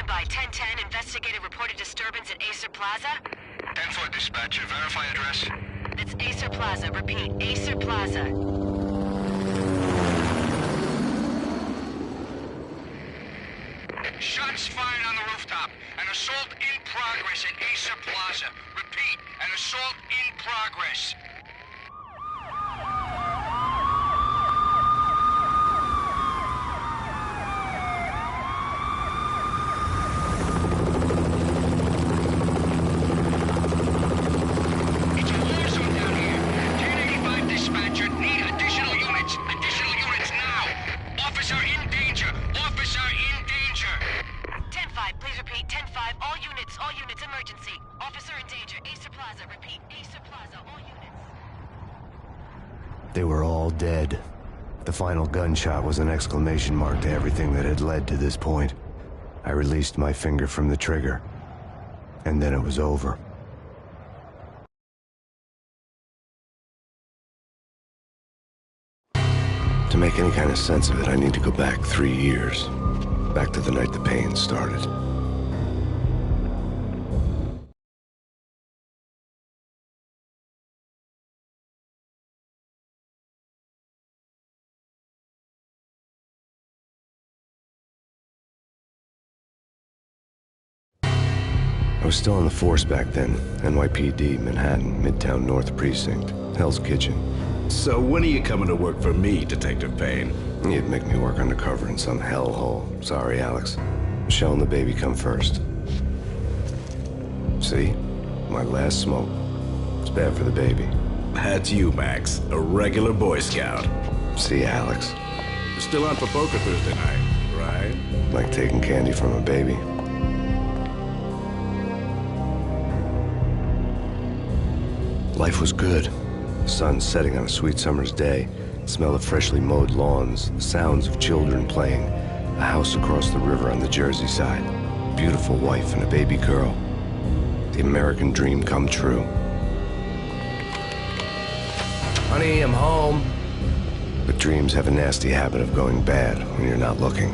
by 1010, investigated reported disturbance at Acer Plaza. 10-4 dispatcher, verify address. That's Acer Plaza, repeat, Acer Plaza. Shots fired on the rooftop. An assault in progress at Acer Plaza. Repeat, an assault in progress. It's a war zone down here. 1085 dispatcher, need additional units. Additional units now. Officer in danger. Officer in danger. 10-5, please repeat, 10-5, all units, emergency. Officer in danger, Acer Plaza, repeat, Acer Plaza, all units. They were all dead. The final gunshot was an exclamation mark to everything that had led to this point. I released my finger from the trigger, and then it was over. To make any kind of sense of it, I need to go back 3 years. Back to the night the Payne started. I was still on the force back then. NYPD, Manhattan, Midtown North Precinct, Hell's Kitchen. So when are you coming to work for me, Detective Payne? You'd make me work undercover in some hellhole. Sorry, Alex. Michelle and the baby come first. See? My last smoke. It's bad for the baby. That's you, Max. A regular Boy Scout. See, Alex. You're still on for poker Thursday night, right? Like taking candy from a baby. Life was good. The sun setting on a sweet summer's day. The smell of freshly mowed lawns. The sounds of children playing. A house across the river on the Jersey side. Beautiful wife and a baby girl. The American dream come true. Honey, I'm home. But dreams have a nasty habit of going bad when you're not looking.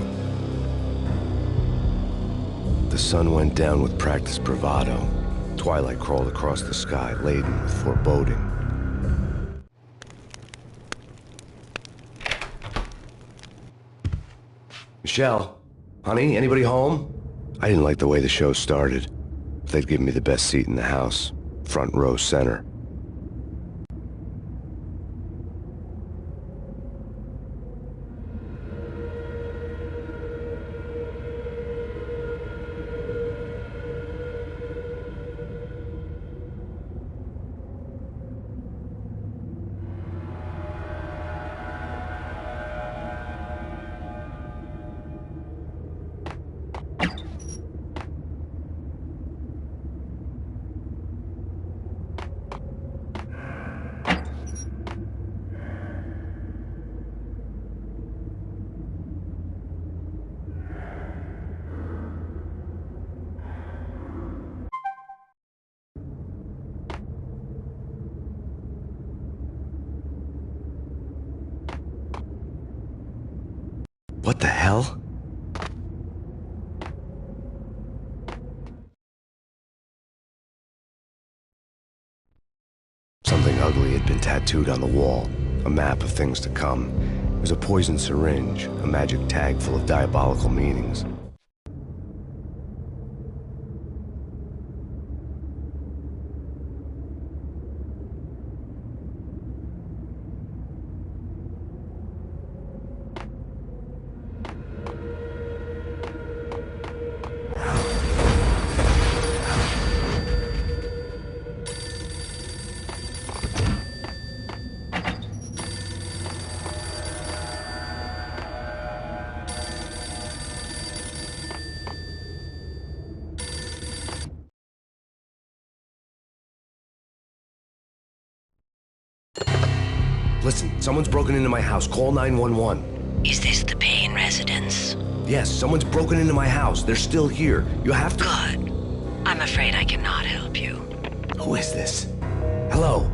The sun went down with practiced bravado. Twilight crawled across the sky, laden with foreboding. Michelle, honey, anybody home? I didn't like the way the show started. They'd given me the best seat in the house, front row center. What the hell? Something ugly had been tattooed on the wall, a map of things to come. It was a poison syringe, a magic tag full of diabolical meanings. Listen, someone's broken into my house. Call 911. Is this the Payne residence? Yes, someone's broken into my house. They're still here. You have to... Good. I'm afraid I cannot help you. Who is this? Hello?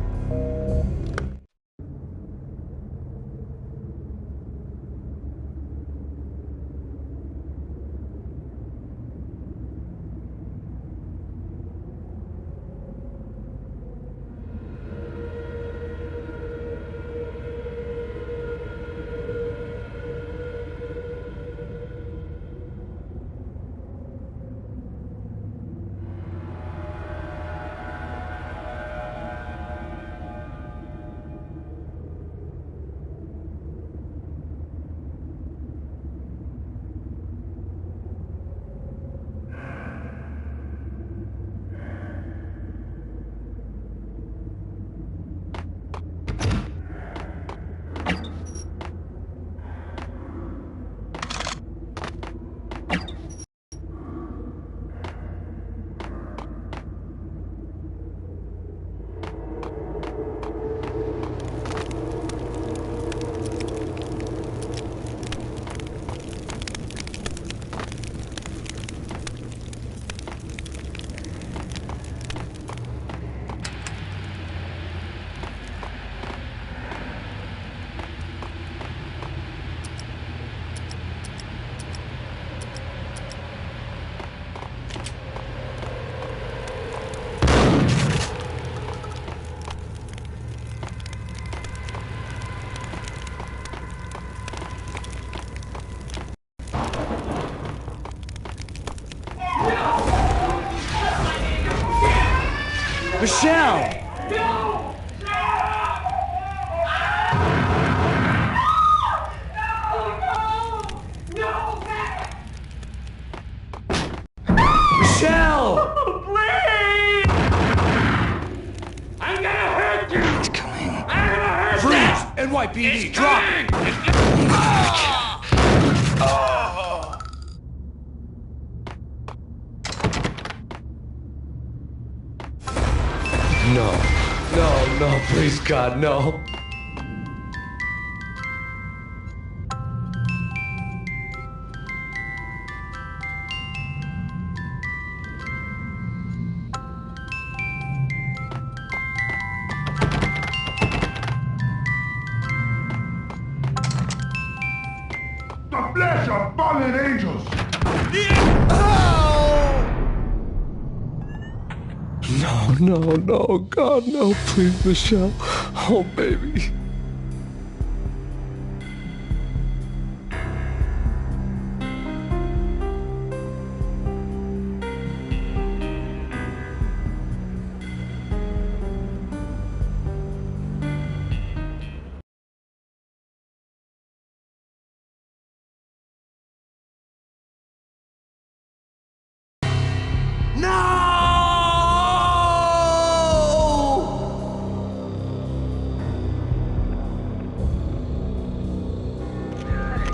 Michelle! Michelle! Please! I'm gonna hurt you! It's coming. I'm gonna hurt you! Freeze! NYPD, It's drop coming! it! No, please, God, no. The flesh of fallen angels! No, God, no, please, Michelle. Oh, baby.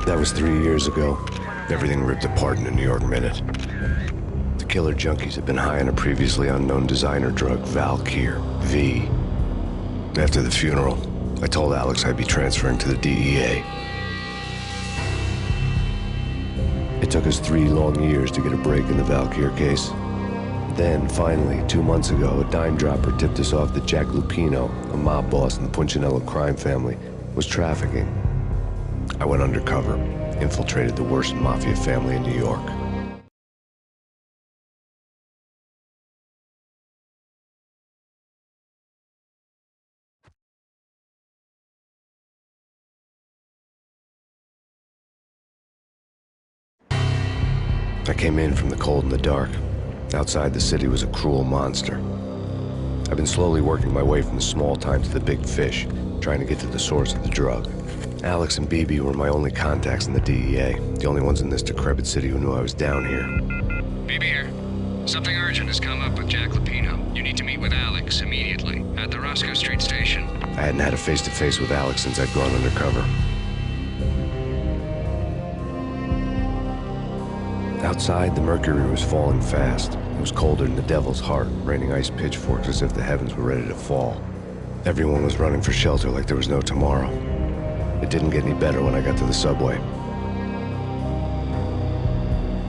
That was 3 years ago. Everything ripped apart in a New York minute. The killer junkies had been high on a previously unknown designer drug, Valkyr, V. After the funeral, I told Alex I'd be transferring to the DEA. It took us 3 long years to get a break in the Valkyr case. Then, finally, 2 months ago, a dime dropper tipped us off that Jack Lupino, a mob boss in the Punchinello crime family, was trafficking. I went undercover, infiltrated the worst mafia family in New York. I came in from the cold and the dark. Outside, the city was a cruel monster. I've been slowly working my way from the small time to the big fish, trying to get to the source of the drug. Alex and BB were my only contacts in the DEA, the only ones in this decrepit city who knew I was down here. BB here. Something urgent has come up with Jack Lupino. You need to meet with Alex immediately at the Roscoe Street station. I hadn't had a face-to-face with Alex since I'd gone undercover. Outside, the mercury was falling fast. It was colder than the devil's heart, raining ice pitchforks as if the heavens were ready to fall. Everyone was running for shelter like there was no tomorrow. It didn't get any better when I got to the subway.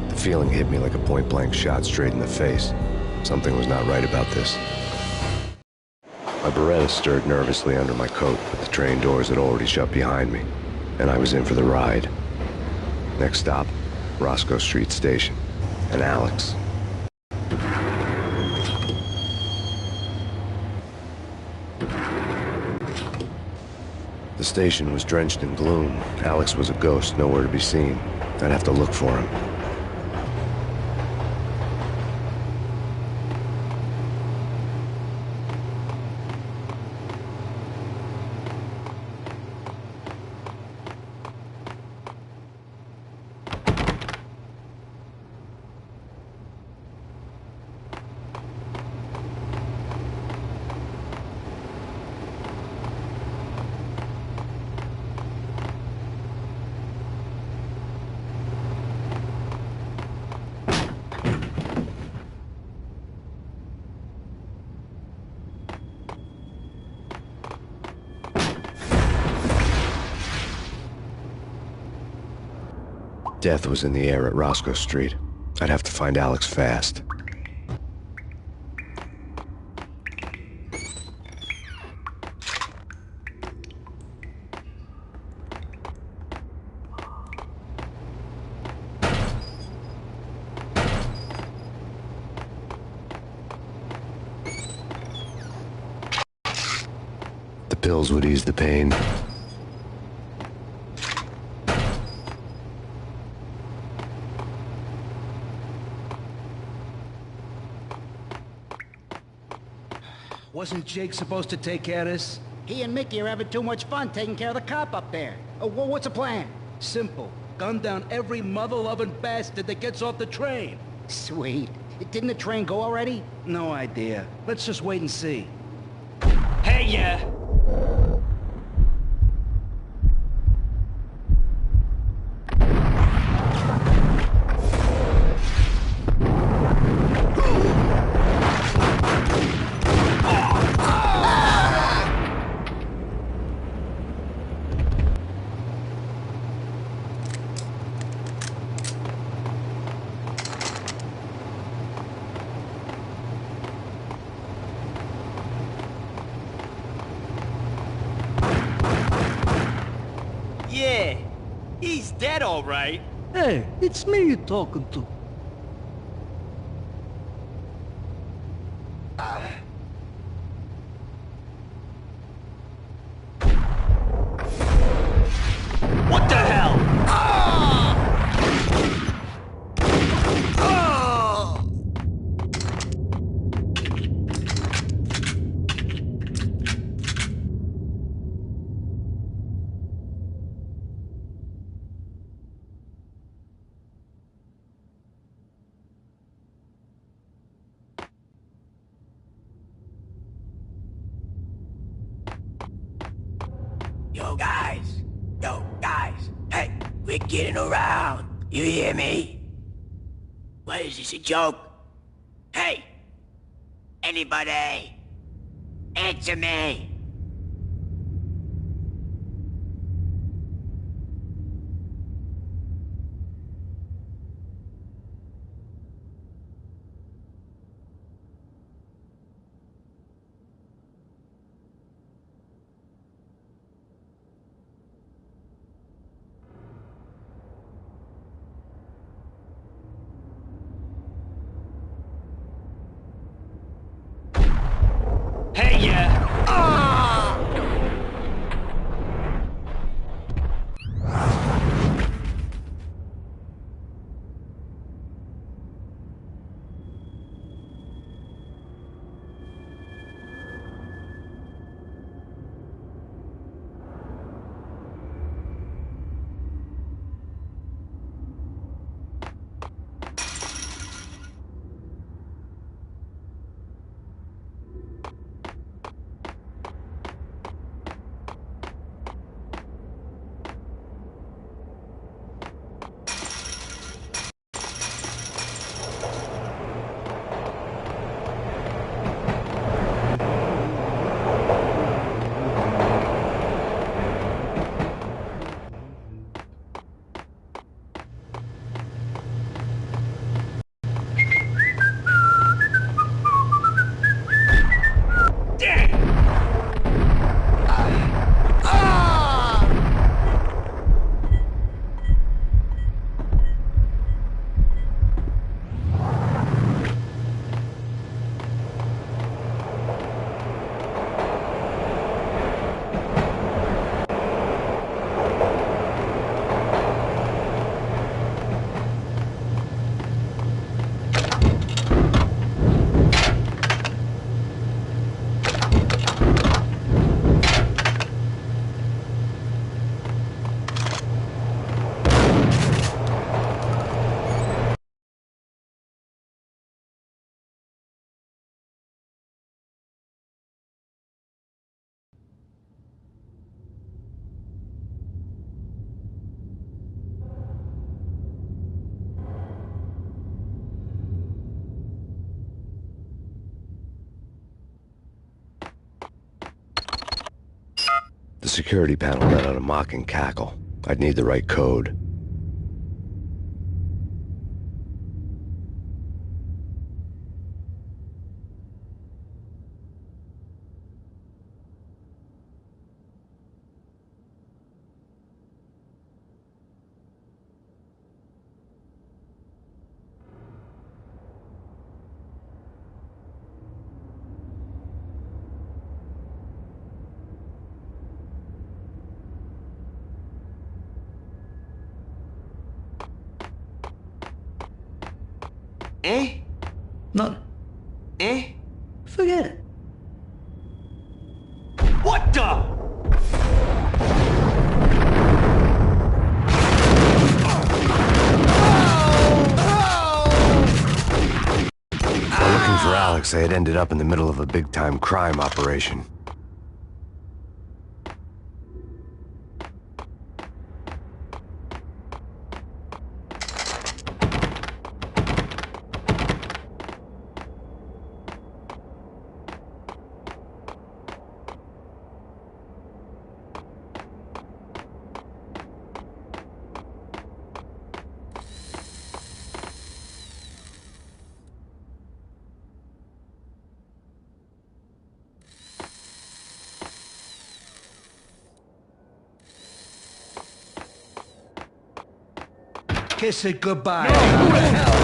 The feeling hit me like a point-blank shot straight in the face. Something was not right about this. My Beretta stirred nervously under my coat, but the train doors had already shut behind me, and I was in for the ride. Next stop, Roscoe Street Station, and Alex. The station was drenched in gloom. Alex was a ghost, nowhere to be seen. I'd have to look for him. Death was in the air at Roscoe Street. I'd have to find Alex fast. The pills would ease the pain. Wasn't Jake supposed to take care of this? He and Mickey are having too much fun taking care of the cop up there. What's the plan? Simple. Gun down every mother-loving bastard that gets off the train. Sweet. Didn't the train go already? No idea. Let's just wait and see. Hey, yeah. Yeah, he's dead, all right. Hey, it's me you're talking to. What the hell? Yo, guys. Yo, guys. Hey, we're getting around. You hear me? What is this, a joke? Hey! Anybody? Answer me! Hey, yeah. The security panel let out a mocking cackle. I'd need the right code. Nothing. Forget it. suspects, they had ended up in the middle of a big-time crime operation. Kiss it goodbye. No, who the hell?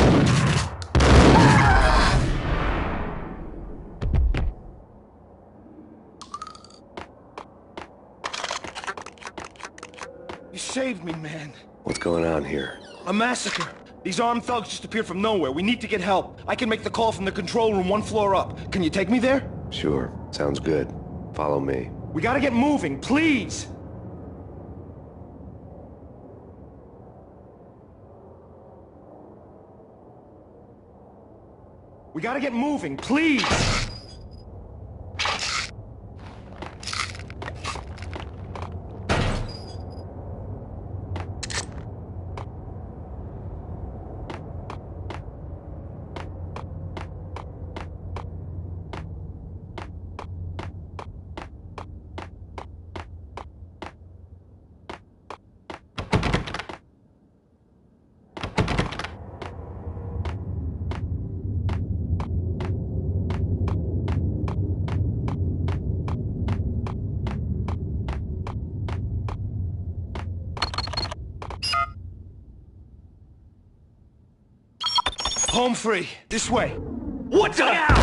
You saved me, man. What's going on here? A massacre. These armed thugs just appeared from nowhere. We need to get help. I can make the call from the control room 1 floor up. Can you take me there? Sure. Sounds good. Follow me. We gotta get moving, please! We gotta get moving, please! Home free. This way. What the hell?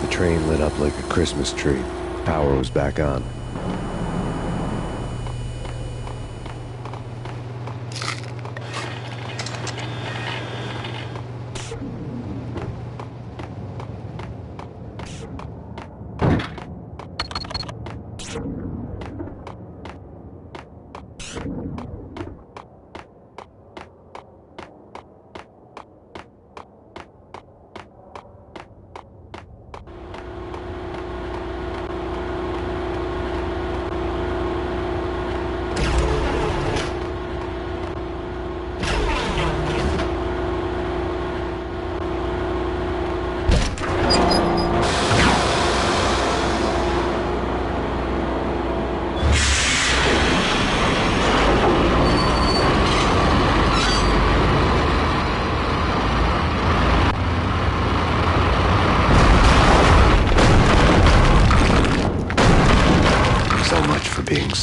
The train lit up like a Christmas tree. Power was back on.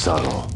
subtle.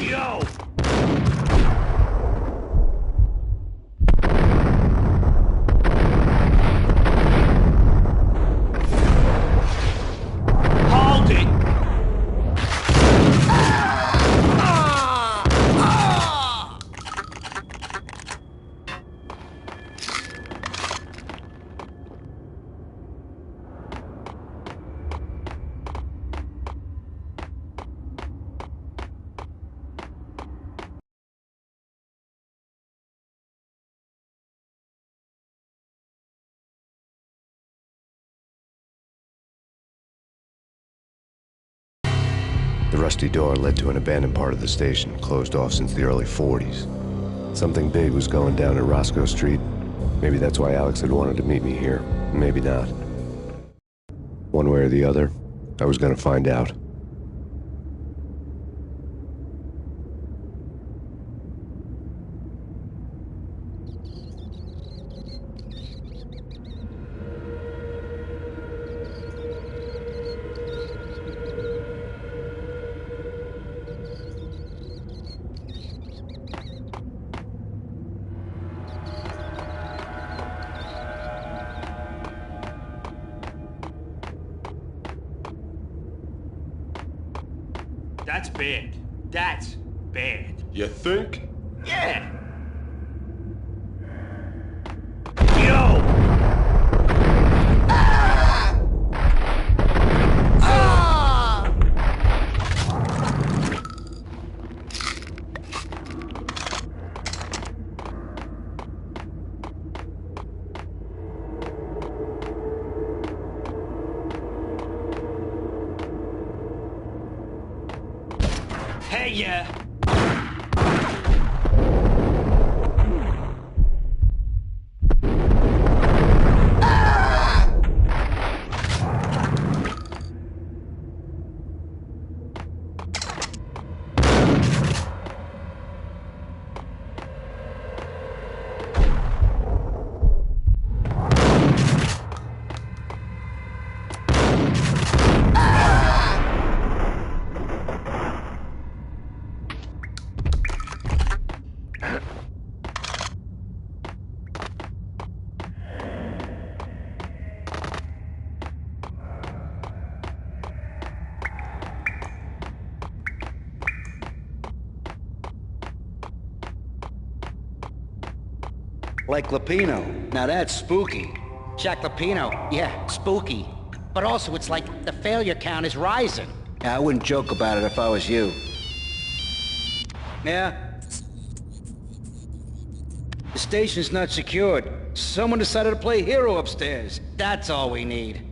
Yo! Hold it! The rusty door led to an abandoned part of the station, closed off since the early 40s. Something big was going down at Roscoe Street. Maybe that's why Alex had wanted to meet me here. Maybe not. One way or the other, I was gonna find out. That's bad. That's bad. You think? Yeah! Yo! Hey, yeah! Like Lapino. Now that's spooky. Jack Lapino, yeah, spooky. But also it's like the failure count is rising. Yeah, I wouldn't joke about it if I was you. Yeah? The station's not secured. Someone decided to play hero upstairs. That's all we need.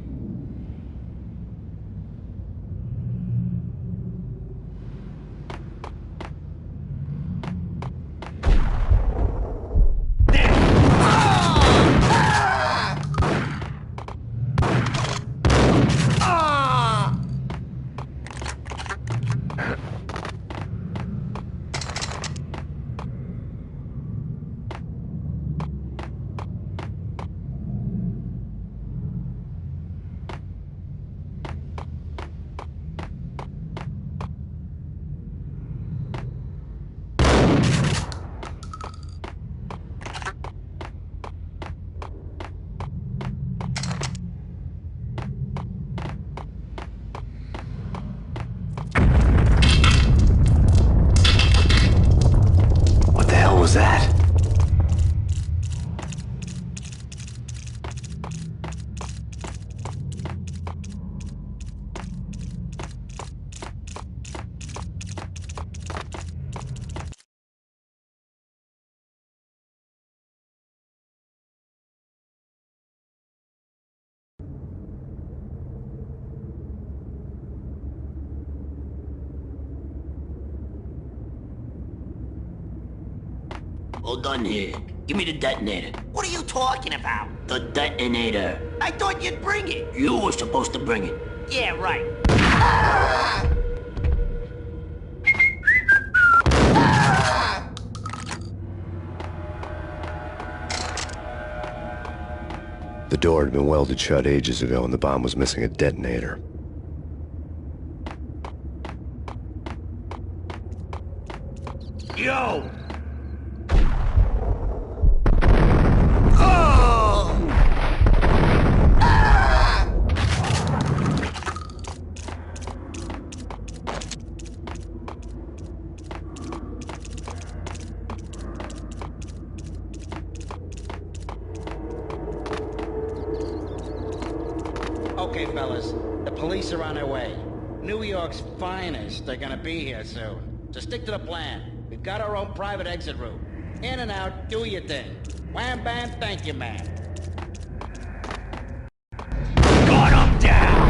Hold on here. Give me the detonator. What are you talking about? The detonator. I thought you'd bring it. You were supposed to bring it. Yeah, right. The door had been welded shut ages ago and the bomb was missing a detonator. Yo! Okay, fellas. The police are on their way. New York's finest are gonna be here soon. So stick to the plan. We've got our own private exit route. In and out, do your thing. Wham bam, thank you, man. Got him down!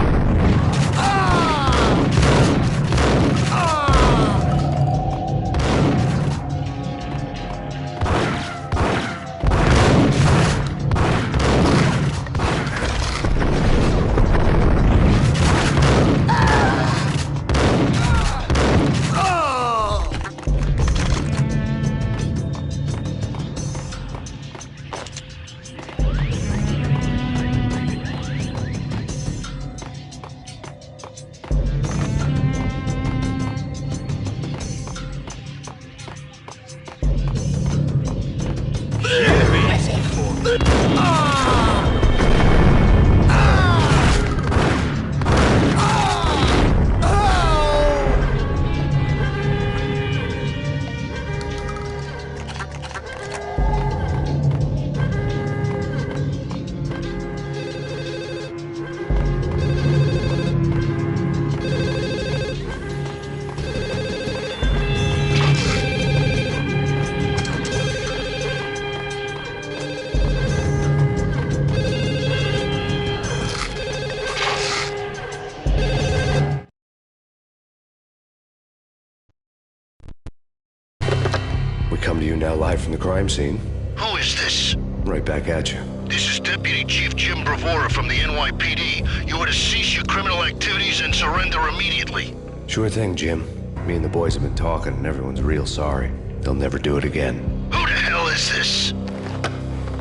We come to you now live from the crime scene. Who is this? Right back at you. This is Deputy Chief Jim Bravura from the NYPD. You are to cease your criminal activities and surrender immediately. Sure thing, Jim. Me and the boys have been talking and everyone's real sorry. They'll never do it again. Who the hell is this?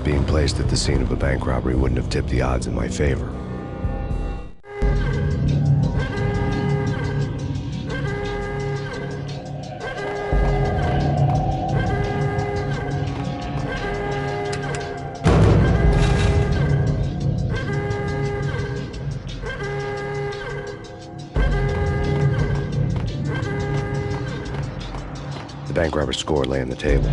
Being placed at the scene of a bank robbery wouldn't have tipped the odds in my favor. The bank robber's score lay on the table.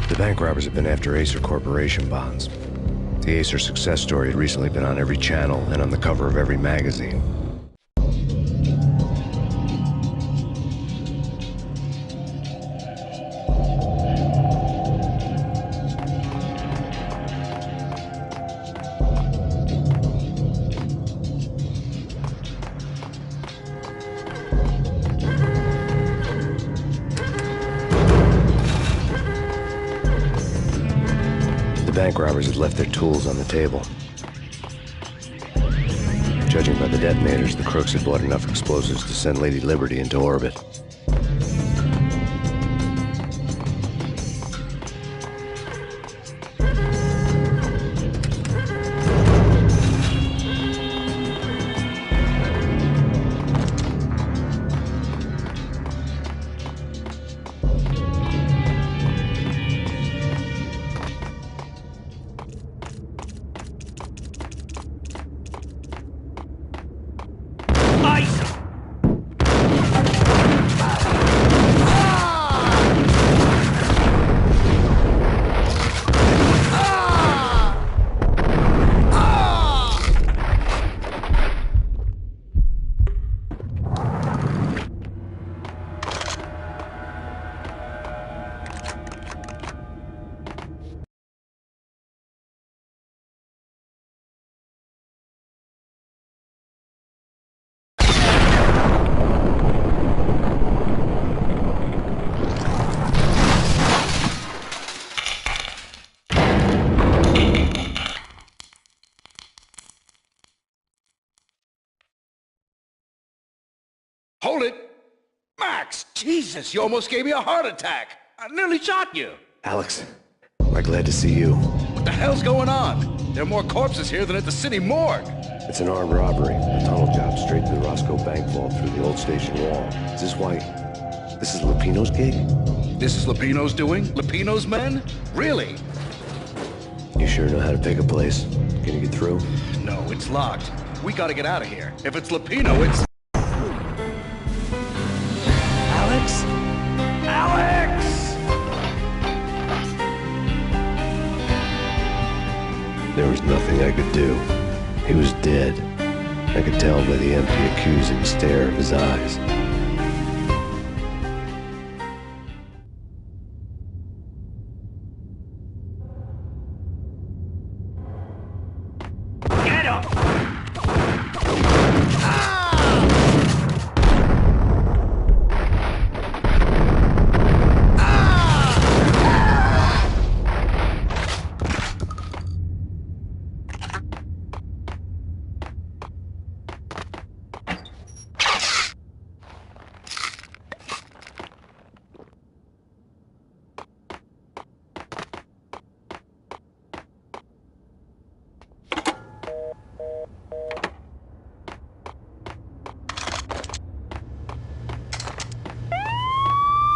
The bank robbers have been after Acer Corporation bonds. The Acer success story had recently been on every channel and on the cover of every magazine. The bank robbers had left their tools on the table. Judging by the detonators, the crooks had bought enough explosives to send Lady Liberty into orbit. Jesus, you almost gave me a heart attack. I nearly shot you. Alex, I'm glad to see you. What the hell's going on? There are more corpses here than at the city morgue. It's an armed robbery. A tunnel job straight to the Roscoe Bank vault through the old station wall. Is this why... This is Lupino's gig? This is Lupino's doing? Lupino's men? Really? You sure know how to pick a place? Can you get through? No, it's locked. We gotta get out of here. If it's Lupino, it's... Alex? Alex! There was nothing I could do. He was dead. I could tell by the empty, accusing stare of his eyes. Get him!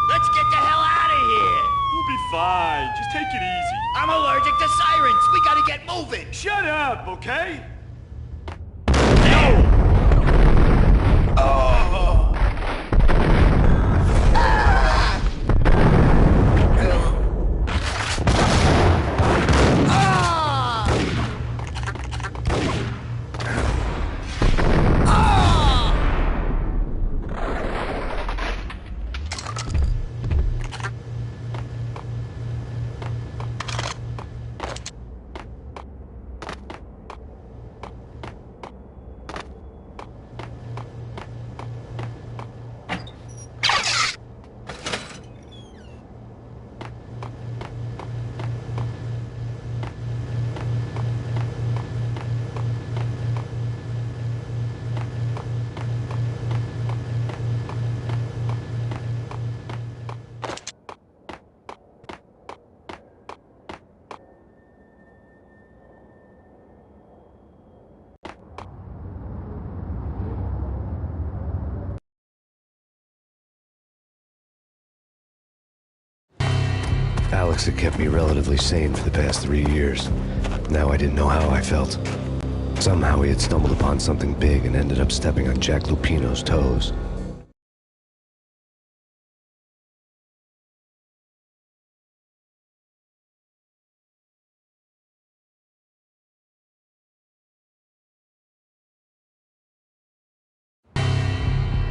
Let's get the hell out of here! We'll be fine. Just take it easy. I'm allergic to sirens. We gotta get moving. Shut up, okay? Alex had kept me relatively sane for the past 3 years. Now I didn't know how I felt. Somehow he had stumbled upon something big and ended up stepping on Jack Lupino's toes.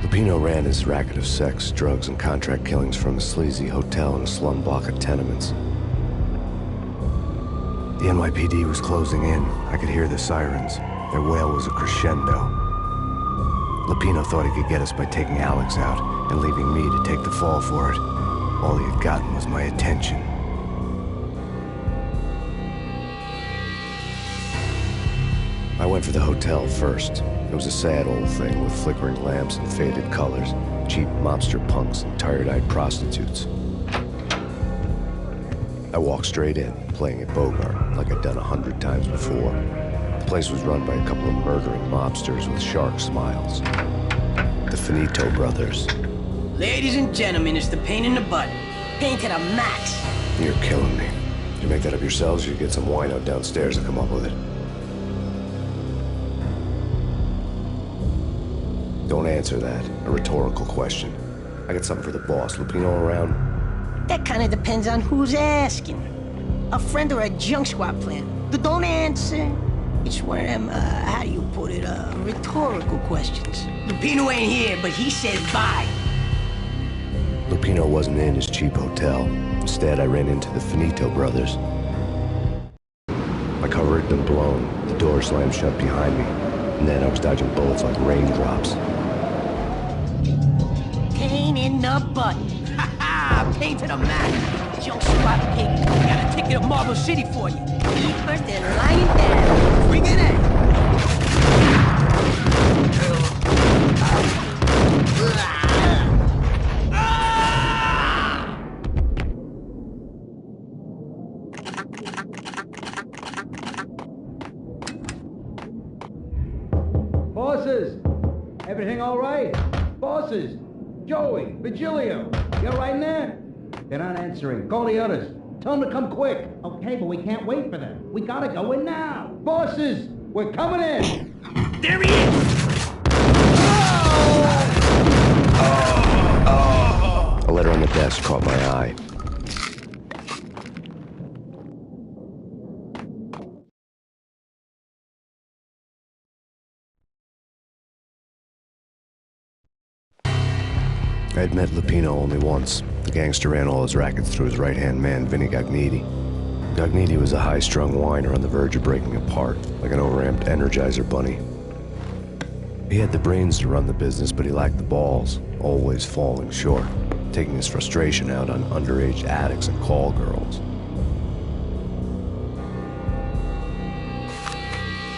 Lupino ran his racket of sex, drugs, and contract killings from a sleazy hotel in a slum block of tenements. The NYPD was closing in. I could hear the sirens. Their wail was a crescendo. Lupino thought he could get us by taking Alex out and leaving me to take the fall for it. All he had gotten was my attention. I went for the hotel first. It was a sad old thing with flickering lamps and faded colors, cheap mobster punks and tired-eyed prostitutes. I walked straight in, playing at Bogart, like I'd done 100 times before. The place was run by a couple of murdering mobsters with shark smiles. The Finito brothers. Ladies and gentlemen, it's the Payne in the butt. Payne to the max. You're killing me. You make that up yourselves, or you get some wino downstairs to come up with it? Don't answer that. A rhetorical question. I got something for the boss. Lupino around? That kind of depends on who's asking. A friend or a junk squad plan. Don't answer. It's one of them, how do you put it, rhetorical questions. Lupino ain't here, but he says bye. Lupino wasn't in his cheap hotel. Instead, I ran into the Finito brothers. My cover had been blown. The door slammed shut behind me. And then I was dodging bullets like raindrops. Payne in the butt. Ha ha! Payne to the max. Junk squad pig. Got a ticket to Marble City for you. Eat first and lying down. Bring it in. Ah! Bosses! Everything all right? Bosses! Joey, Virgilio, you all right in there? They're not answering. Call the others. Tell them to come quick. Okay, but we can't wait for them. We gotta go in now. Bosses, we're coming in. There he is! A letter on the desk caught my eye. I'd met Lupino only once. The gangster ran all his rackets through his right-hand man, Vinny Gagniti. Gagniti was a high-strung whiner on the verge of breaking apart, like an overamped Energizer bunny. He had the brains to run the business, but he lacked the balls, always falling short, taking his frustration out on underage addicts and call girls.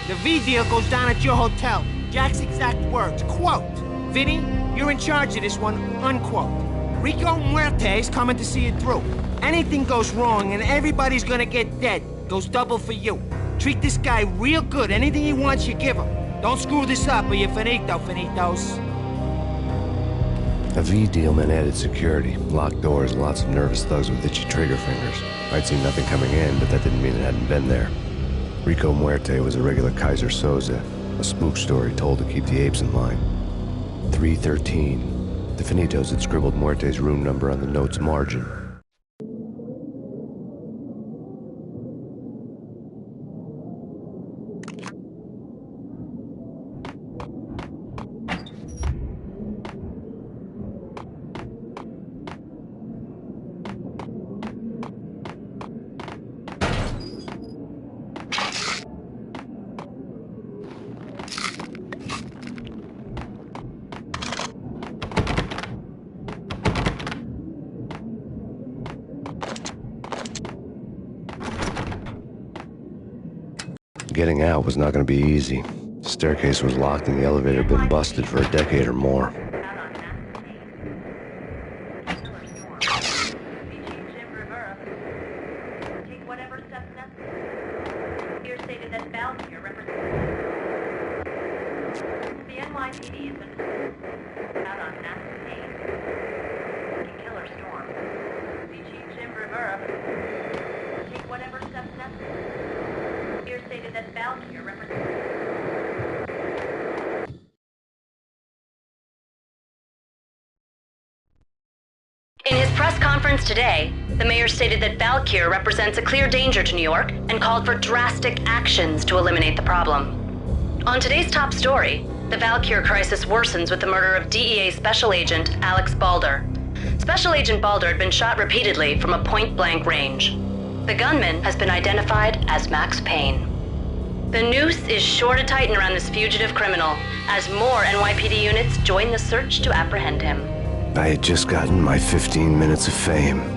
The V deal goes down at your hotel. Jack's exact words, quote, "Vinny, you're in charge of this one," unquote. Rico Muerte's coming to see it through. Anything goes wrong and everybody's gonna get dead. Goes double for you. Treat this guy real good. Anything he wants, you give him. Don't screw this up or you're finito, finitos. A V deal meant added security, locked doors, and lots of nervous thugs with itchy trigger fingers. I'd seen nothing coming in, but that didn't mean it hadn't been there. Rico Muerte was a regular Kaiser Soze, a spook story told to keep the apes in line. 313. The Finitos had scribbled Muerte's room number on the note's margin. Getting out was not going to be easy. The staircase was locked and the elevator had been busted for a decade or more. The NYPD has been out on massive Payne. Killer storm. CG Jim Rivera. Take whatever steps necessary. Here stated that Valkyrie represents. In his press conference today, the mayor stated that Valkyrie represents a clear danger to New York and called for drastic actions to eliminate the problem. On today's top story, the Valkyrie crisis worsens with the murder of DEA Special Agent Alex Balder. Special Agent Balder had been shot repeatedly from a point-blank range. The gunman has been identified as Max Payne. The noose is sure to tighten around this fugitive criminal as more NYPD units join the search to apprehend him. I had just gotten my 15 minutes of fame.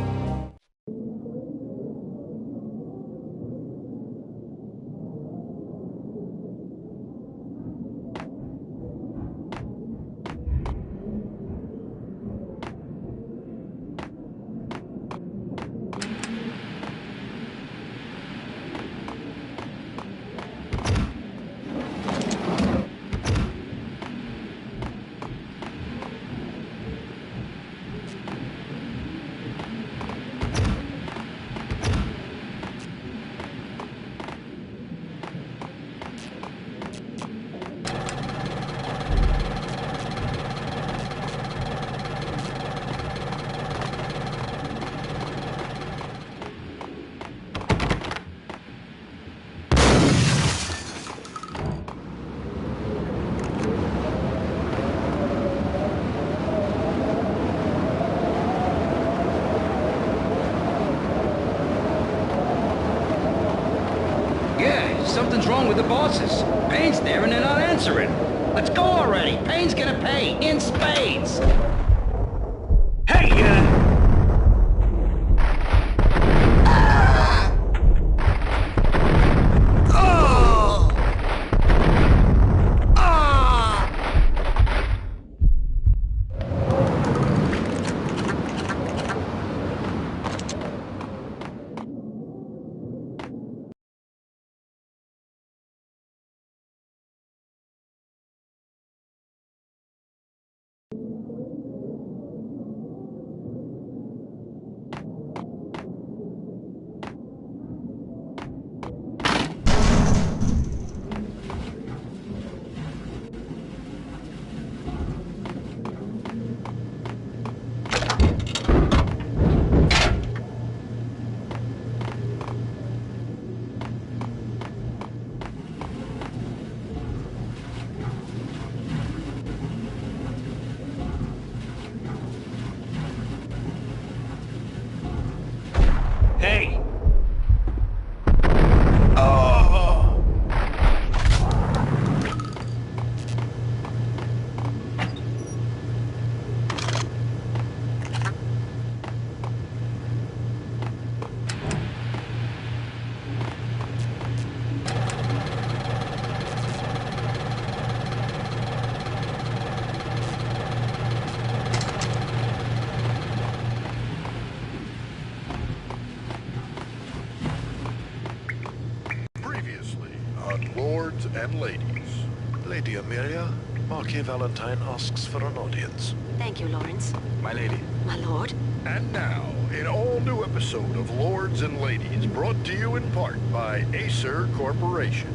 Something's wrong with the bosses. Payne's there and they're not answering. Let's go already. Payne's gonna pay in spades. Hey, lords and ladies. Lady Amelia, Marquis Valentine asks for an audience. Thank you, Lawrence. My lady. My lord. And now, an all-new episode of Lords and Ladies, brought to you in part by Acer Corporation.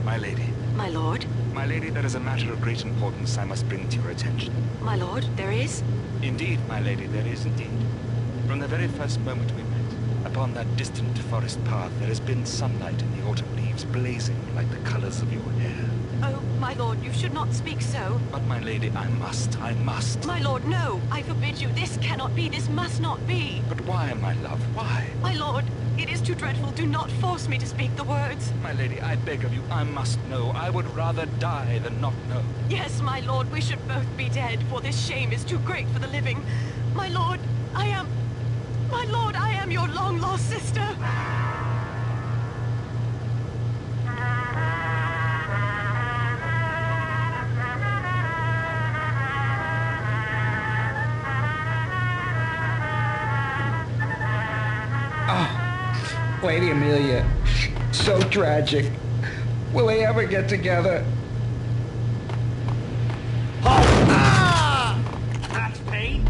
My lady. My lord. My lady, there is a matter of great importance I must bring to your attention. My lord, there is? Indeed, my lady, there is indeed. From the very first moment we met, upon that distant forest path, there has been sunlight in the autumn leaves blazing like the colors of your hair. Oh, my lord, you should not speak so. But my lady, I must. My lord, no! I forbid you. This cannot be. This must not be. But why, my love, why? My lord, it is too dreadful. Do not force me to speak the words. My lady, I beg of you, I must know. I would rather die than not know. Yes, my lord, we should both be dead, for this shame is too great for the living. My lord, I am your long-lost sister. Oh, Lady Amelia, so tragic. Will they ever get together? That's Payne.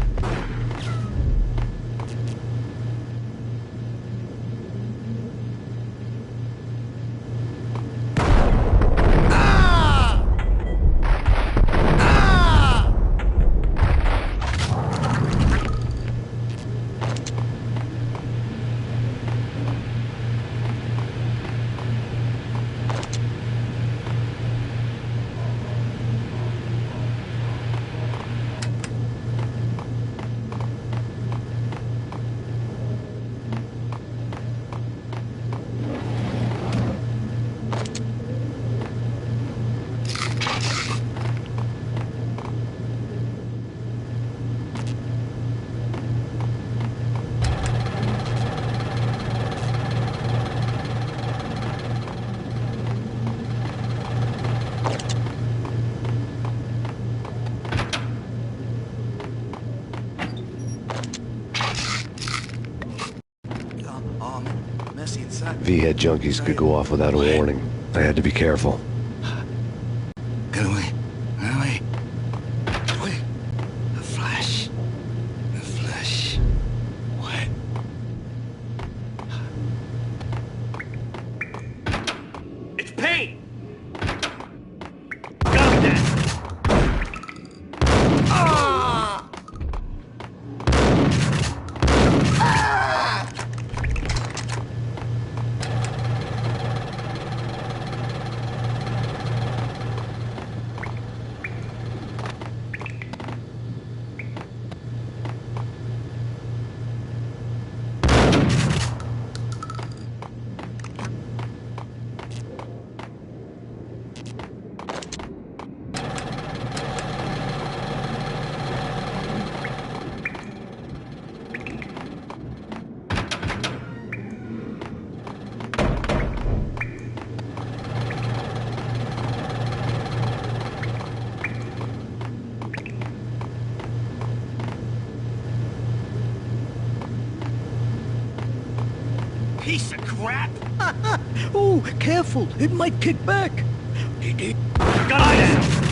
V-head junkies could go off without a warning. I had to be careful. Get away. Get away. Get away. The flash. The flash. What? It's Payne! Got him then! Piece of crap! Oh, careful. It might kick back. Got him down!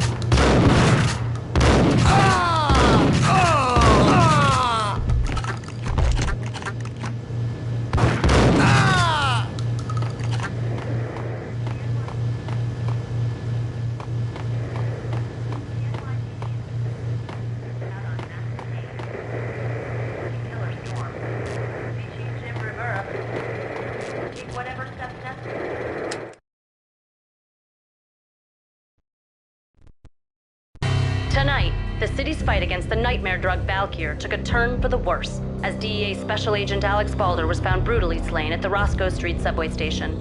Tonight, the city's fight against the nightmare drug Valkyr took a turn for the worse, as DEA Special Agent Alex Balder was found brutally slain at the Roscoe Street subway station.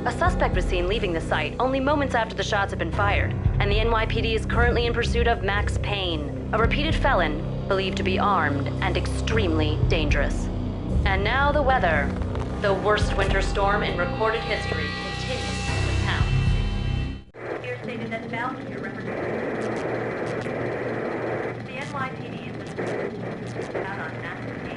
A suspect was seen leaving the site only moments after the shots had been fired, and the NYPD is currently in pursuit of Max Payne, a repeated felon believed to be armed and extremely dangerous. And now the weather. The worst winter storm in recorded history continues to count. Here stated that Valkyr represents the NYPD is out on Max Payne.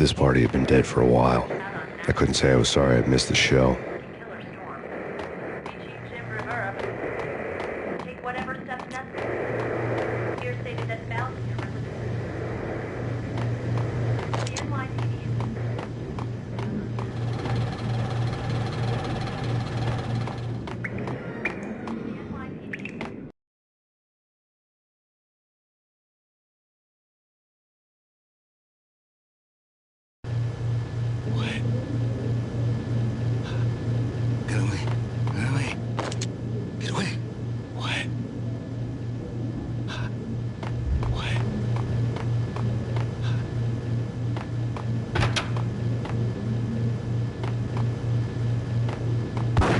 This party had been dead for a while. I couldn't say I was sorry I'd missed the show.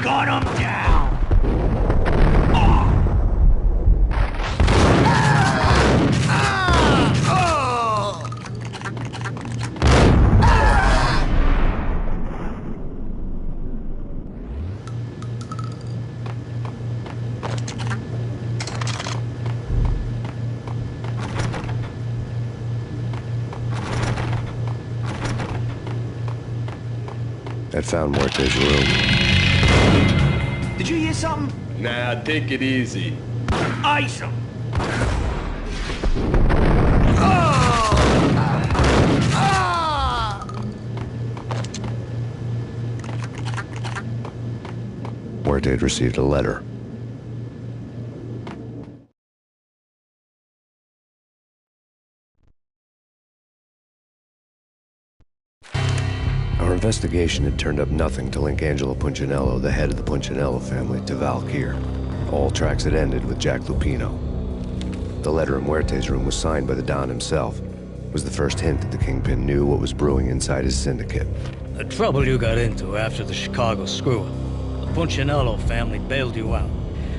Got him down! I'd found Muerte's room. Did you hear something? Nah, take it easy. Ice him! Muerte had received a letter. Our investigation had turned up nothing to link Angelo Punchinello, the head of the Punchinello family, to Val Kier. All tracks had ended with Jack Lupino. The letter in Muerte's room was signed by the Don himself. It was the first hint that the Kingpin knew what was brewing inside his syndicate. The trouble you got into after the Chicago screw-up. The Punchinello family bailed you out.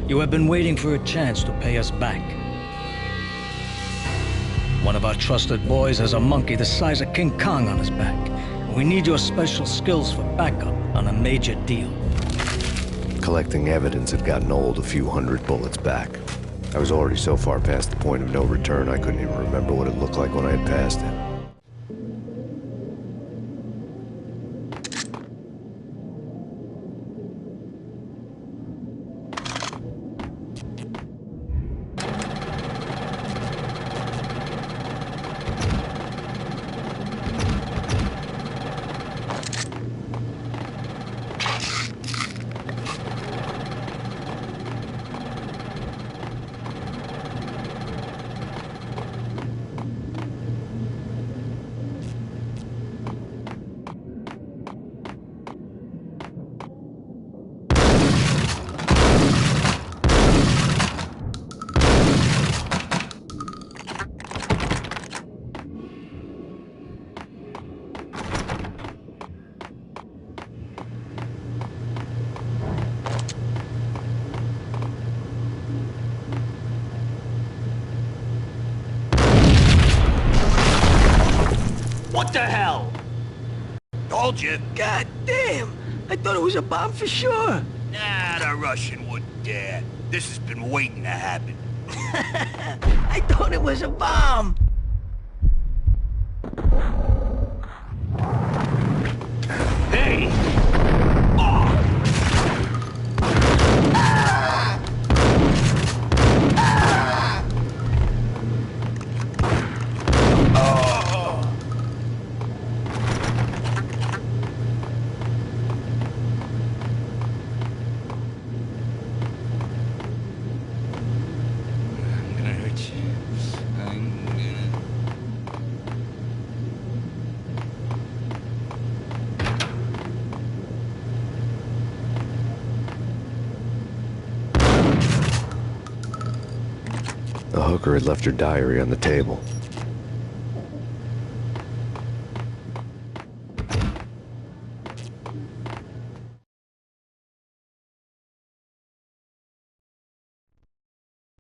You have been waiting for a chance to pay us back. One of our trusted boys has a monkey the size of King Kong on his back. We need your special skills for backup on a major deal. Collecting evidence had gotten old a few hundred bullets back. I was already so far past the point of no return, I couldn't even remember what it looked like when I had passed it. What the hell? Told you. God damn! I thought it was a bomb for sure. Nah, the Russian wouldn't dare. This has been waiting to happen. I thought it was a bomb. Hey! The hooker had left her diary on the table.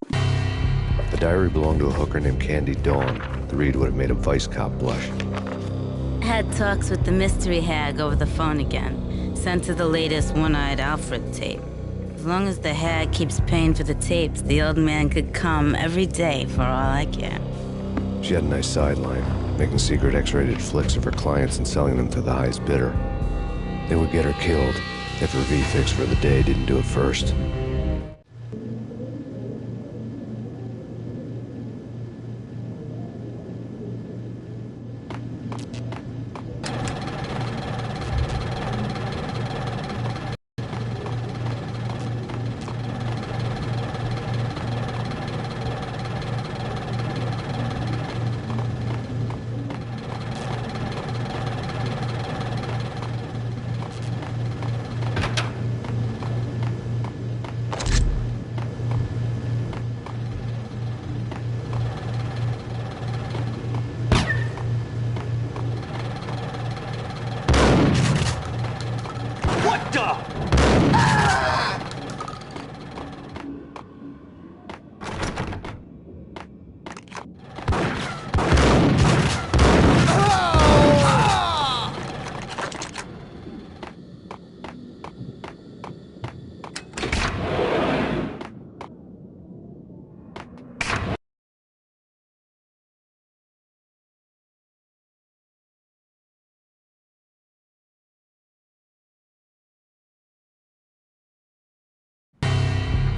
The diary belonged to a hooker named Candy Dawn. The read would have made a vice cop blush. Had talks with the mystery hag over the phone again. Sent her the latest One-Eyed Alfred tape. As long as the hag keeps paying for the tapes, the old man could come every day for all I care. She had a nice sideline. making secret X-rated flicks of her clients and selling them to the highest bidder. They would get her killed if her V-fix for the day didn't do it first.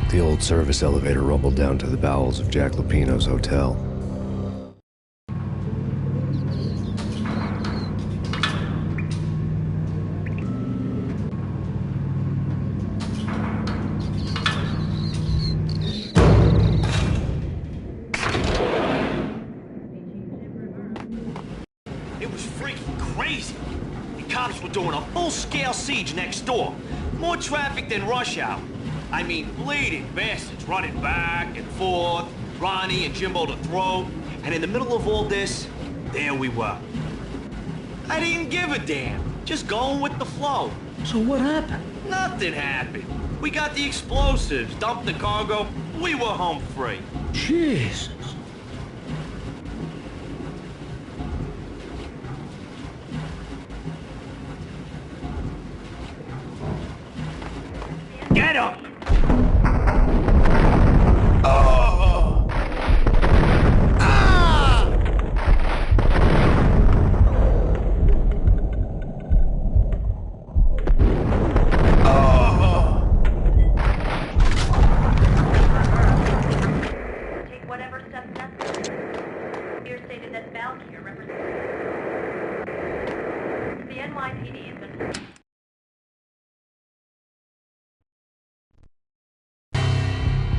The old service elevator rumbled down to the bowels of Jack Lupino's hotel. It was freaking crazy. The cops were doing a full-scale siege next door. More traffic than rush hour. I mean, bleeding bastards running back and forth, Ronnie and Jimbo to throw, and in the middle of all this, there we were. I didn't give a damn, just going with the flow. So what happened? Nothing happened. We got the explosives, dumped the cargo, we were home free. Jesus. Get him!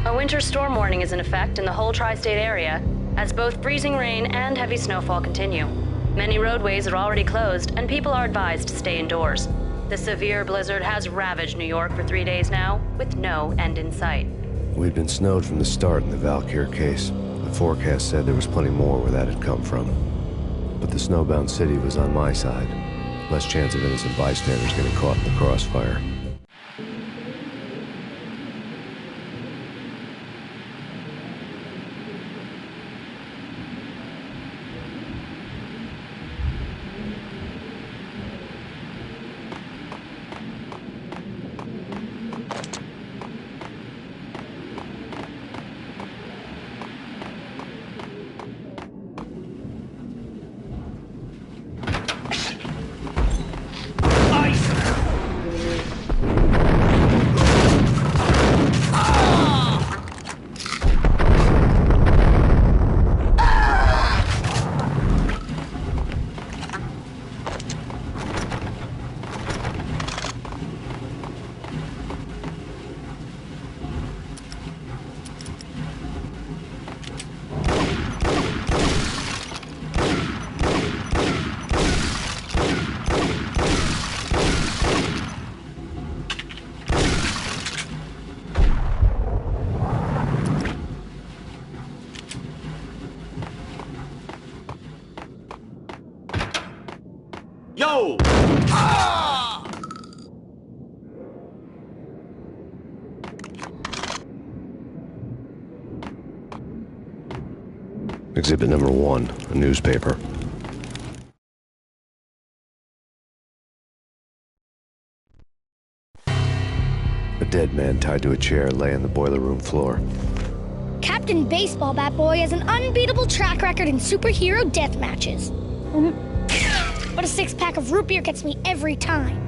A winter storm warning is in effect in the whole tri-state area, as both freezing rain and heavy snowfall continue. Many roadways are already closed, and people are advised to stay indoors. The severe blizzard has ravaged New York for 3 days now, with no end in sight. We'd been snowed from the start in the Valkyr case. The forecast said there was plenty more where that had come from. But the snowbound city was on my side. Less chance of innocent bystanders getting caught in the crossfire. Yo! Exhibit number 1, a newspaper. A dead man tied to a chair lay on the boiler room floor. Captain Baseball Bat Boy has an unbeatable track record in superhero death matches. But a six-pack of root beer gets me every time.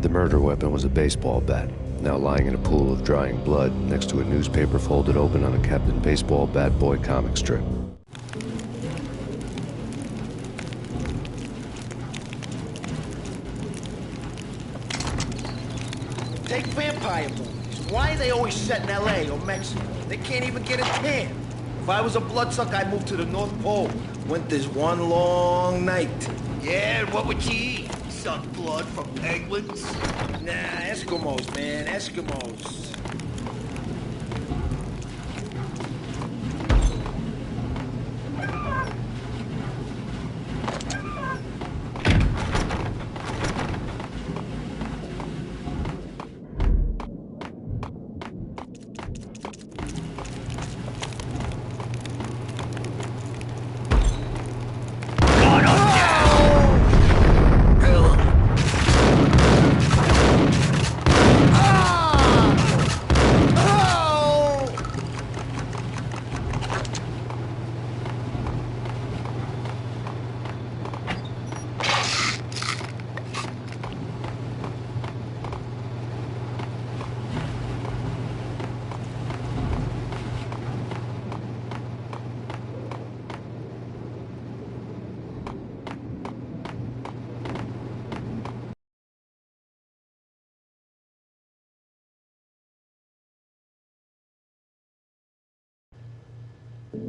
The murder weapon was a baseball bat, now lying in a pool of drying blood next to a newspaper folded open on a Captain Baseball Bad Boy comic strip. Take vampire movies. Why are they always set in L.A. or Mexico? They can't even get a tan. If I was a bloodsucker, I'd move to the North Pole. Winter's one long night. Yeah, and what would you eat? Suck blood from penguins? Nah, Eskimos, man, Eskimos.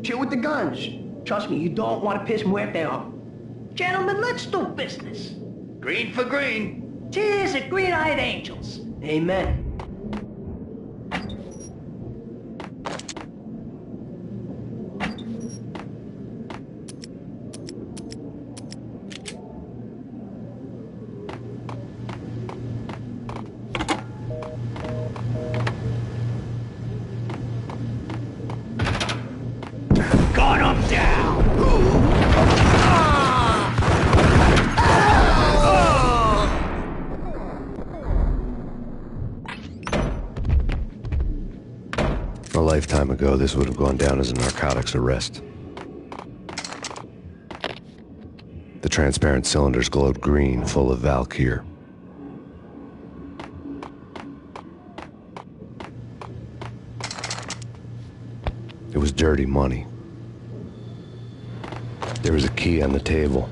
Chill with the guns. Trust me, you don't want to piss Muerte off. Gentlemen, let's do business. Green for green. Cheers at green-eyed angels. Amen. A lifetime ago, this would have gone down as a narcotics arrest. The transparent cylinders glowed green, full of Valkyr. It was dirty money. There was a key on the table.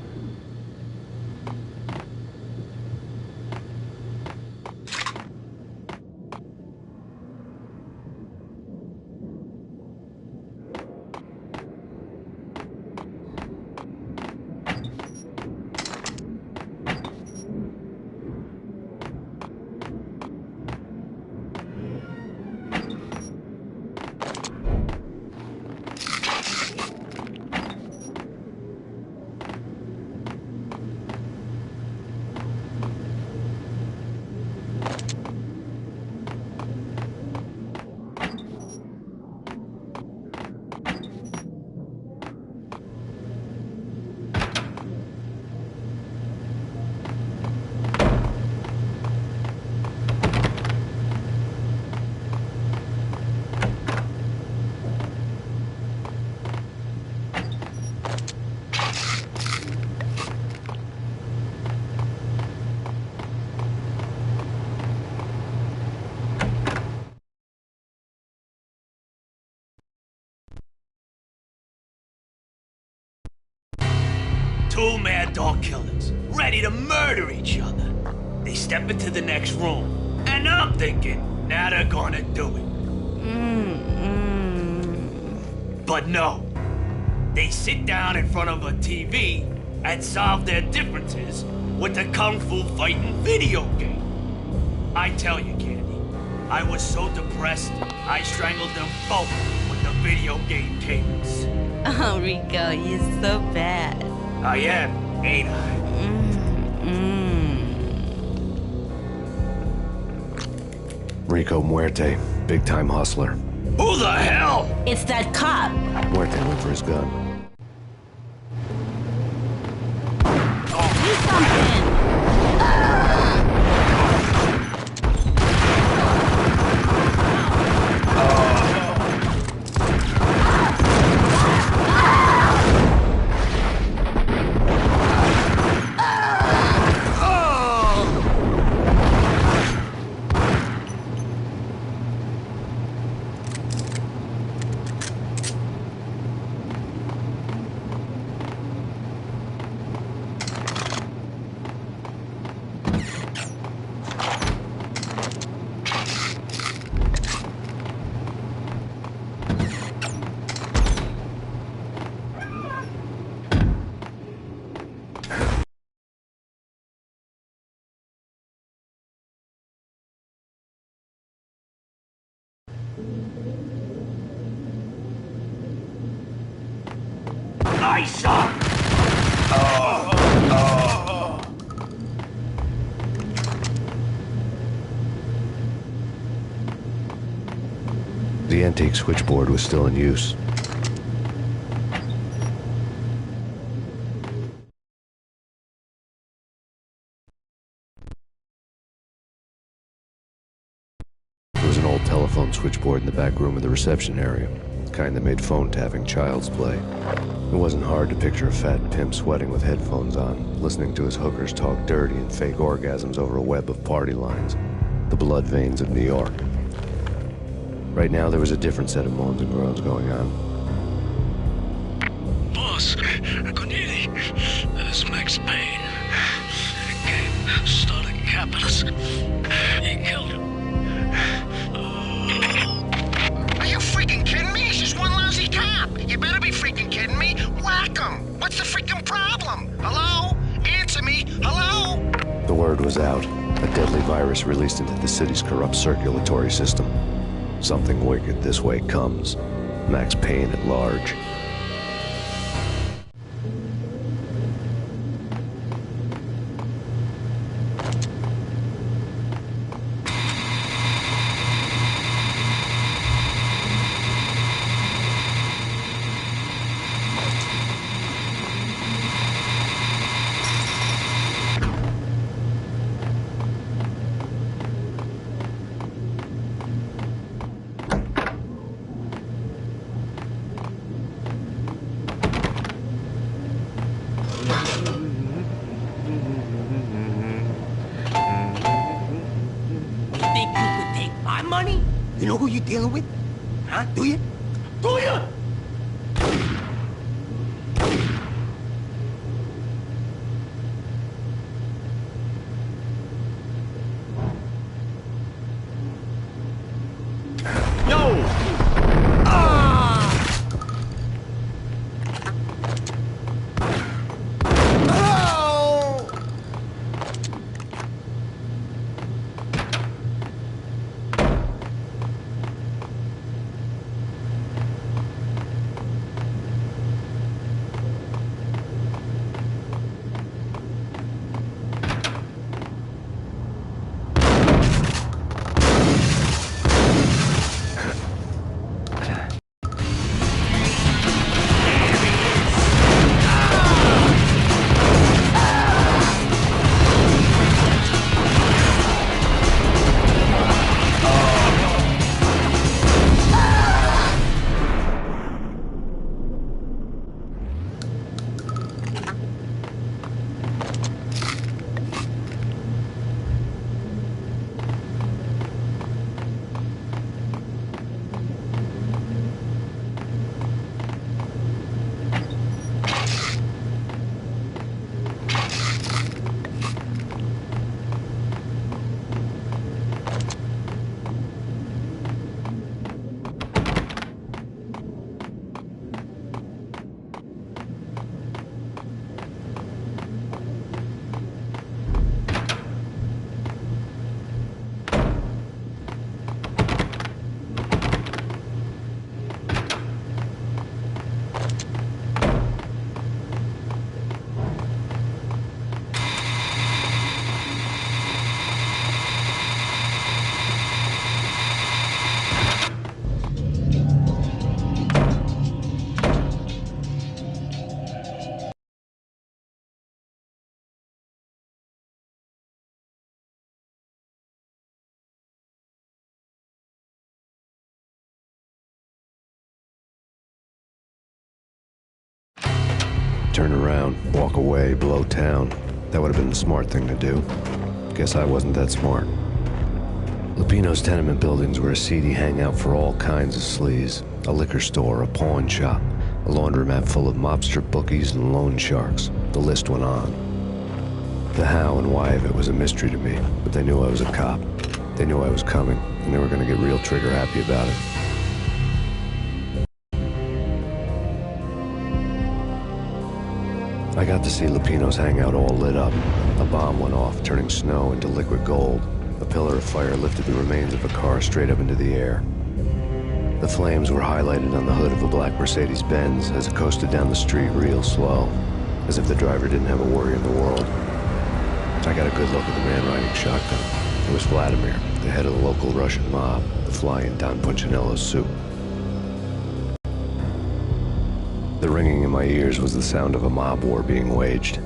Two mad dog killers, ready to murder each other. They step into the next room, and I'm thinking, now they're gonna do it. But no. They sit down in front of a TV and solve their differences with the Kung Fu fighting video game. I tell you, Candy, I was so depressed, I strangled them both with the video game cables. Oh, Rico, you're so bad. I am, ain't I? Rico Muerte, big-time hustler. Who the hell? It's that cop. Muerte went for his gun. Do something! face up! The antique switchboard was still in use. There was an old telephone switchboard in the back room of the reception area, the kind that made phone tapping child's play. It wasn't hard to picture a fat pimp sweating with headphones on, listening to his hookers talk dirty and fake orgasms over a web of party lines, the blood veins of New York. Right now, there was a different set of moans and groans going on. Boss, good evening. This is Max Payne. Came, started capping us. He killed him. Are you freaking kidding me? He's just one lousy cop. You better be freaking kidding me. Whack him. What's the freaking problem? Hello? Answer me. Hello? The word was out. A deadly virus released into the city's corrupt circulatory system. Something wicked this way comes. Max Payne at large. You know who you're dealing with? Huh? Do you? Do you? Turn around, walk away, blow town. That would have been the smart thing to do. Guess I wasn't that smart. Lupino's tenement buildings were a seedy hangout for all kinds of sleaze. A liquor store, a pawn shop, a laundromat full of mobster bookies and loan sharks. The list went on. The how and why of it was a mystery to me, but they knew I was a cop. They knew I was coming, and they were going to get real trigger happy about it. I got to see Lupino's hangout all lit up. A bomb went off, turning snow into liquid gold. A pillar of fire lifted the remains of a car straight up into the air. The flames were highlighted on the hood of a black Mercedes-Benz as it coasted down the street real slow, as if the driver didn't have a worry in the world. I got a good look at the man riding shotgun. It was Vladimir, the head of the local Russian mob, the fly in Don Punchinello's soup. The ringing in my ears was the sound of a mob war being waged.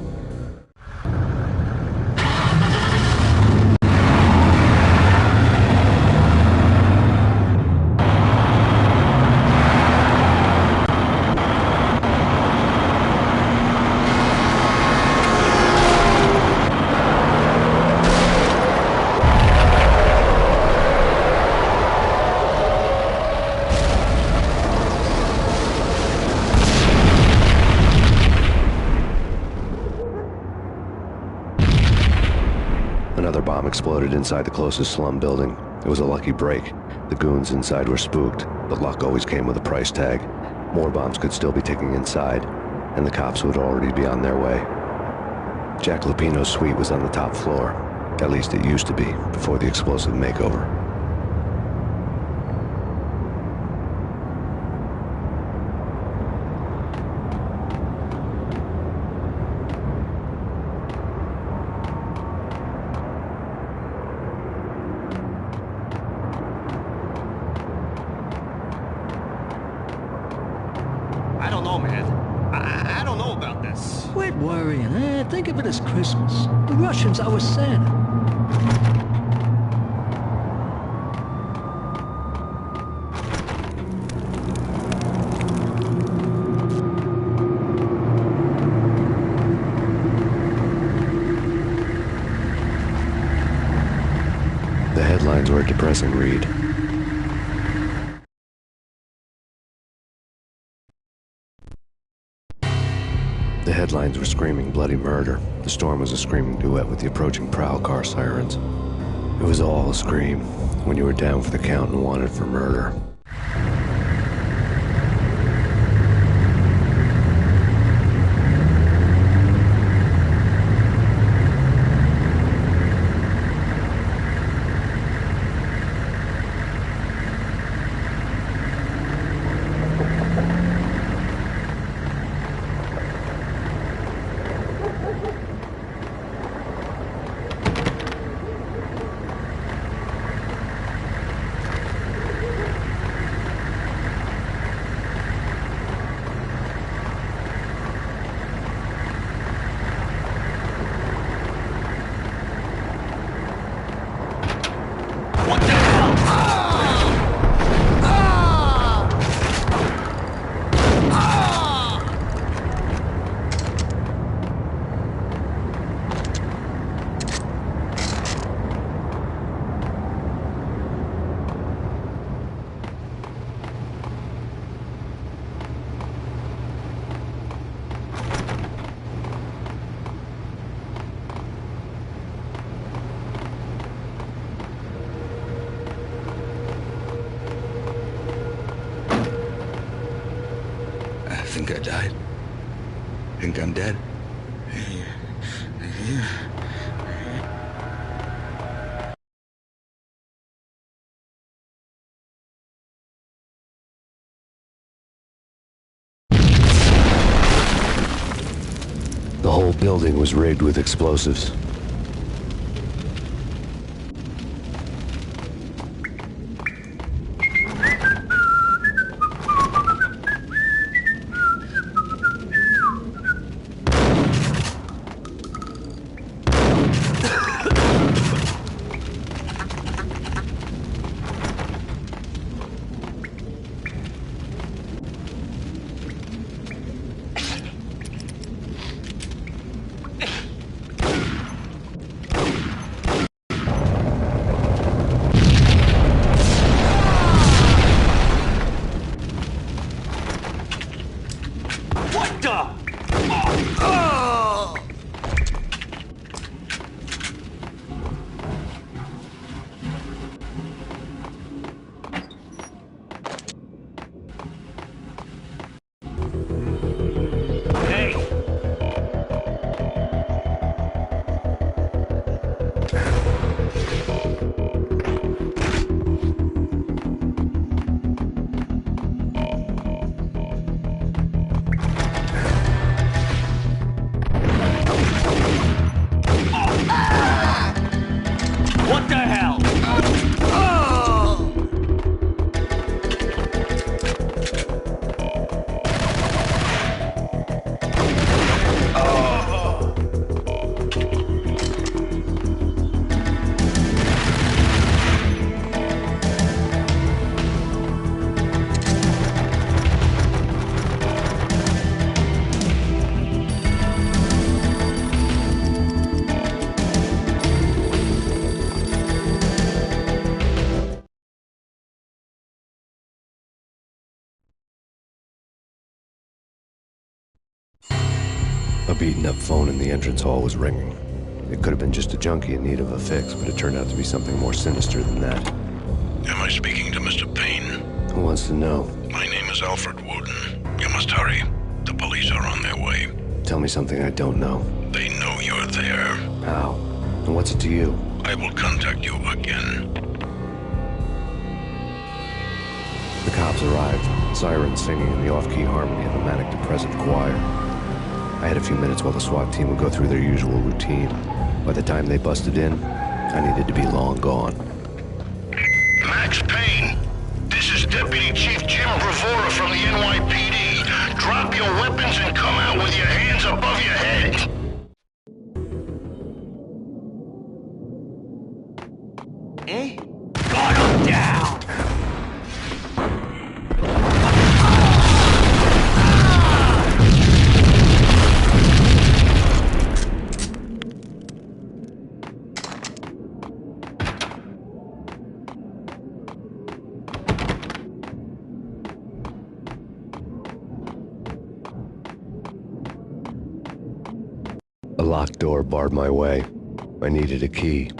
Another bomb exploded inside the closest slum building. It was a lucky break. The goons inside were spooked, but luck always came with a price tag. More bombs could still be ticking inside, and the cops would already be on their way. Jack Lupino's suite was on the top floor. At least it used to be, before the explosive makeover. I don't know, man. I don't know about this. Quit worrying, eh? Think of it as Christmas. The Russians are with Santa. The headlines were a depressing read. The headlines were screaming bloody murder. The storm was a screaming duet with the approaching prowl car sirens. It was all a scream when you were down for the count and wanted for murder. I think I died. Think I'm dead. The whole building was rigged with explosives. A beaten-up phone in the entrance hall was ringing. It could have been just a junkie in need of a fix, but it turned out to be something more sinister than that. Am I speaking to Mr. Payne? Who wants to know? My name is Alfred Woden. You must hurry. The police are on their way. Tell me something I don't know. They know you're there. How? And what's it to you? I will contact you again. The cops arrived, sirens singing in the off-key harmony of a manic-depressive choir. I had a few minutes while the SWAT team would go through their usual routine. By the time they busted in, I needed to be long gone. Max Payne, this is Deputy Chief Jim Bravura from the NYPD. Drop your weapons and come out with your hands above your head. Eh? Got him down! A locked door barred my way. I needed a key.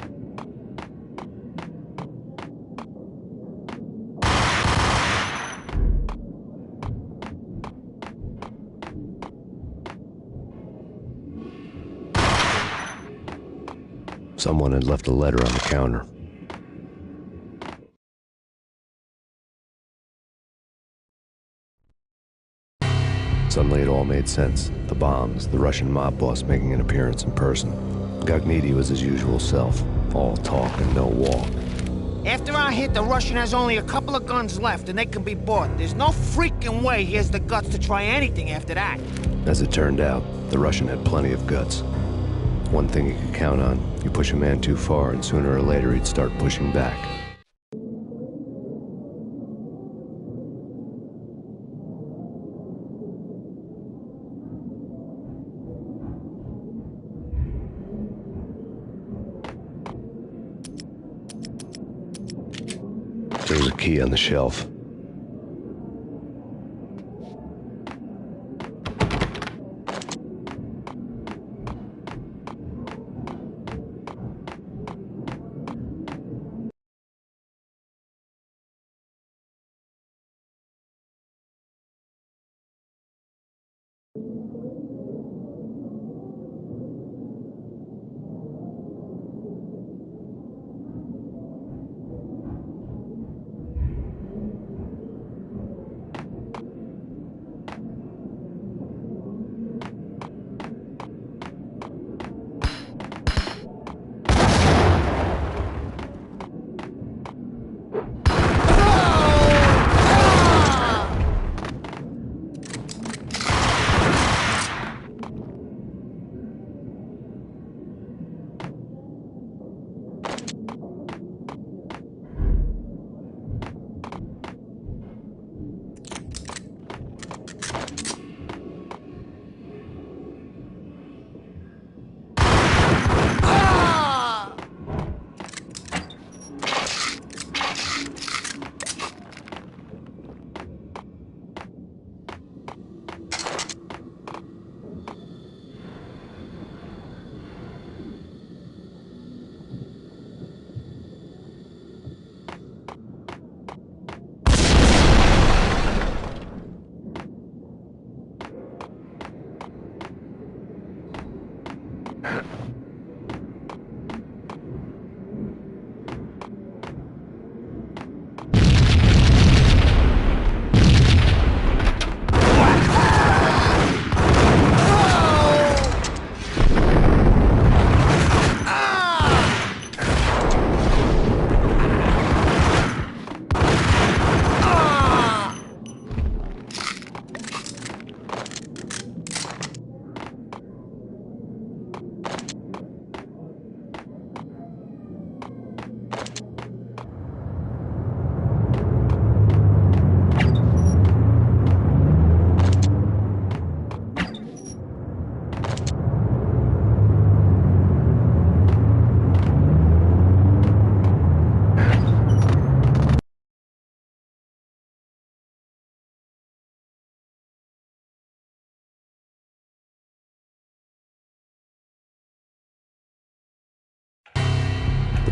Someone had left a letter on the counter. Suddenly it all made sense. The bombs, the Russian mob boss making an appearance in person. Gognitti was his usual self. All talk and no walk. After our hit, the Russian has only a couple of guns left, and they can be bought. There's no freaking way he has the guts to try anything after that. As it turned out, the Russian had plenty of guts. One thing you could count on, you push a man too far and sooner or later he'd start pushing back. There was a key on the shelf.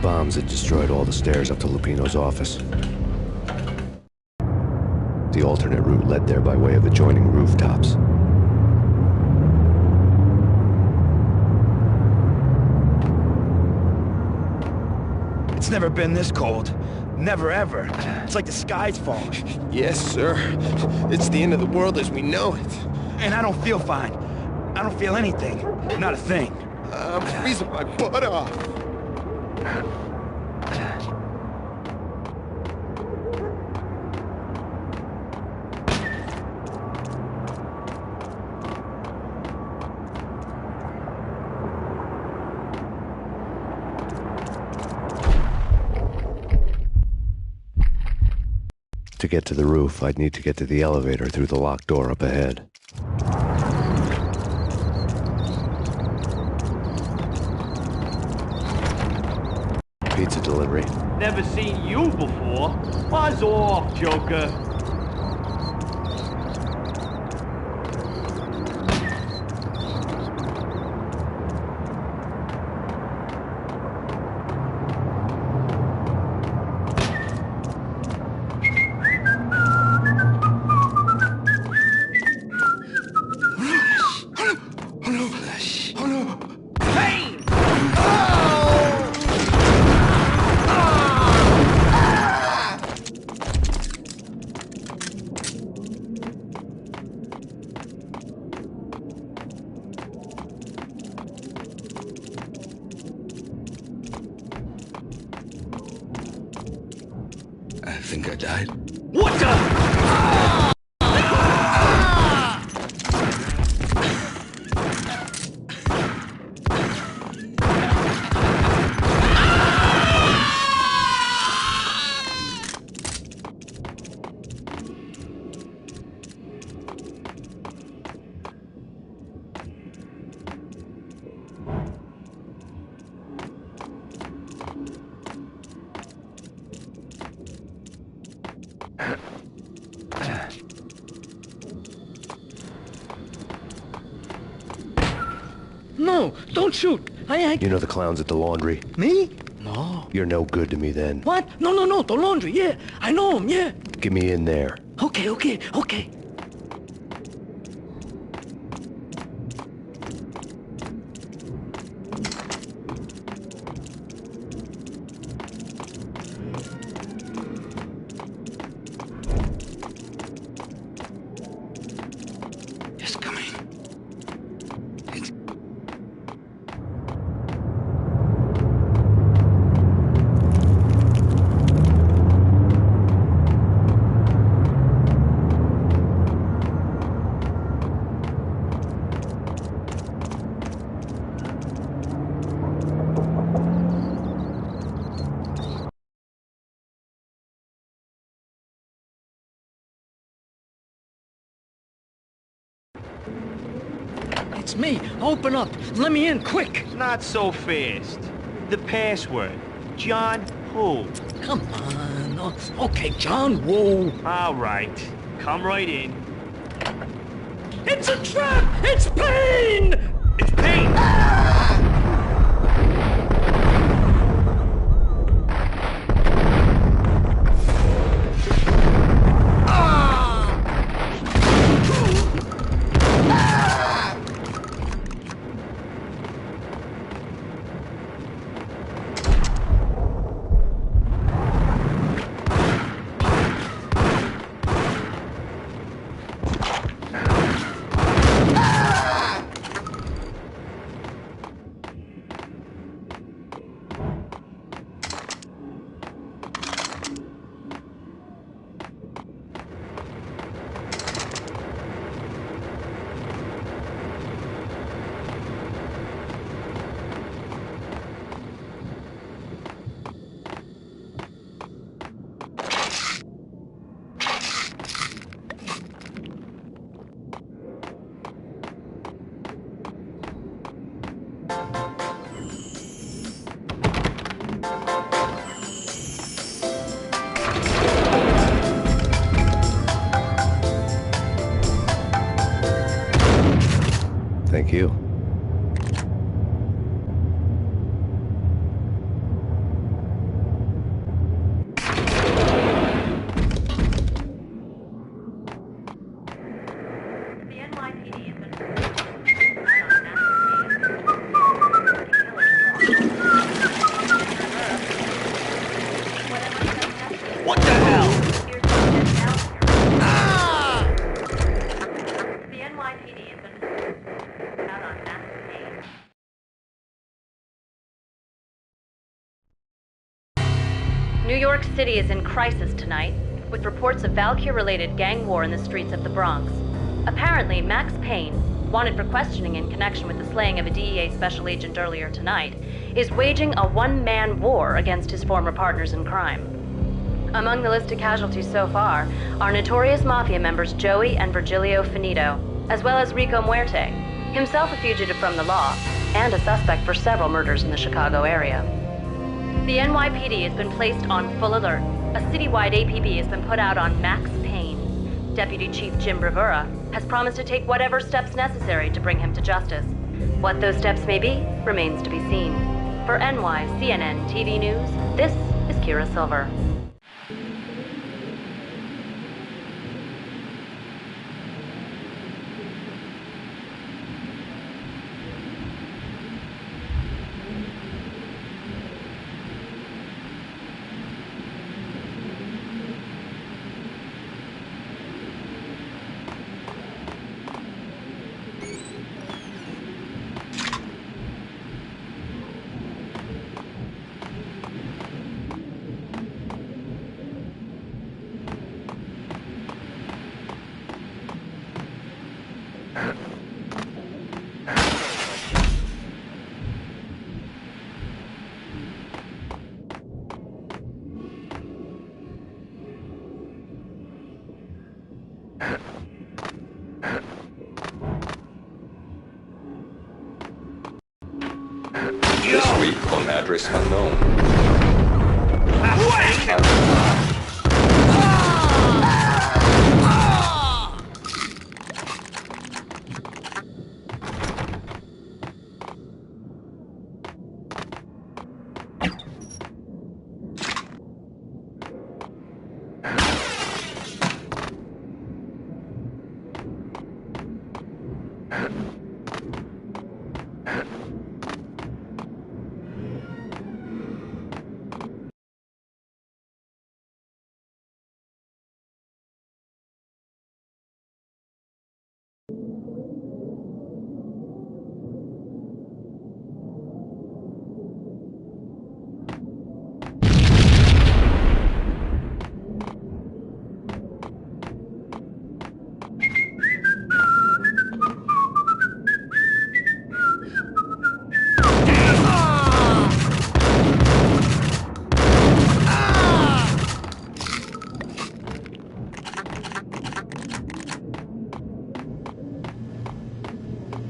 bombs had destroyed all the stairs up to Lupino's office. The alternate route led there by way of adjoining rooftops. It's never been this cold. Never ever. It's like the sky's falling. Yes, sir. It's the end of the world as we know it. And I don't feel fine. I don't feel anything. Not a thing. I'm freezing my butt off. To get to the roof, I'd need to get to the elevator through the locked door up ahead. Pizza delivery. Never seen you before. Buzz off, Joker. I think I died. What the? No, don't shoot. You know the clowns at the laundry? Me? No. You're no good to me then. What? No, the laundry, yeah. I know him, yeah. Get me in there. Okay. It's coming. It's me. Open up. Let me in, quick. Not so fast. The password. John who? Come on. Oh, okay, John Woo. All right. Come right in. It's a trap! It's Payne! It's Payne! Thank you. New York City is in crisis tonight, with reports of Valkyr-related gang war in the streets of the Bronx. Apparently, Max Payne, wanted for questioning in connection with the slaying of a DEA special agent earlier tonight, is waging a one-man war against his former partners in crime. Among the listed casualties so far are notorious mafia members Joey and Virgilio Finito, as well as Rico Muerte, himself a fugitive from the law, and a suspect for several murders in the Chicago area. The NYPD has been placed on full alert. A citywide APB has been put out on Max Payne. Deputy Chief Jim Bravura has promised to take whatever steps necessary to bring him to justice. What those steps may be remains to be seen. For NYCNN TV News, this is Kira Silver. This week on address unknown.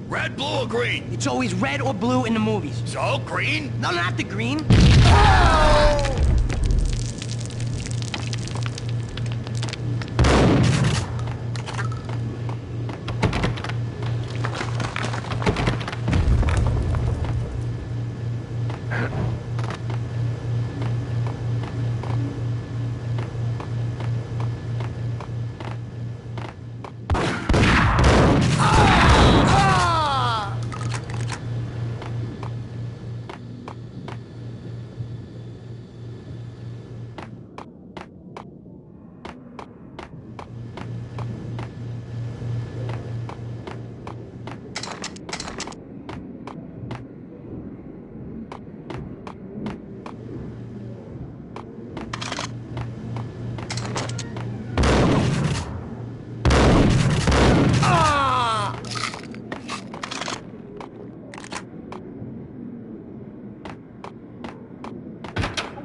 Red, blue, or green? It's always red or blue in the movies. So, green? No, not the green.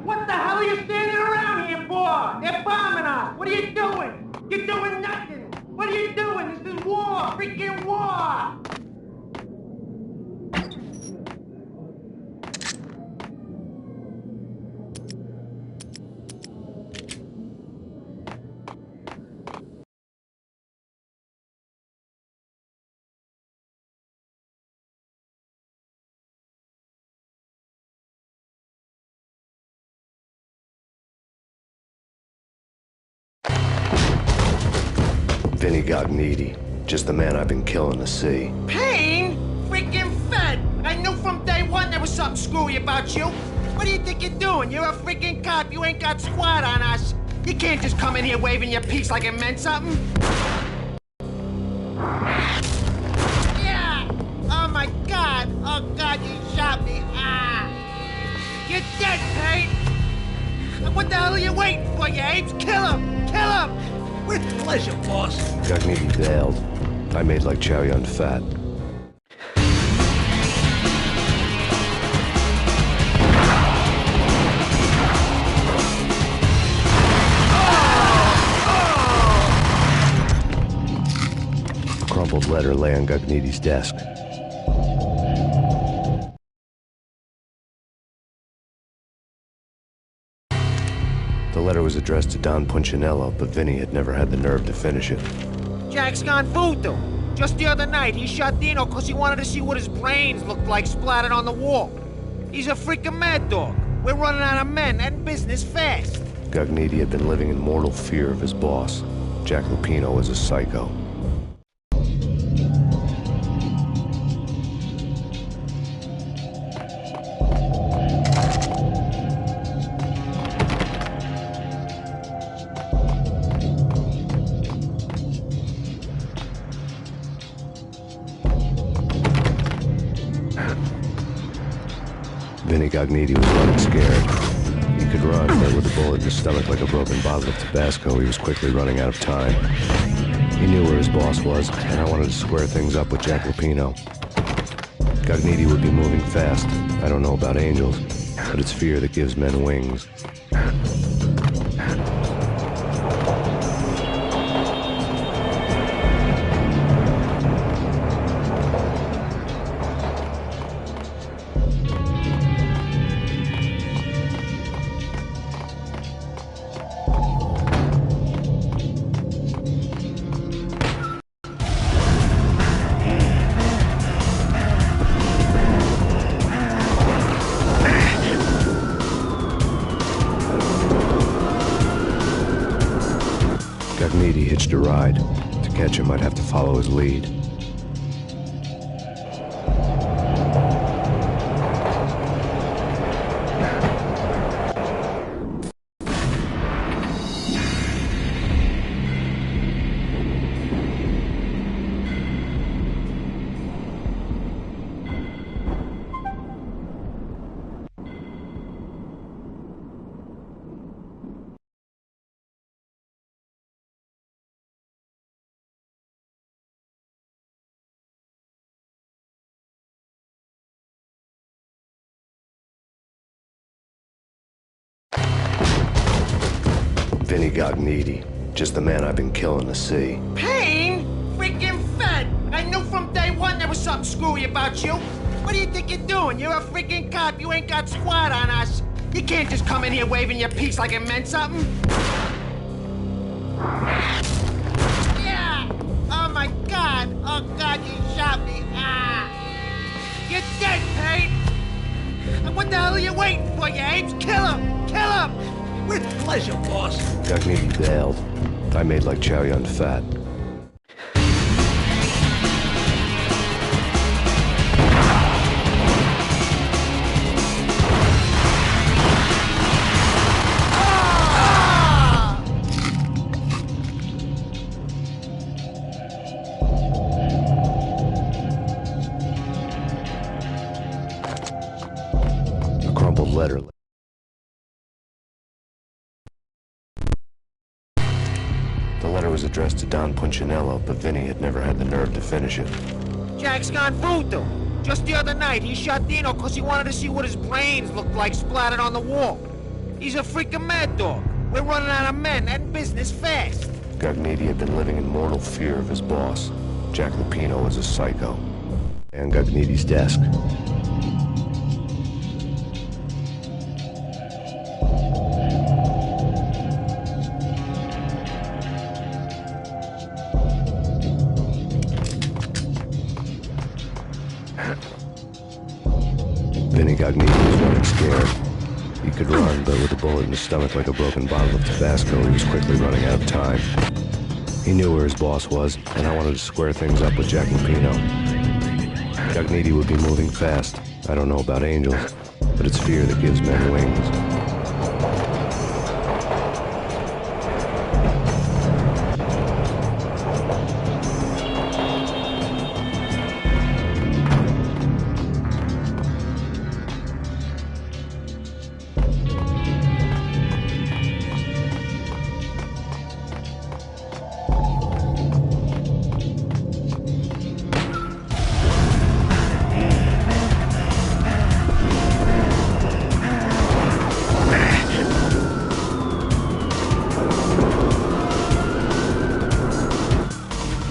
What the hell are you standing around here for? They're bombing us. What are you doing? You're doing nothing. What are you doing? This is war. Freaking war. Vinny Gognitti, just the man I've been killing to see. Payne? Freaking fed. I knew from day one there was something screwy about you. What do you think you're doing? You're a freaking cop. You ain't got squat on us. You can't just come in here waving your piece like it meant something. Yeah! Oh my God! Oh God, you shot me! Ah! You're dead, Payne! What the hell are you waiting for, you apes? Kill him! Kill him! With pleasure, boss. Gagnidi bailed. I made like Chow Yun Fat. A crumpled letter lay on Gagnidi's desk. The letter was addressed to Don Punchinello, but Vinny had never had the nerve to finish it. Jack's gone voodoo. Just the other night, he shot Dino because he wanted to see what his brains looked like splattered on the wall. He's a freaking mad dog. We're running out of men and business fast. Gagnidi had been living in mortal fear of his boss. Jack Lupino was a psycho. Vinny Gagnidi was running scared. He could run, but with a bullet in his stomach like a broken bottle of Tabasco, he was quickly running out of time. He knew where his boss was, and I wanted to square things up with Jack Lupino. Gagnidi would be moving fast. I don't know about angels, but it's fear that gives men wings. Gagnidi hitched a ride. To catch him, I'd have to follow his lead. Vinny Gagnidi, just the man I've been killing to see. Payne? Freaking fed! I knew from day one there was something screwy about you. What do you think you're doing? You're a freaking cop. You ain't got squat on us. You can't just come in here waving your piece like it meant something. Yeah! Oh my God! Oh God, you shot me! Ah! You're dead, Payne! What the hell are you waiting for, you apes? Kill him! Kill him! With pleasure, boss. Gagnidi bailed. I made like Chow Yun Fat. A crumpled letter. The letter was addressed to Don Punchinello, but Vinny had never had the nerve to finish it. Jack's gone voodoo. Just the other night, he shot Dino because he wanted to see what his brains looked like splattered on the wall. He's a freaking mad dog. We're running out of men and business fast. Gagnidi had been living in mortal fear of his boss. Jack Lupino was a psycho. And Gagnidi's desk. Vinny Gagnidi was running scared. He could run, but with a bullet in his stomach like a broken bottle of Tabasco, he was quickly running out of time. He knew where his boss was, and I wanted to square things up with Jack Lupino. Gagnidi would be moving fast. I don't know about angels, but it's fear that gives men wings.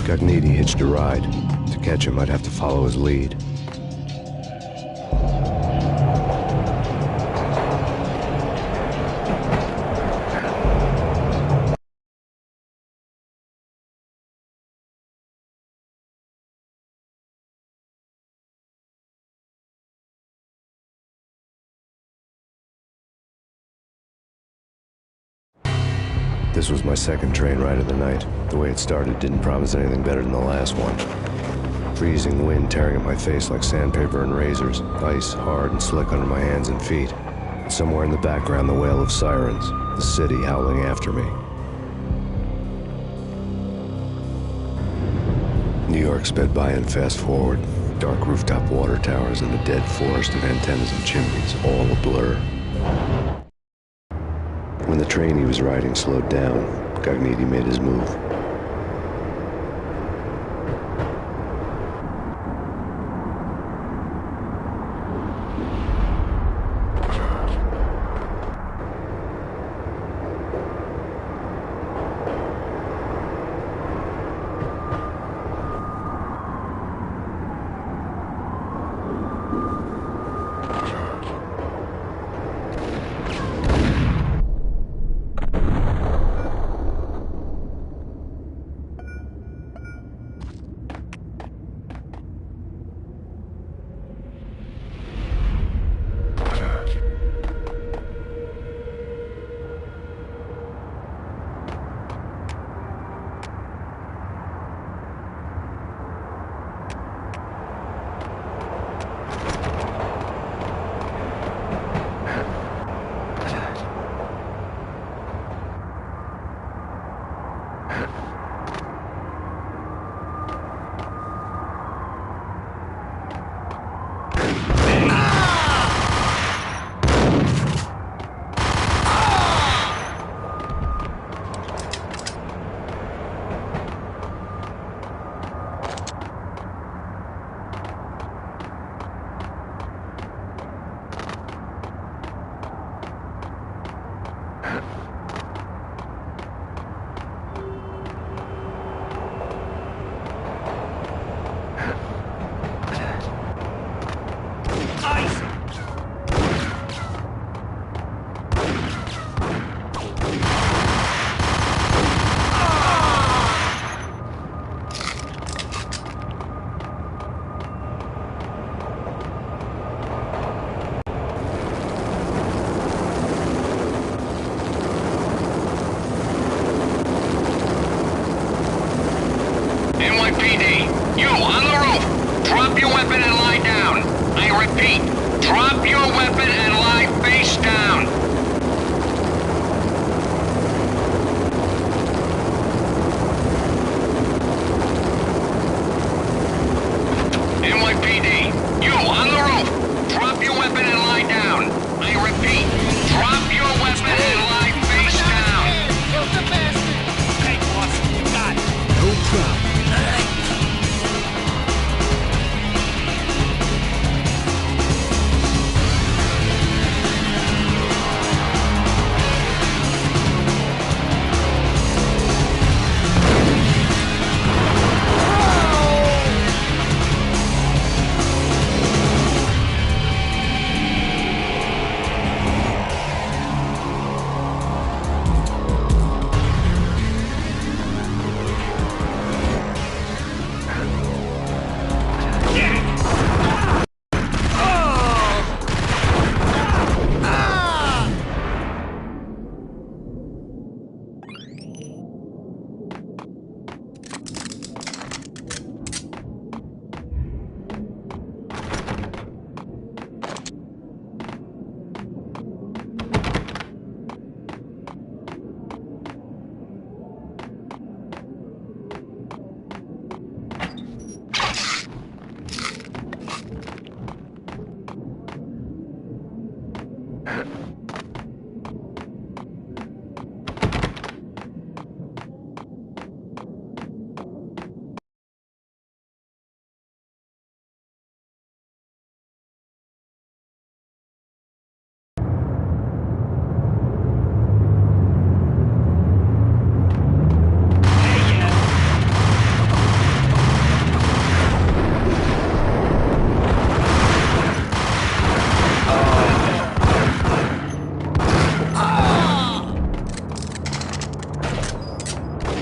Gognitti hitched a ride. To catch him, I'd have to follow his lead. This was my second train ride of the night. The way it started didn't promise anything better than the last one. Freezing wind tearing at my face like sandpaper and razors, ice hard and slick under my hands and feet. And somewhere in the background, the wail of sirens, the city howling after me. New York sped by in fast forward. Dark rooftop water towers and a dead forest of antennas and chimneys, all a blur. When the train he was riding slowed down, Gognitti made his move.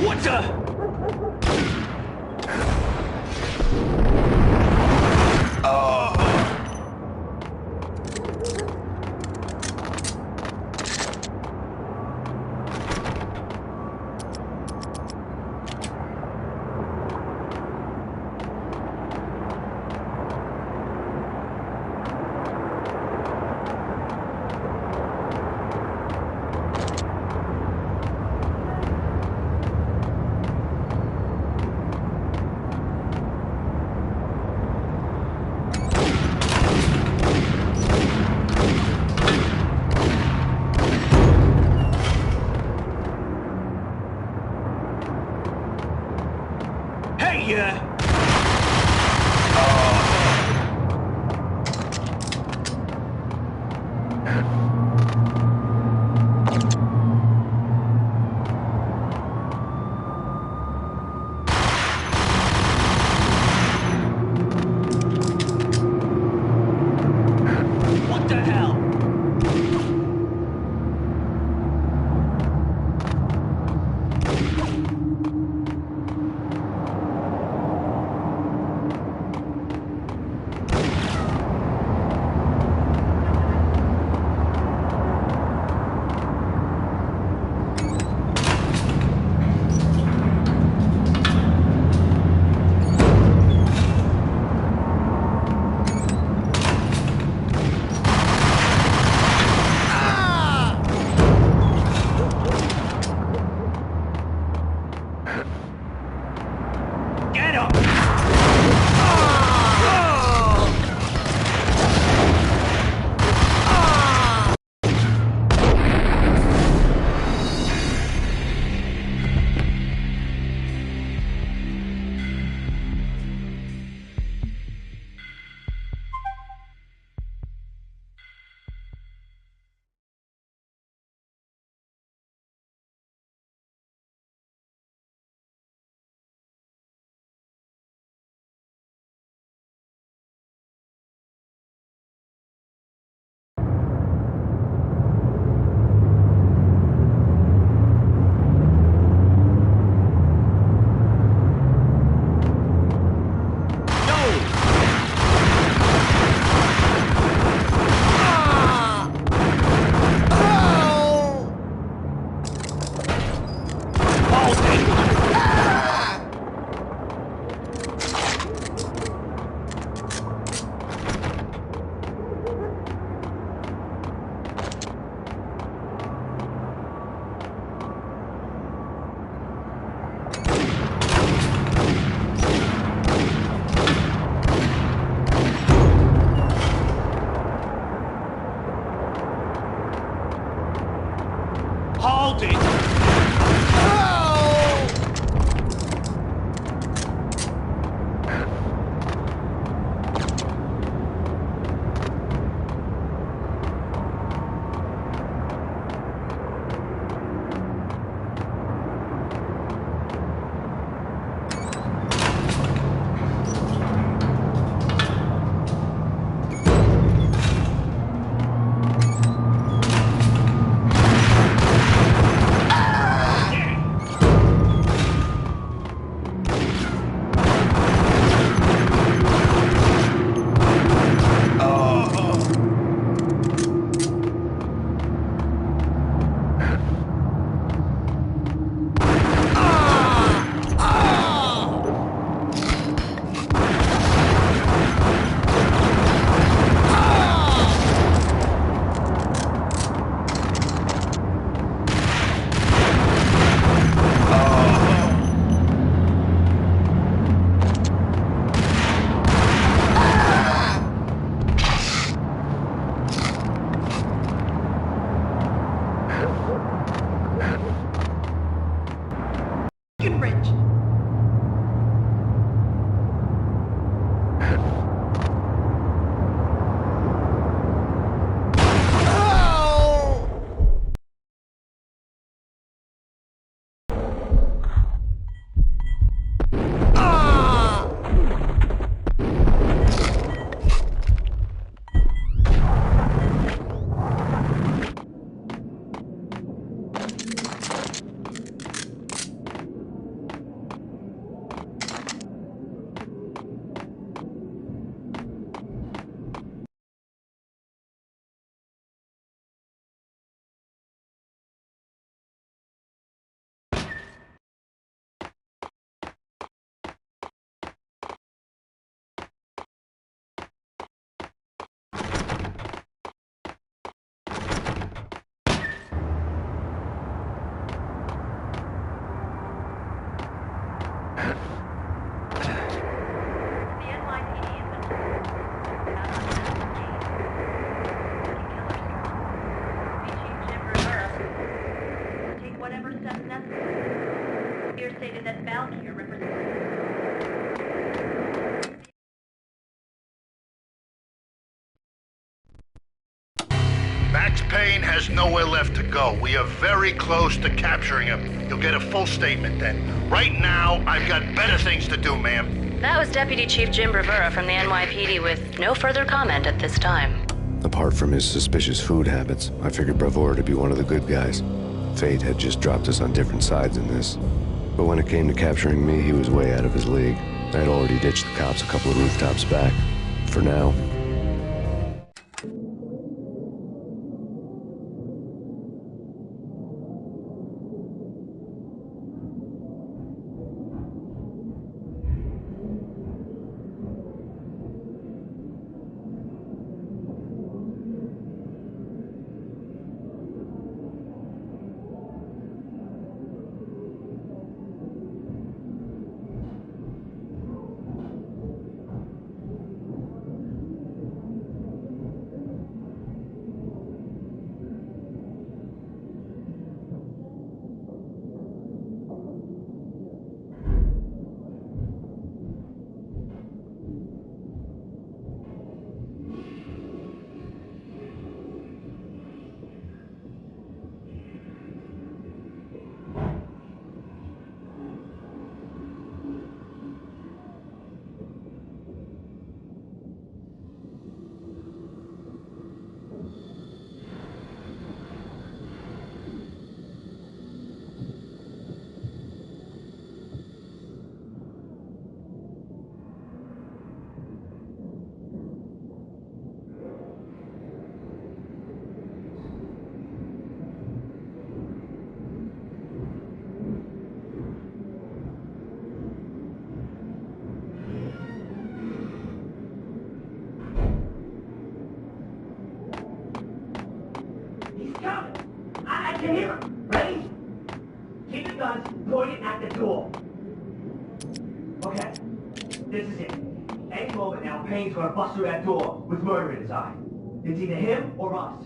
What the? assess necessary. Here stated that Valkyrie represents... Max Payne has nowhere left to go. We are very close to capturing him. You'll get a full statement then. Right now, I've got better things to do, ma'am. That was Deputy Chief Jim Bravura from the NYPD with no further comment at this time. Apart from his suspicious food habits, I figured Bravura to be one of the good guys. Fate had just dropped us on different sides in this. But when it came to capturing me, he was way out of his league. I had already ditched the cops a couple of rooftops back. For now. I can hear him. Ready? Keep the guns pointed at the door. Okay. This is it. Any moment now, Payne's gonna bust through that door with murder in his eye. It's either him or us.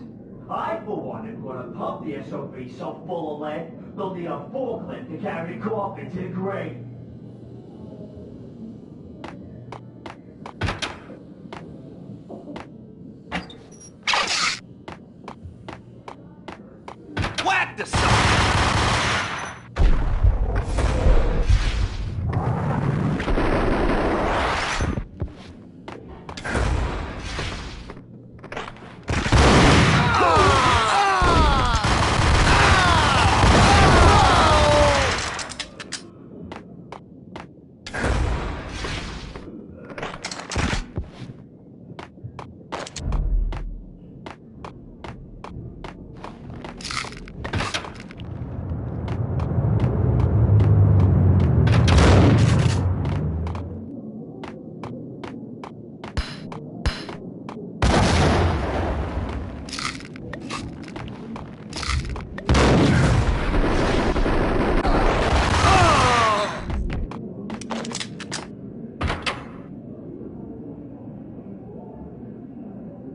I, for one, am gonna pump the SOB so full of lead, they'll need a forklift to carry the coffin to the grave. Whack the sucker!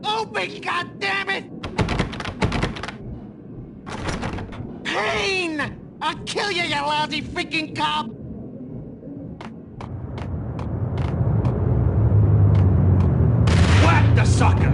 Open, goddammit! Payne! I'll kill you, you lousy freaking cop! Whack the sucker!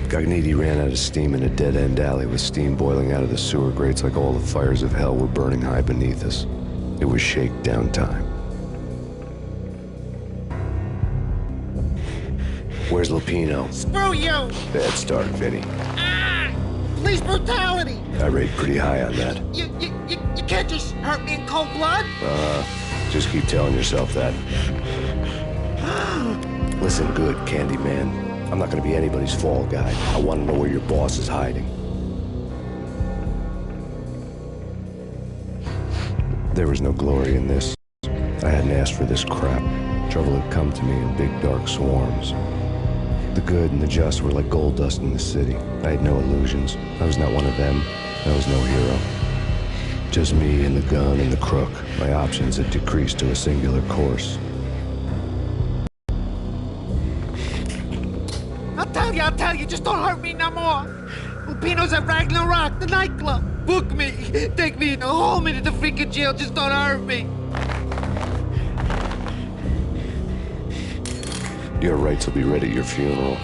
Gognitti ran out of steam in a dead-end alley with steam boiling out of the sewer grates like all the fires of hell were burning high beneath us. It was shakedown time. Where's Lupino? Screw you! Bad start, Vinny. Police brutality! I rate pretty high on that. You can't just hurt me in cold blood? Just keep telling yourself that. Listen good, Candyman. I'm not gonna be anybody's fall guy. I want to know where your boss is hiding. There was no glory in this. I hadn't asked for this crap. Trouble had come to me in big dark swarms. The good and the just were like gold dust in the city. I had no illusions. I was not one of them. I was no hero. Just me and the gun and the crook. My options had decreased to a singular course. I'll tell you, just don't hurt me no more. Lupino's at Ragnarok, the nightclub. Book me. Take me in the home into the freaking jail, just don't hurt me. Your rights will be read at your funeral.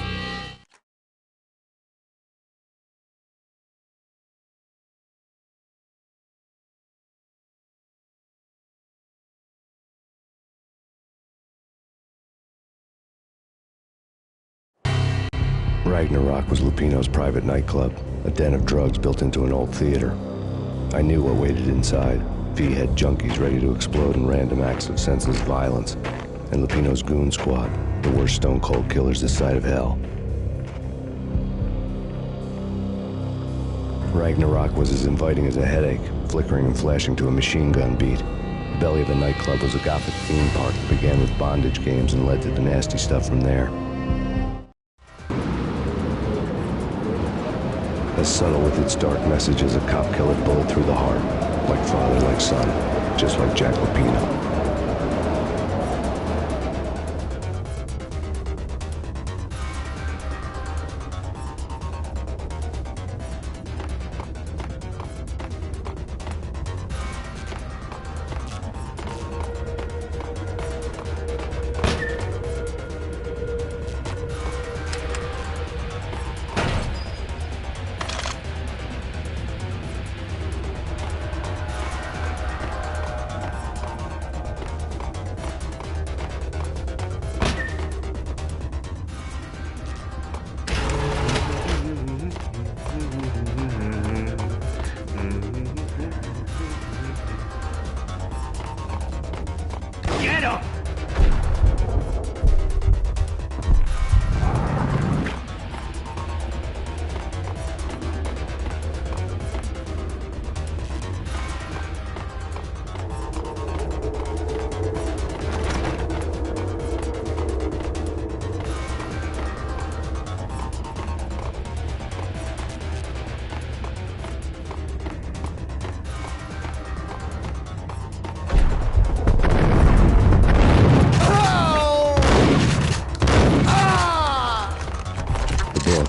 Ragnarok was Lupino's private nightclub, a den of drugs built into an old theater. I knew what waited inside. V-head junkies ready to explode in random acts of senseless violence, and Lupino's goon squad, the worst stone-cold killers this side of hell. Ragnarok was as inviting as a headache, flickering and flashing to a machine gun beat. The belly of the nightclub was a gothic theme park that began with bondage games and led to the nasty stuff from there. As subtle with its dark message as a cop killer bullet through the heart, like father, like son, just like Jack Lupino. Get him!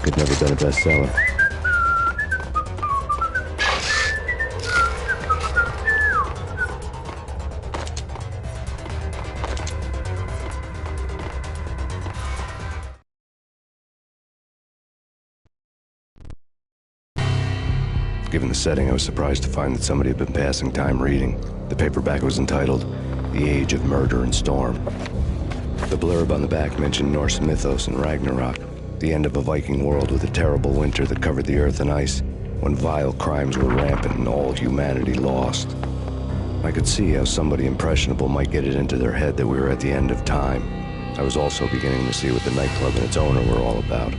Had never been a bestseller. Given the setting, I was surprised to find that somebody had been passing time reading. The paperback was entitled, The Age of Murder and Storm. The blurb on the back mentioned Norse mythos and Ragnarok, the end of a Viking world with a terrible winter that covered the earth in ice, when vile crimes were rampant and all humanity lost. I could see how somebody impressionable might get it into their head that we were at the end of time. I was also beginning to see what the nightclub and its owner were all about.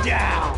down!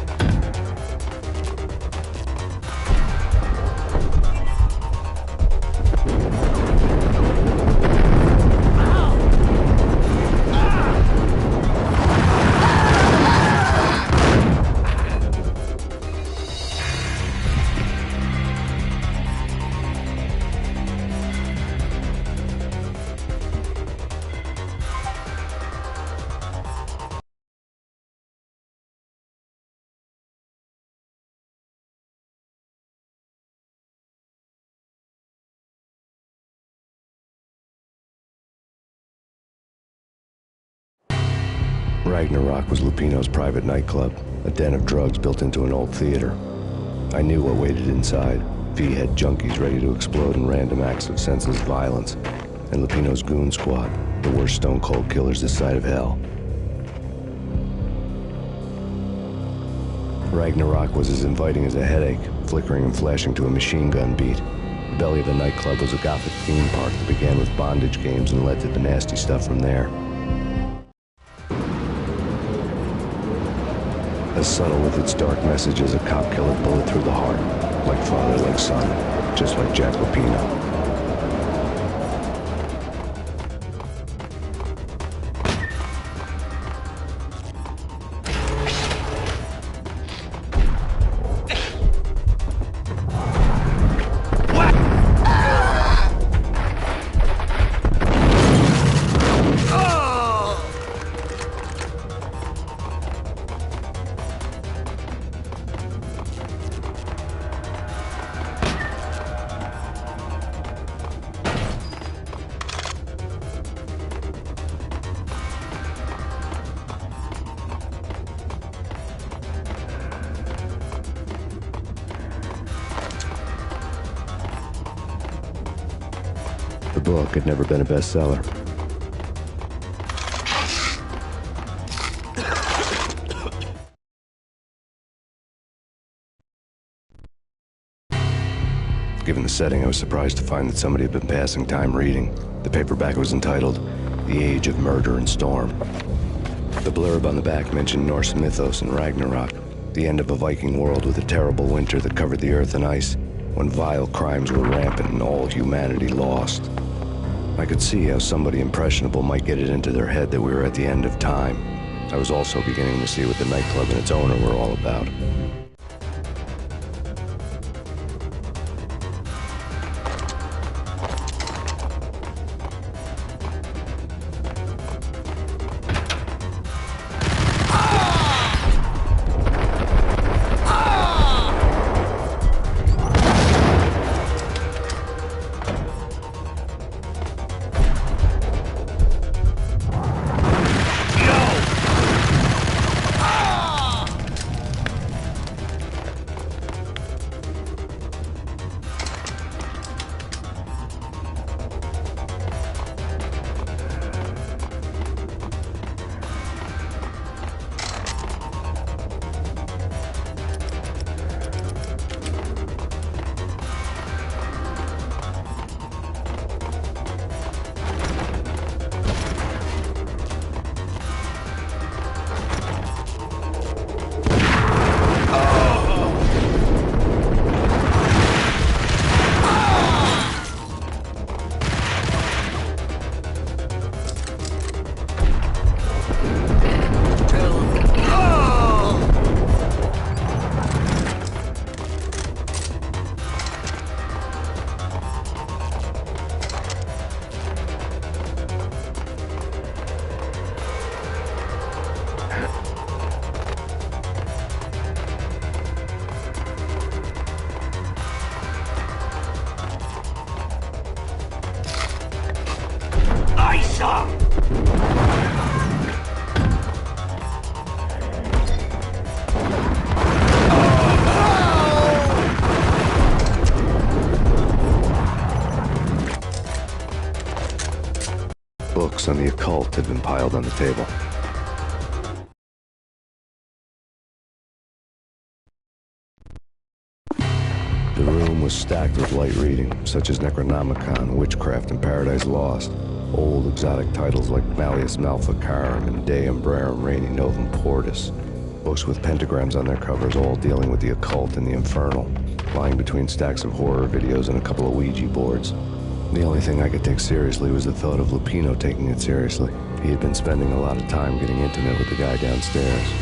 Ragnarok was Lupino's private nightclub, a den of drugs built into an old theater. I knew what waited inside. V had junkies ready to explode in random acts of senseless violence, and Lupino's goon squad, the worst stone-cold killers this side of hell. Ragnarok was as inviting as a headache, flickering and flashing to a machine gun beat. The belly of the nightclub was a gothic theme park that began with bondage games and led to the nasty stuff from there. As subtle with its dark message as a cop killer bullet through the heart, like father, like son, just like Jack Lupino. The book had never been a bestseller. Given the setting, I was surprised to find that somebody had been passing time reading. The paperback was entitled, The Age of Murder and Storm. The blurb on the back mentioned Norse mythos and Ragnarok, the end of a Viking world with a terrible winter that covered the earth in ice, when vile crimes were rampant and all humanity lost. I could see how somebody impressionable might get it into their head that we were at the end of time. I was also beginning to see what the nightclub and its owner were all about. Books on the occult had been piled on the table. The room was stacked with light reading, such as Necronomicon, Witchcraft, and Paradise Lost. Old exotic titles like Malleus Maleficarum and De Umbrarum Reini Novum Portus. books with pentagrams on their covers, all dealing with the occult and the infernal, lying between stacks of horror videos and a couple of Ouija boards. The only thing I could take seriously was the thought of Lupino taking it seriously. He had been spending a lot of time getting intimate with the guy downstairs.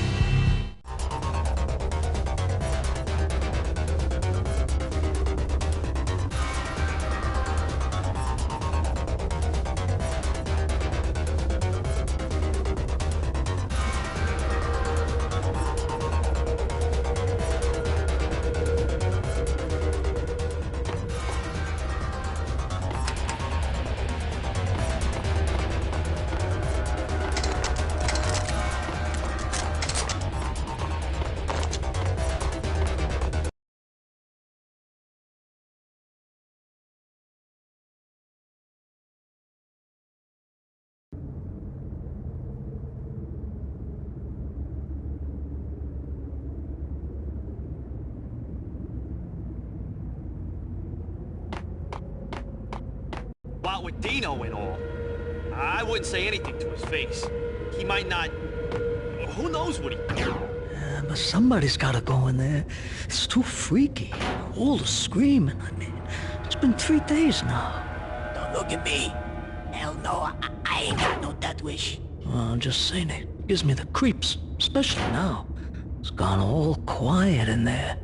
What with Dino and all, I wouldn't say anything to his face. He might not... Who knows what he... Yeah, but somebody's gotta go in there. It's too freaky. All the screaming, I mean. It's been 3 days now. Don't look at me. Hell no, I ain't got no death wish. Well, I'm just saying it gives me the creeps, especially now. It's gone all quiet in there.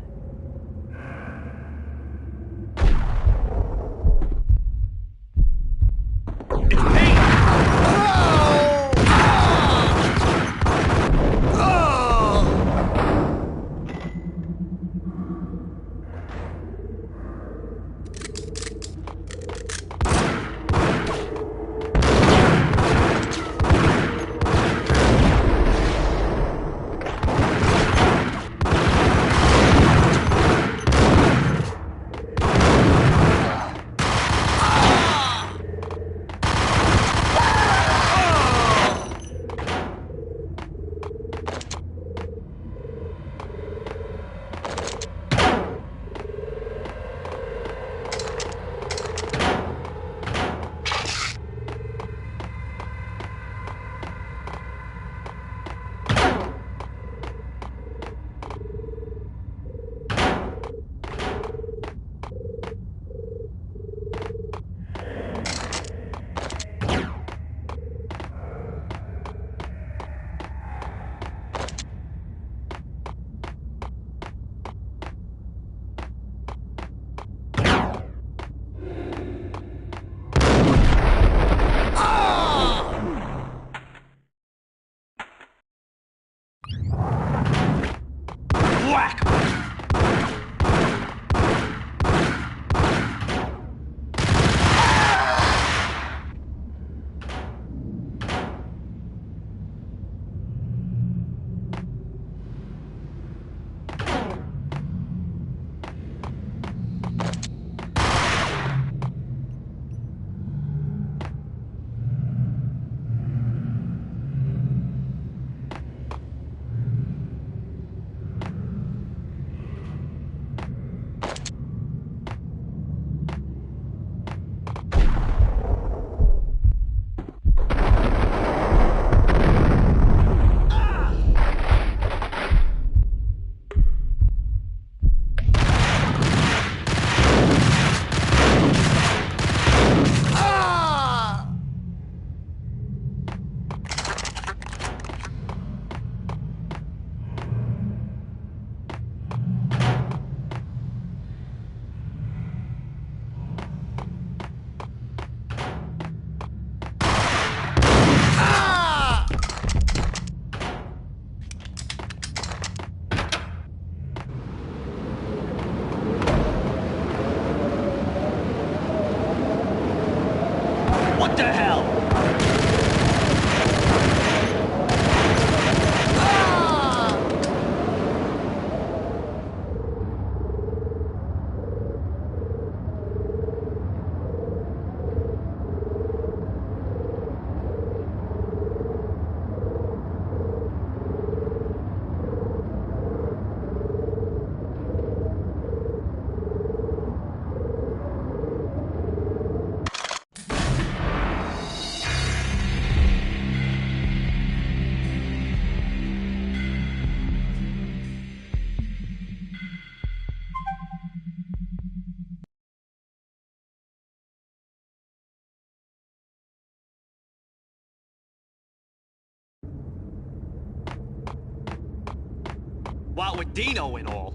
What with Dino and all,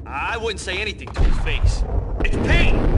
I wouldn't say anything to his face. It's Payne!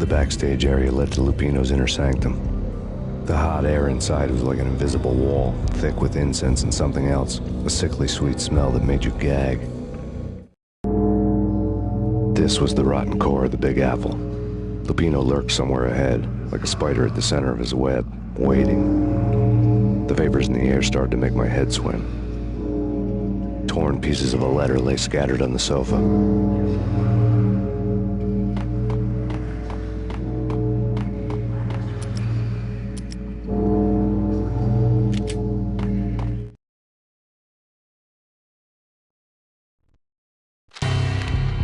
The backstage area led to Lupino's inner sanctum. The hot air inside was like an invisible wall, thick with incense and something else, a sickly sweet smell that made you gag. This was the rotten core of the Big Apple. Lupino lurked somewhere ahead, like a spider at the center of his web, waiting. The vapors in the air started to make my head swim. Torn pieces of a letter lay scattered on the sofa.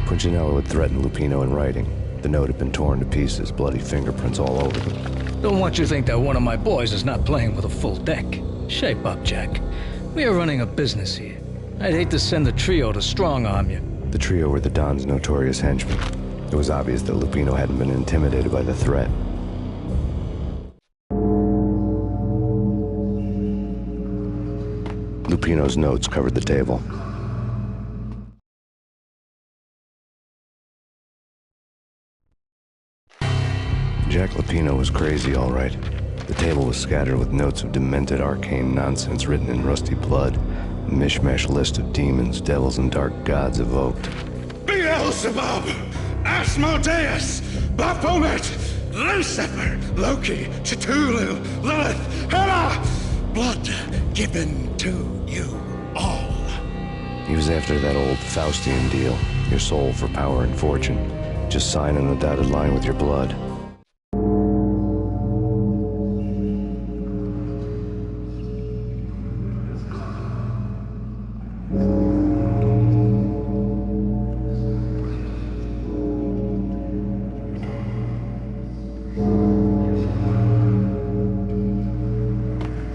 Punchinello had threatened Lupino in writing. The note had been torn to pieces, bloody fingerprints all over them. Don't want you to think that one of my boys is not playing with a full deck. Shape up, Jack. We are running a business here. I'd hate to send the trio to strong-arm you. The trio were the Don's notorious henchmen. It was obvious that Lupino hadn't been intimidated by the threat. Lupino's notes covered the table. Jack Lupino was crazy, all right. The table was scattered with notes of demented arcane nonsense written in rusty blood. A mishmash list of demons, devils, and dark gods evoked. Beelzebub, Asmodeus, Baphomet, Lucifer, Loki, Cthulhu, Lilith, Hela! Blood given to you all. He was after that old Faustian deal. Your soul for power and fortune. Just sign on a dotted line with your blood.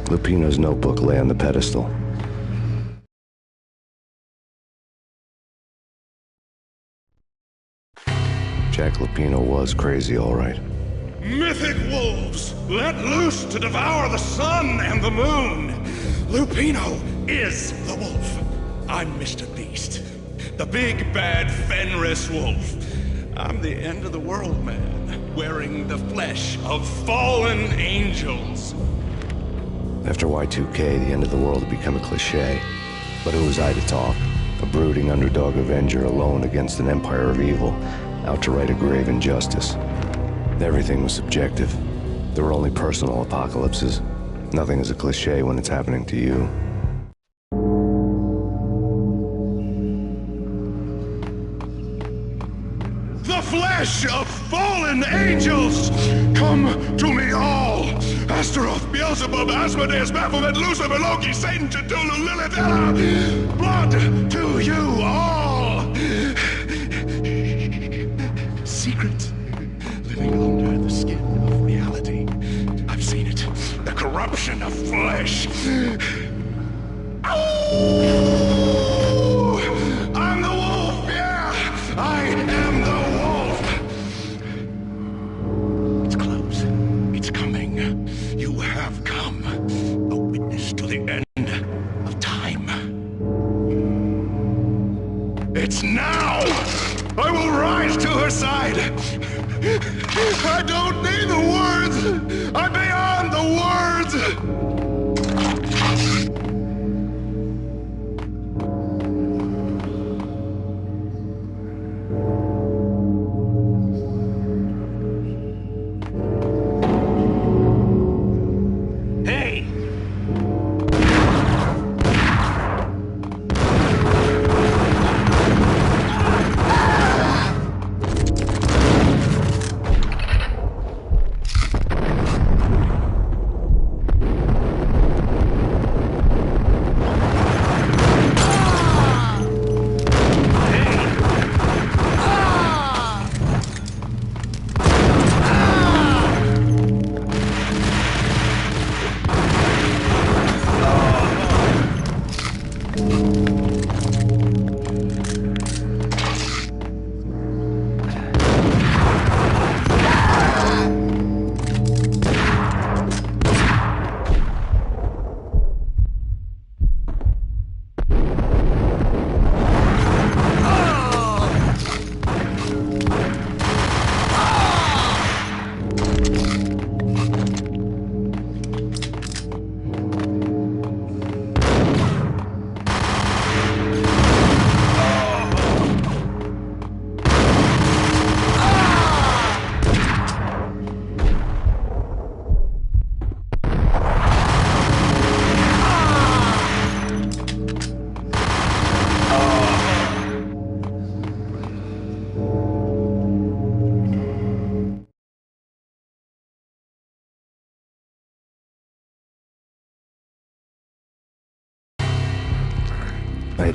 Lupino's notebook lay on the pedestal. Jack Lupino was crazy, all right. Mythic wolves, let loose to devour the sun and the moon. Lupino is the wolf. I'm Mr. Beast, the big bad Fenris wolf. I'm the end of the world man, wearing the flesh of fallen angels. After Y2K, the end of the world had become a cliché. But who was I to talk? A brooding underdog avenger alone against an empire of evil, out to right a grave injustice. Everything was subjective. There were only personal apocalypses. Nothing is a cliché when it's happening to you. The flesh of fallen angels! Come to me all! Astaroth, Beelzebub, Asmodeus, Baphomet, Lucifer, Loki, Satan, Cthulhu, Lilith, Hela! Blood to you all! Secret, living under the skin of reality. I've seen it. The corruption of flesh. Oh! I'm the wolf, yeah! I am the wolf! It's close. It's coming. You have come. A witness to the end of time. It's now! I will rise to her side! I don't need the words! I'm beyond the words!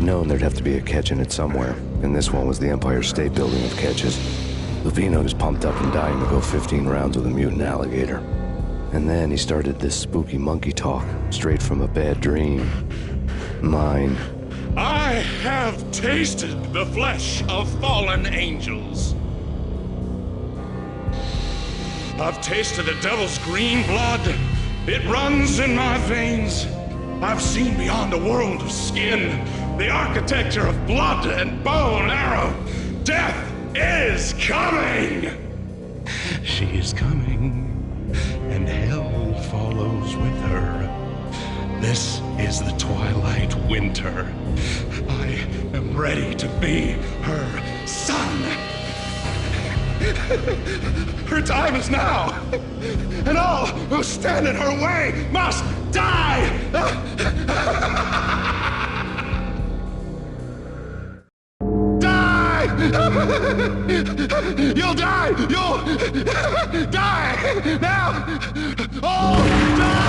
known there'd have to be a catch in it somewhere, and this one was the Empire State Building of catches. Lupino was pumped up and dying to go 15 rounds with a mutant alligator. And then he started this spooky monkey talk, straight from a bad dream. Mine. I have tasted the flesh of fallen angels. I've tasted the devil's green blood. It runs in my veins. I've seen beyond a world of skin, the architecture of blood and bow and arrow. Death is coming! She is coming, and hell follows with her. This is the twilight winter. I am ready to be her son. Her time is now, and all who stand in her way must die! Die! You'll die! You'll die! Now! Oh, die!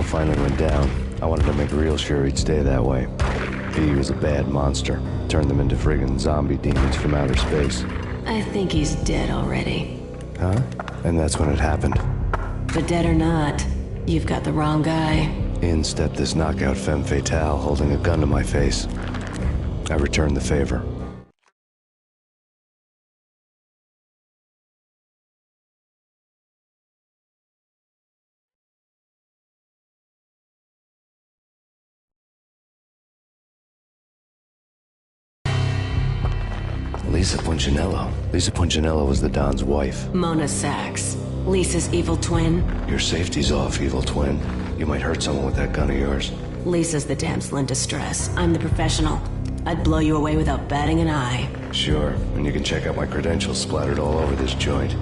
Finally went down. I wanted to make real sure he'd stay that way. He was a bad monster. Turned them into friggin' zombie demons from outer space. I think he's dead already. Huh? And that's when it happened. But dead or not, you've got the wrong guy. In stepped this knockout femme fatale holding a gun to my face. I returned the favor. Lisa Punchinello. Lisa Punchinello was the Don's wife. Mona Sachs. Lisa's evil twin. Your safety's off, evil twin. You might hurt someone with that gun of yours. Lisa's the damsel in distress. I'm the professional. I'd blow you away without batting an eye. Sure, and you can check out my credentials splattered all over this joint.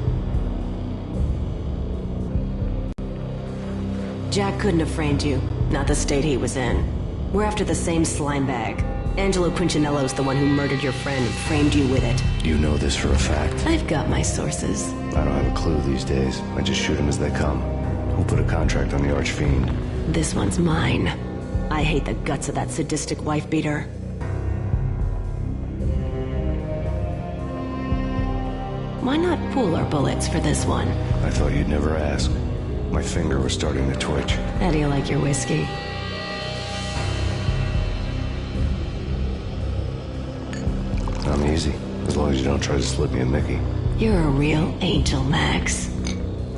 Jack couldn't have framed you. Not the state he was in. We're after the same slime bag. Angelo Punchinello's the one who murdered your friend and framed you with it. You know this for a fact? I've got my sources. I don't have a clue these days. I just shoot them as they come. Who put a contract on the Archfiend? This one's mine. I hate the guts of that sadistic wife-beater. Why not pool our bullets for this one? I thought you'd never ask. My finger was starting to twitch. How do you like your whiskey? I'm easy, as long as you don't try to slip me a Mickey. You're a real angel, Max.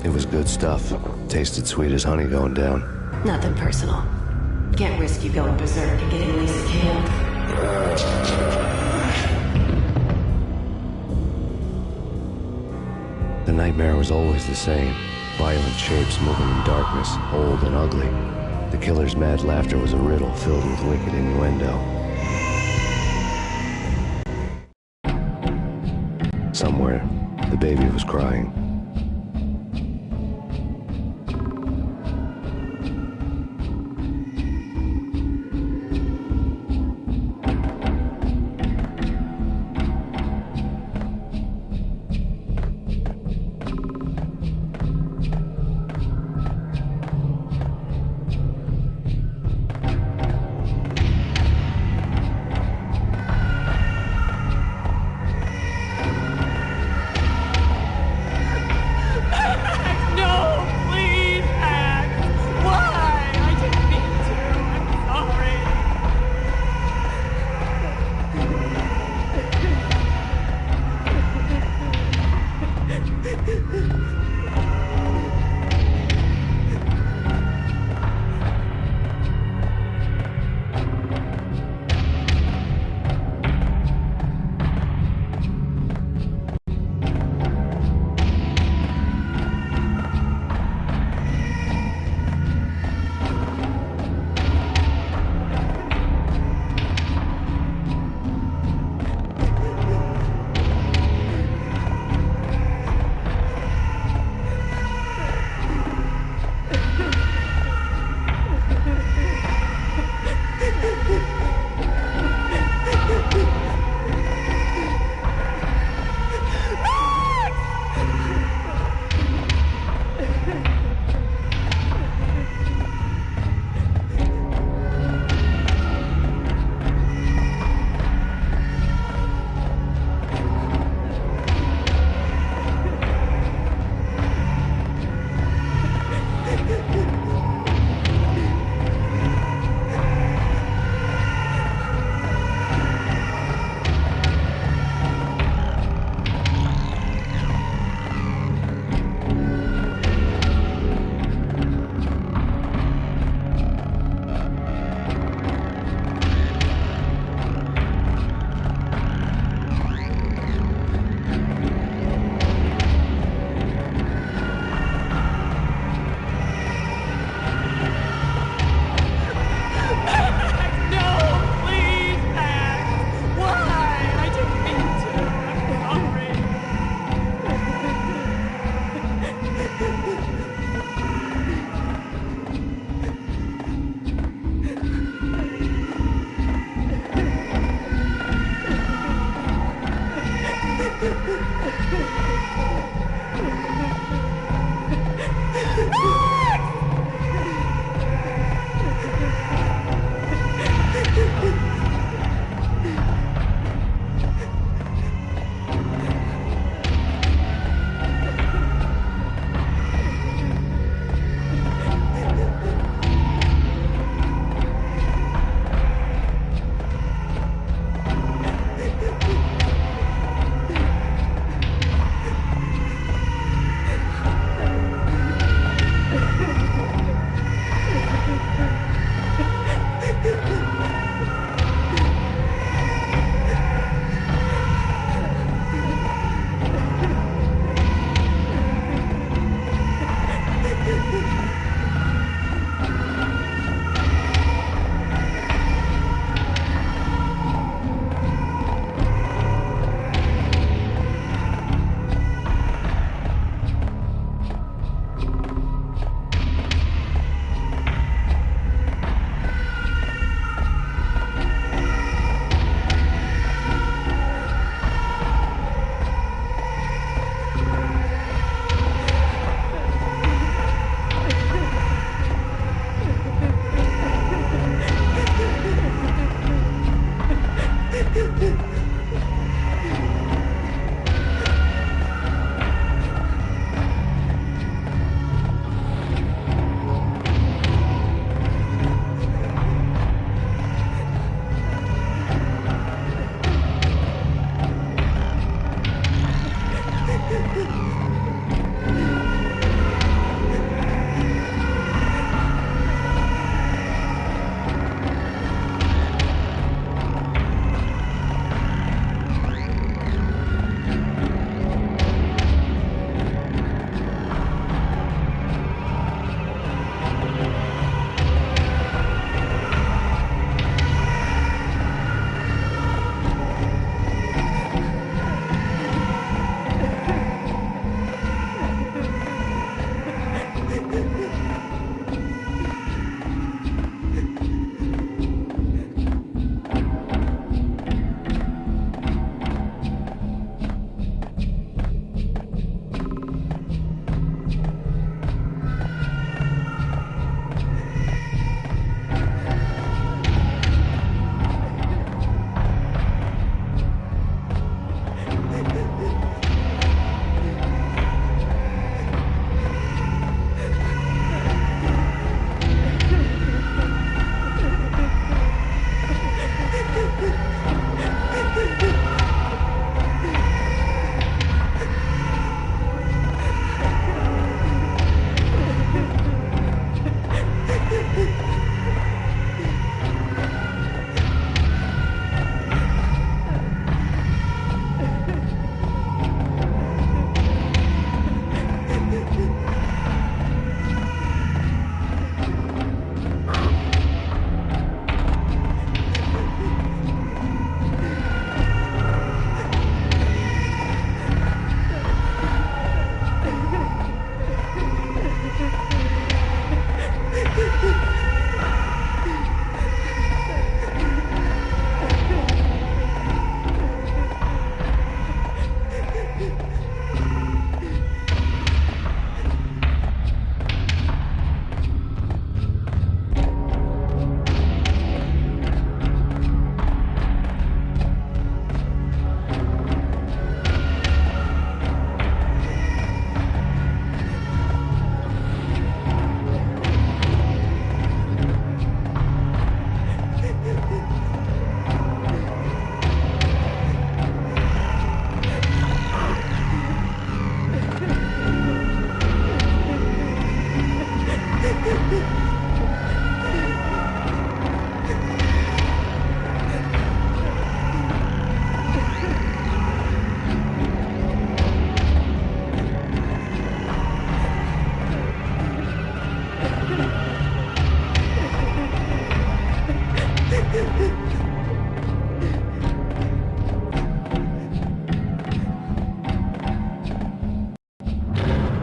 It was good stuff. Tasted sweet as honey going down. Nothing personal. Can't risk you going berserk and getting Lisa killed. The nightmare was always the same. Violent shapes moving in darkness, old and ugly. The killer's mad laughter was a riddle filled with wicked innuendo. Somewhere, the baby was crying.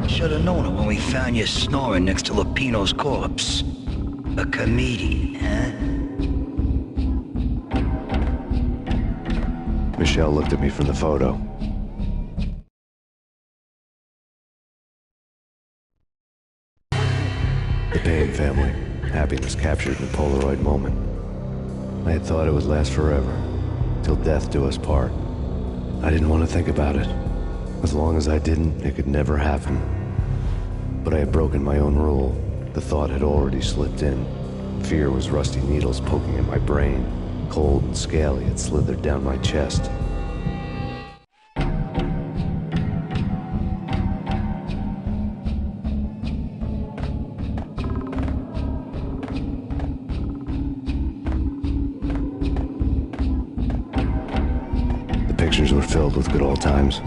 Should've known it when we found you snoring next to Lupino's corpse. A comedian, huh? Michelle looked at me from the photo. The Payne family. Happiness captured in a Polaroid moment. I had thought it would last forever, till death do us part. I didn't want to think about it. As long as I didn't, it could never happen. But I had broken my own rule. The thought had already slipped in. Fear was rusty needles poking at my brain. Cold and scaly, it slithered down my chest. The pictures were filled with good old times.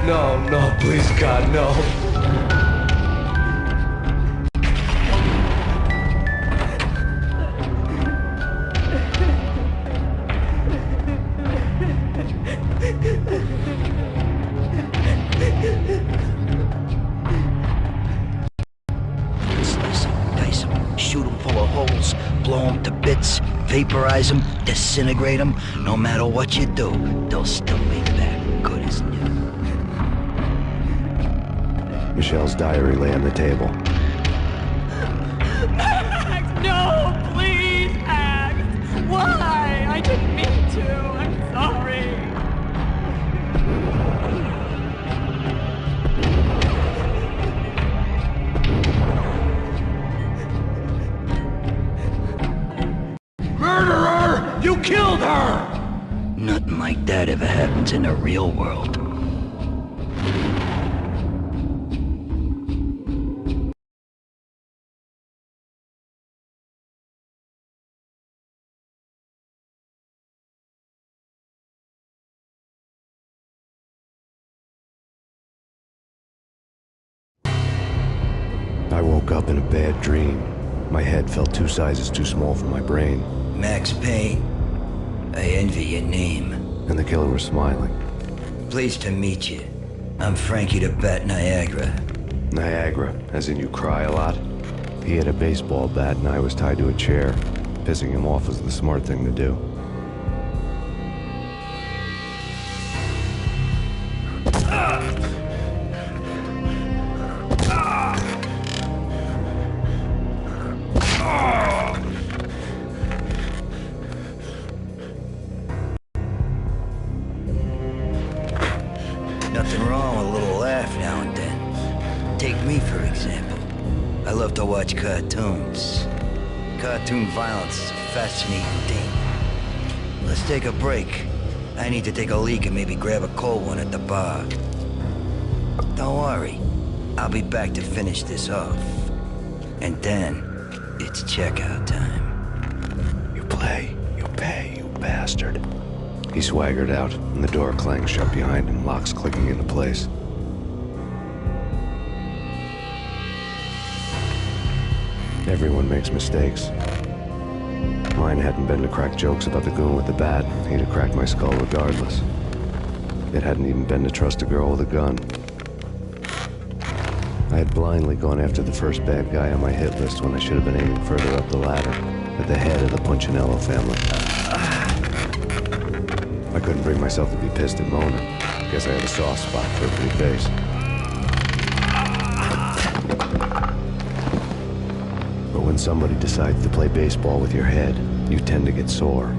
No, please, God, no. Slice them, dice them, shoot them full of holes, blow them to bits, vaporize them, disintegrate them. No matter what you do, they'll still be back good as new. Michelle's diary lay on the table. Max, no, please, Max. Why? I didn't mean to. I'm sorry. Murderer! You killed her! Nothing like that ever happens in the real world. I woke up in a bad dream. My head felt 2 sizes too small for my brain. Max Payne, I envy your name. And the killer was smiling. Pleased to meet you. I'm Frankie the Bat Niagara. Niagara, as in you cry a lot? He had a baseball bat and I was tied to a chair. Pissing him off was the smart thing to do. Nothing wrong with a little laugh now and then. Take me, for example. I love to watch cartoons. Cartoon violence is a fascinating thing. Let's take a break. I need to take a leak and maybe grab a cold one at the bar. Don't worry. I'll be back to finish this off. And then, it's checkout time. You play, you pay, you bastard. He swaggered out, and the door clanged shut behind him, locks clicking into place. Everyone makes mistakes. Mine hadn't been to crack jokes about the goon with the bat. He'd have cracked my skull regardless. It hadn't even been to trust a girl with a gun. I had blindly gone after the first bad guy on my hit list when I should have been aiming further up the ladder, at the head of the Punchinello family. I couldn't bring myself to be pissed at Mona. Guess I had a soft spot for a pretty face. But when somebody decides to play baseball with your head, you tend to get sore.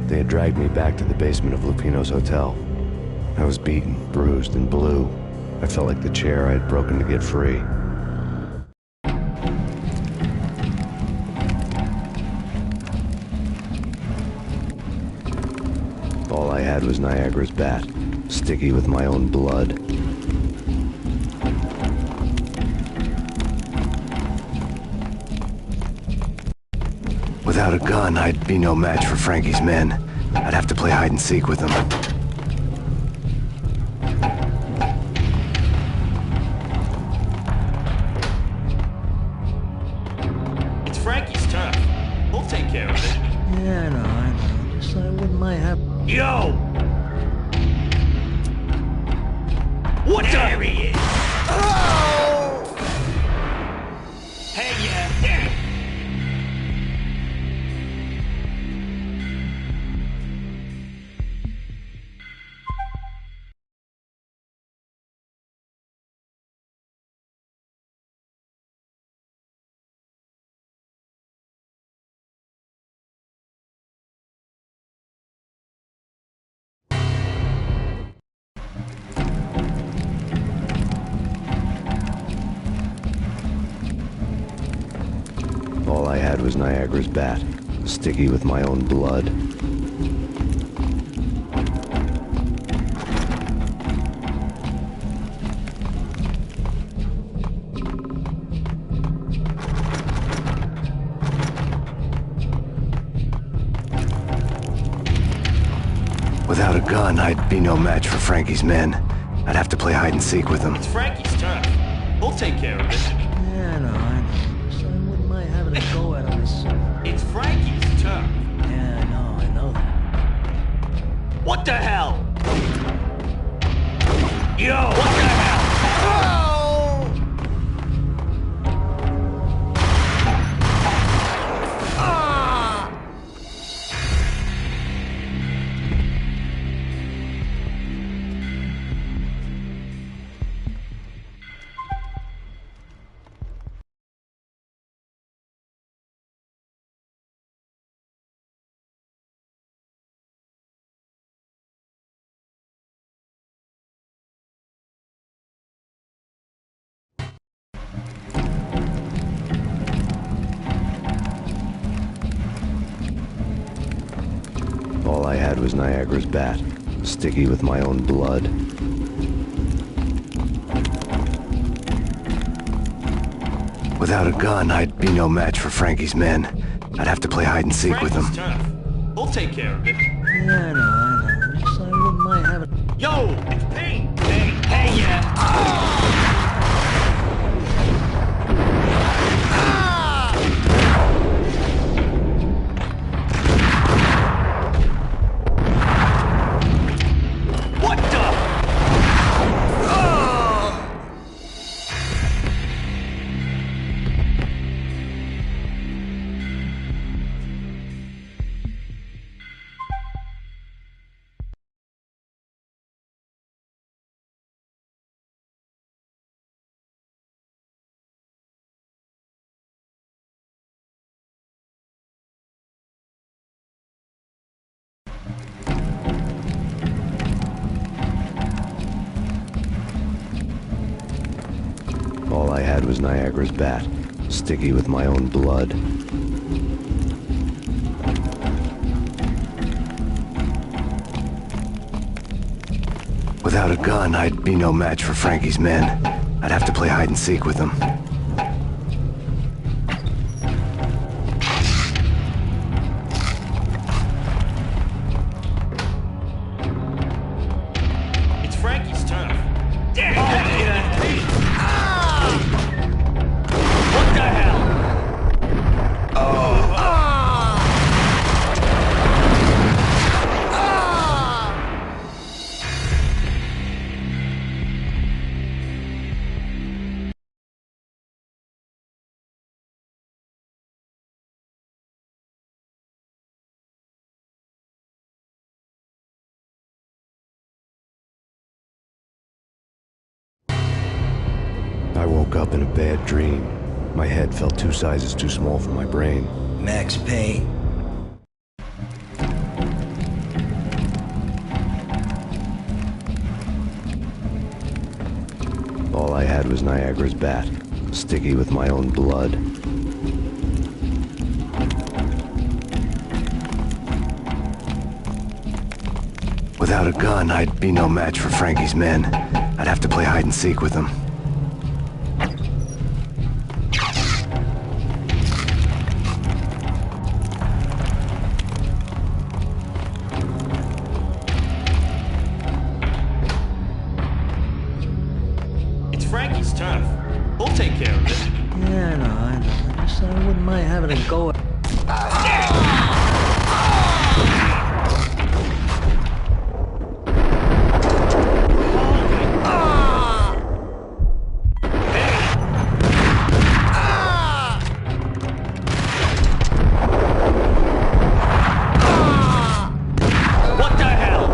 They had dragged me back to the basement of Lupino's hotel. I was beaten, bruised, and blue. I felt like the chair I had broken to get free. All I had was Niagara's bat, sticky with my own blood. Without a gun, I'd be no match for Frankie's men. I'd have to play hide and seek with them. It's Frankie's turn. We'll take care of it. Yeah, I know. Just I wouldn't mind having... Yo! What there he is! Oh! Hey, yeah. All I had was Niagara's bat, sticky with my own blood. Without a gun, I'd be no match for Frankie's men. I'd have to play hide and seek with them. It's Frankie's turn. We'll take care of it. Yeah, no, I know. So I wouldn't mind having a go at him myself. It's Frankie's turn. Yeah, I know that. What the hell? Yo, what the hell? All I had was Niagara's bat, sticky with my own blood. Without a gun, I'd be no match for Frankie's men. I'd have to play hide and seek with them. Turn. We'll take care of it. Yeah, I know. So I wouldn't mind having... Yo, it's Payne. Hey, yeah. All I had was Niagara's bat, sticky with my own blood. Without a gun, I'd be no match for Frankie's men. I'd have to play hide and seek with them. It's Frankie's turn. Damn! What the hell? I woke up in a bad dream. My head felt 2 sizes too small for my brain. Max Payne. All I had was Niagara's bat, sticky with my own blood. Without a gun, I'd be no match for Frankie's men. I'd have to play hide and seek with them. It's Frankie's turn. We'll take care of it. Yeah, I know. So I wouldn't mind having a go at... What the hell?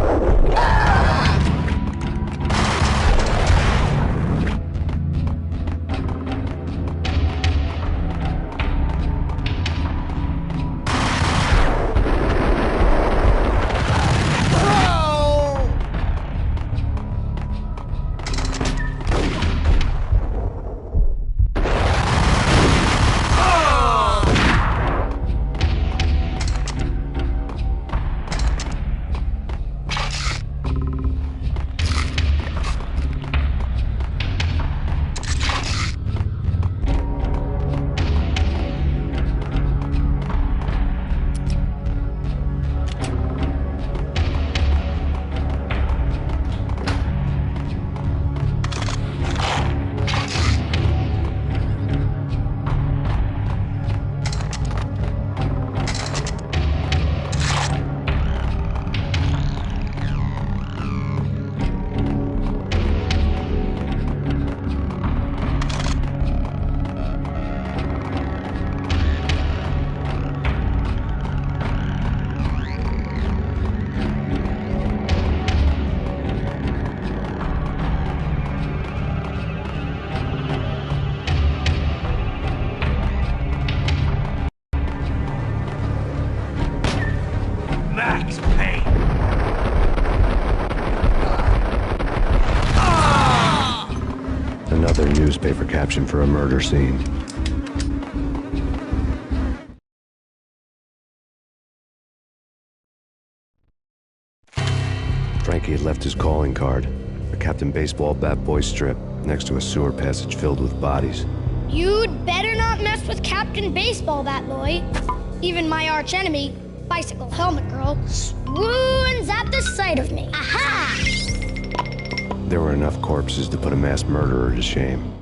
a newspaper caption for a murder scene. Frankie had left his calling card, a Captain Baseball bat boy strip, next to a sewer passage filled with bodies. You'd better not mess with Captain Baseball Bat Boy. Even my archenemy, Bicycle Helmet Girl, swoons at the sight of me. Aha! There were enough corpses to put a mass murderer to shame.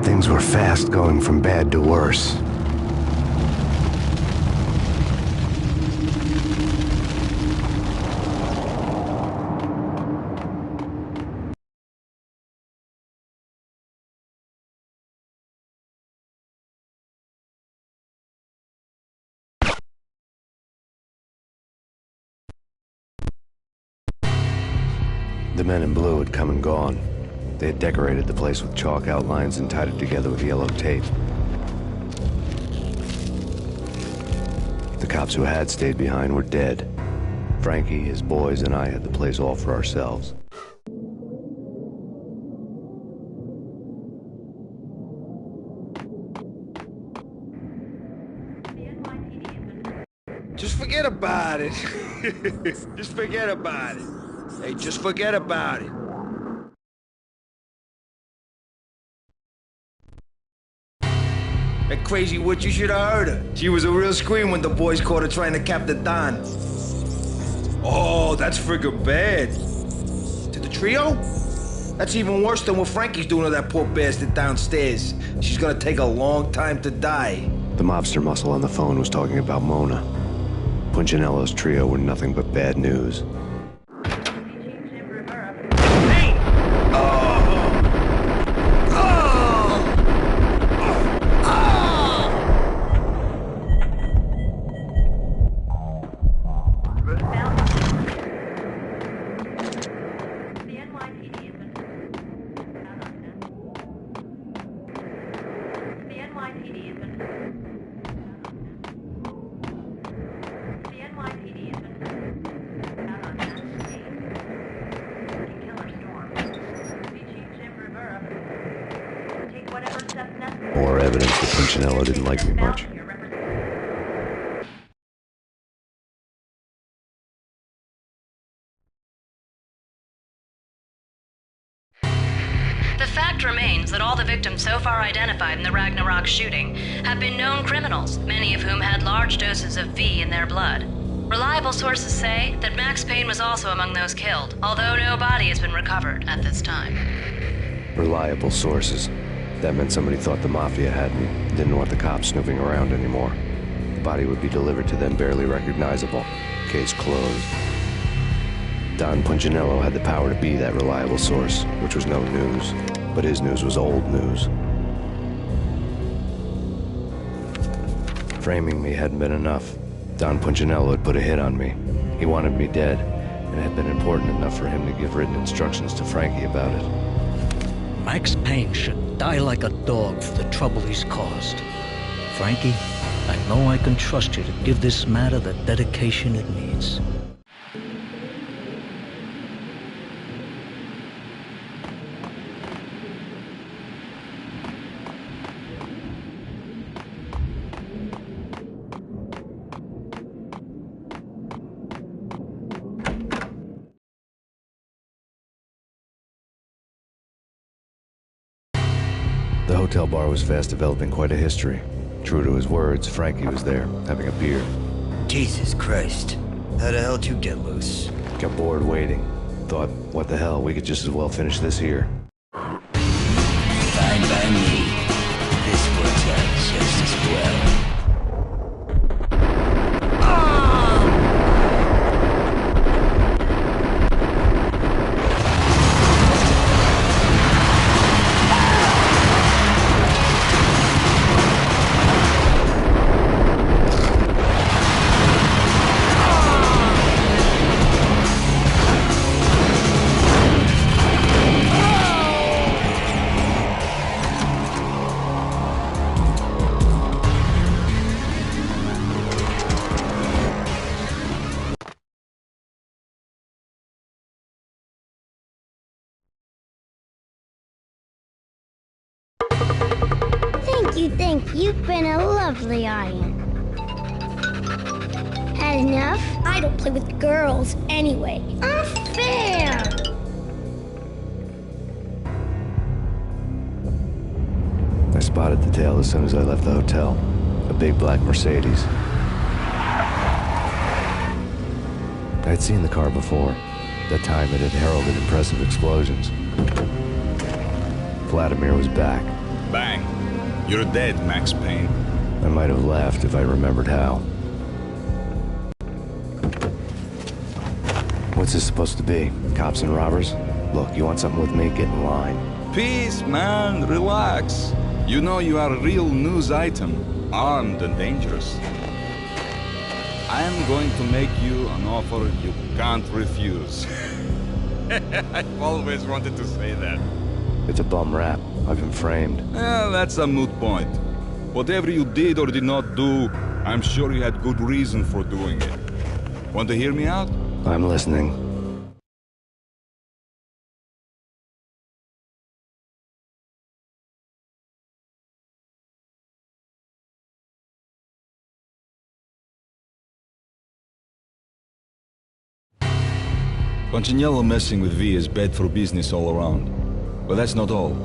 Things were fast going from bad to worse. The men in blue had come and gone. They had decorated the place with chalk outlines and tied it together with yellow tape. The cops who had stayed behind were dead. Frankie, his boys, and I had the place all for ourselves. Just forget about it. Just forget about it. Hey, just forget about it. That crazy witch, you should have heard her. She was a real scream when the boys caught her trying to cap the Don. Oh, that's friggin' bad. To the trio? That's even worse than what Frankie's doing to that poor bastard downstairs. She's gonna take a long time to die. The mobster muscle on the phone was talking about Mona. Punchinello's trio were nothing but bad news. More evidence that Punchinello didn't like me much. The fact remains that all the victims so far identified in the Ragnarok shooting have been known criminals, many of whom had large doses of V in their blood. Reliable sources say that Max Payne was also among those killed, although no body has been recovered at this time. Reliable sources. That meant somebody thought the Mafia had me, didn't want the cops snooping around anymore. The body would be delivered to them barely recognizable. Case closed. Don Punchinello had the power to be that reliable source, which was no news. But his news was old news. Framing me hadn't been enough. Don Punchinello had put a hit on me. He wanted me dead, and it had been important enough for him to give written instructions to Frankie about it. Max Payne should die like a dog for the trouble he's caused. Frankie, I know I can trust you to give this matter the dedication it needs. The hotel bar was fast developing quite a history. True to his words, Frankie was there, having a beer. Jesus Christ. How the hell did you get loose? Got bored waiting. Thought, what the hell, we could just as well finish this here. Fine by me. This works out just as well. Thank you. You've been a lovely audience. Had enough? I don't play with girls anyway. Unfair! I spotted the tail as soon as I left the hotel. A big black Mercedes. I'd seen the car before. That time it had heralded impressive explosions. Vladimir was back. Bang. You're dead, Max Payne. I might have laughed if I remembered how. What's this supposed to be? Cops and robbers? Look, you want something with me? Get in line. Peace, man. Relax. You know you are a real news item. Armed and dangerous. I am going to make you an offer you can't refuse. I've always wanted to say that. It's a bum rap. I've been framed. That's a moot point. Whatever you did or did not do, I'm sure you had good reason for doing it. Want to hear me out? I'm listening. Punchinello messing with V is bad for business all around. But that's not all.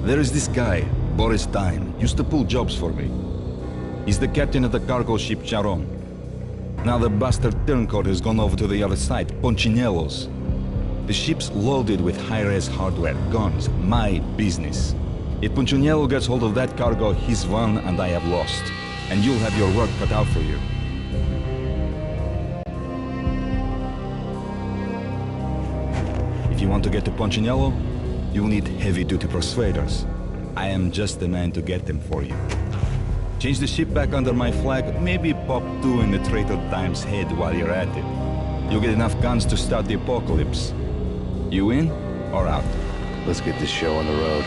There is this guy, Boris Dime, used to pull jobs for me. He's the captain of the cargo ship Charon. Now the bastard turncoat has gone over to the other side, Punchinello's. The ship's loaded with high-res hardware, guns, my business. If Punchinello gets hold of that cargo, he's won and I have lost. And you'll have your work cut out for you. If you want to get to Punchinello, you'll need heavy-duty persuaders. I am just the man to get them for you. Change the ship back under my flag, maybe pop 2 in the traitor Dime's head while you're at it. You'll get enough guns to start the apocalypse. You in or out? Let's get this show on the road.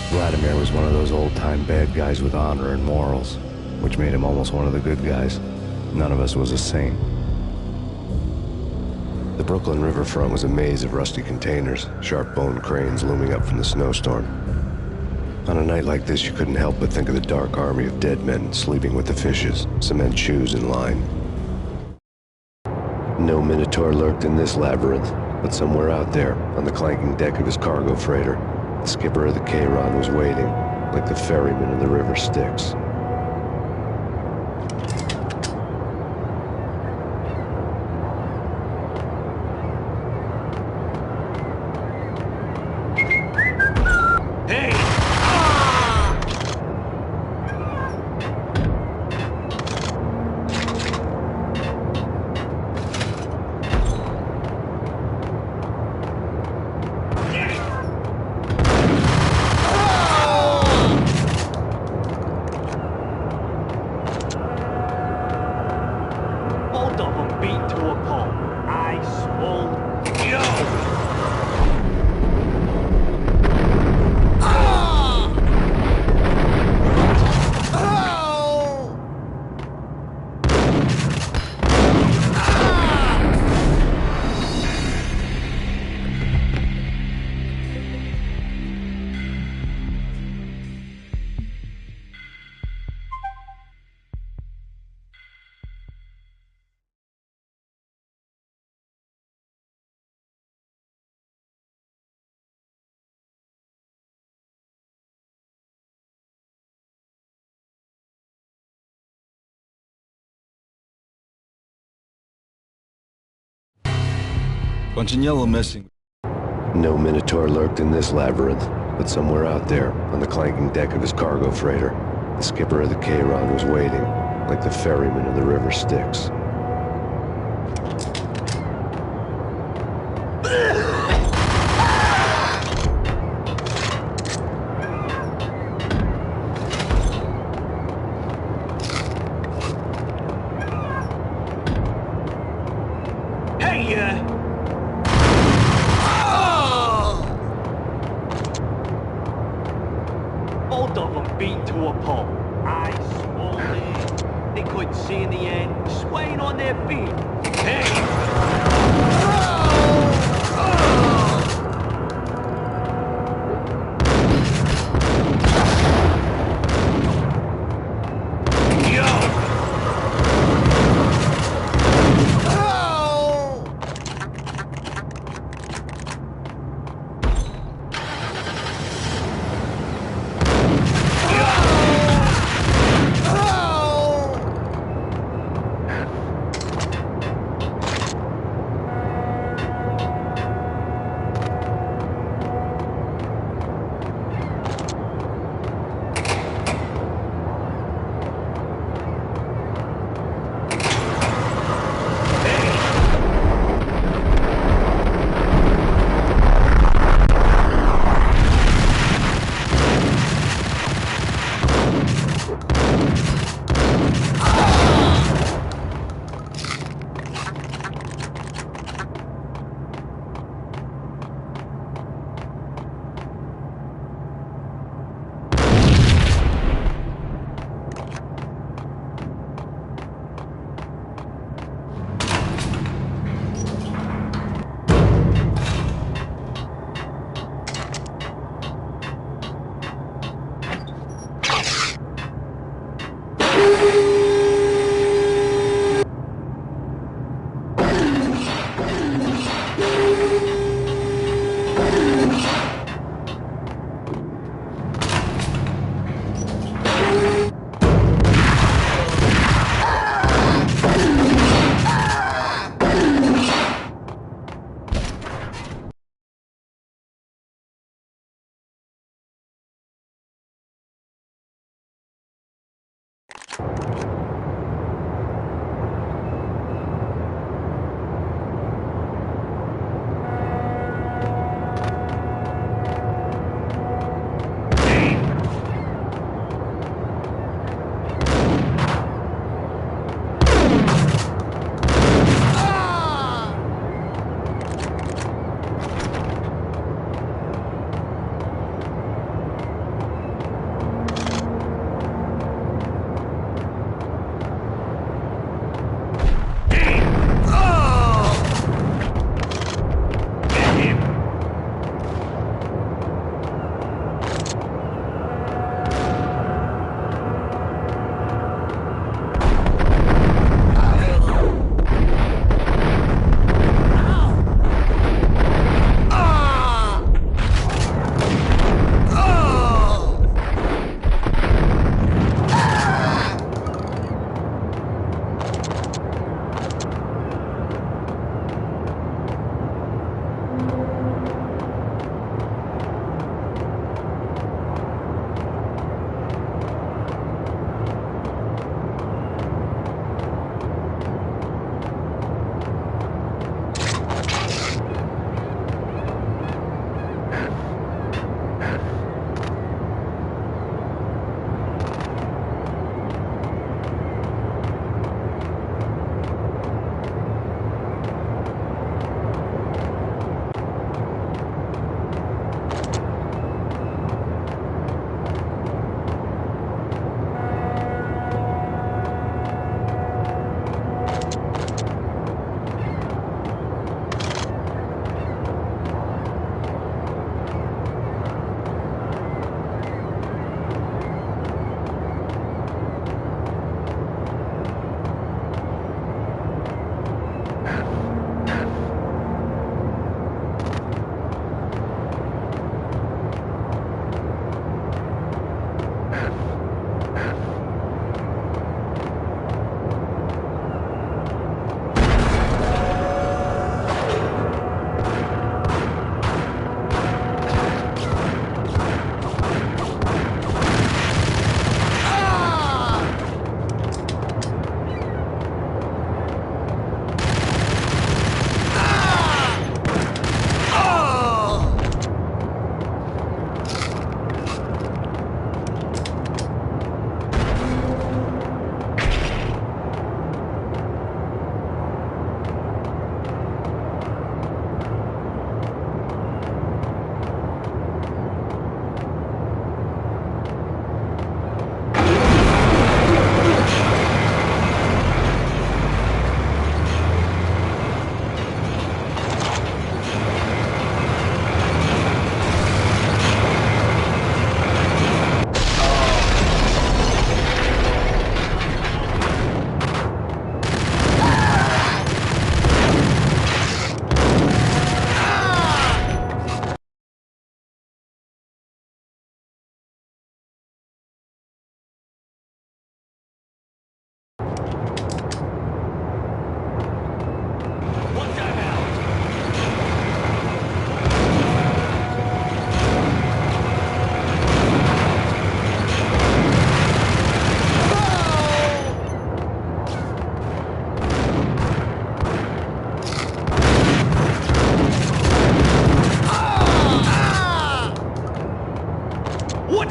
Vladimir was one of those old-time bad guys with honor and morals, which made him almost one of the good guys. None of us was a saint. The Brooklyn riverfront was a maze of rusty containers, sharp-boned cranes looming up from the snowstorm. On a night like this, you couldn't help but think of the dark army of dead men sleeping with the fishes, cement shoes in line. No Minotaur lurked in this labyrinth, but somewhere out there, on the clanking deck of his cargo freighter, the skipper of the K-Ron was waiting, like the ferryman in the river Styx. Punchinello messing. No Minotaur lurked in this labyrinth, but somewhere out there, on the clanking deck of his cargo freighter, the skipper of the K-Ron was waiting, like the ferryman in the river Styx. Both of them beat to a pulp. Eyes swollen. They couldn't see in the end. Swaying on their feet.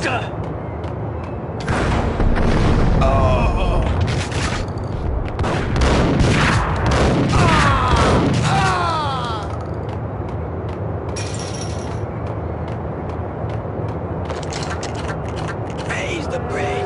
Gotcha! Raise the bridge.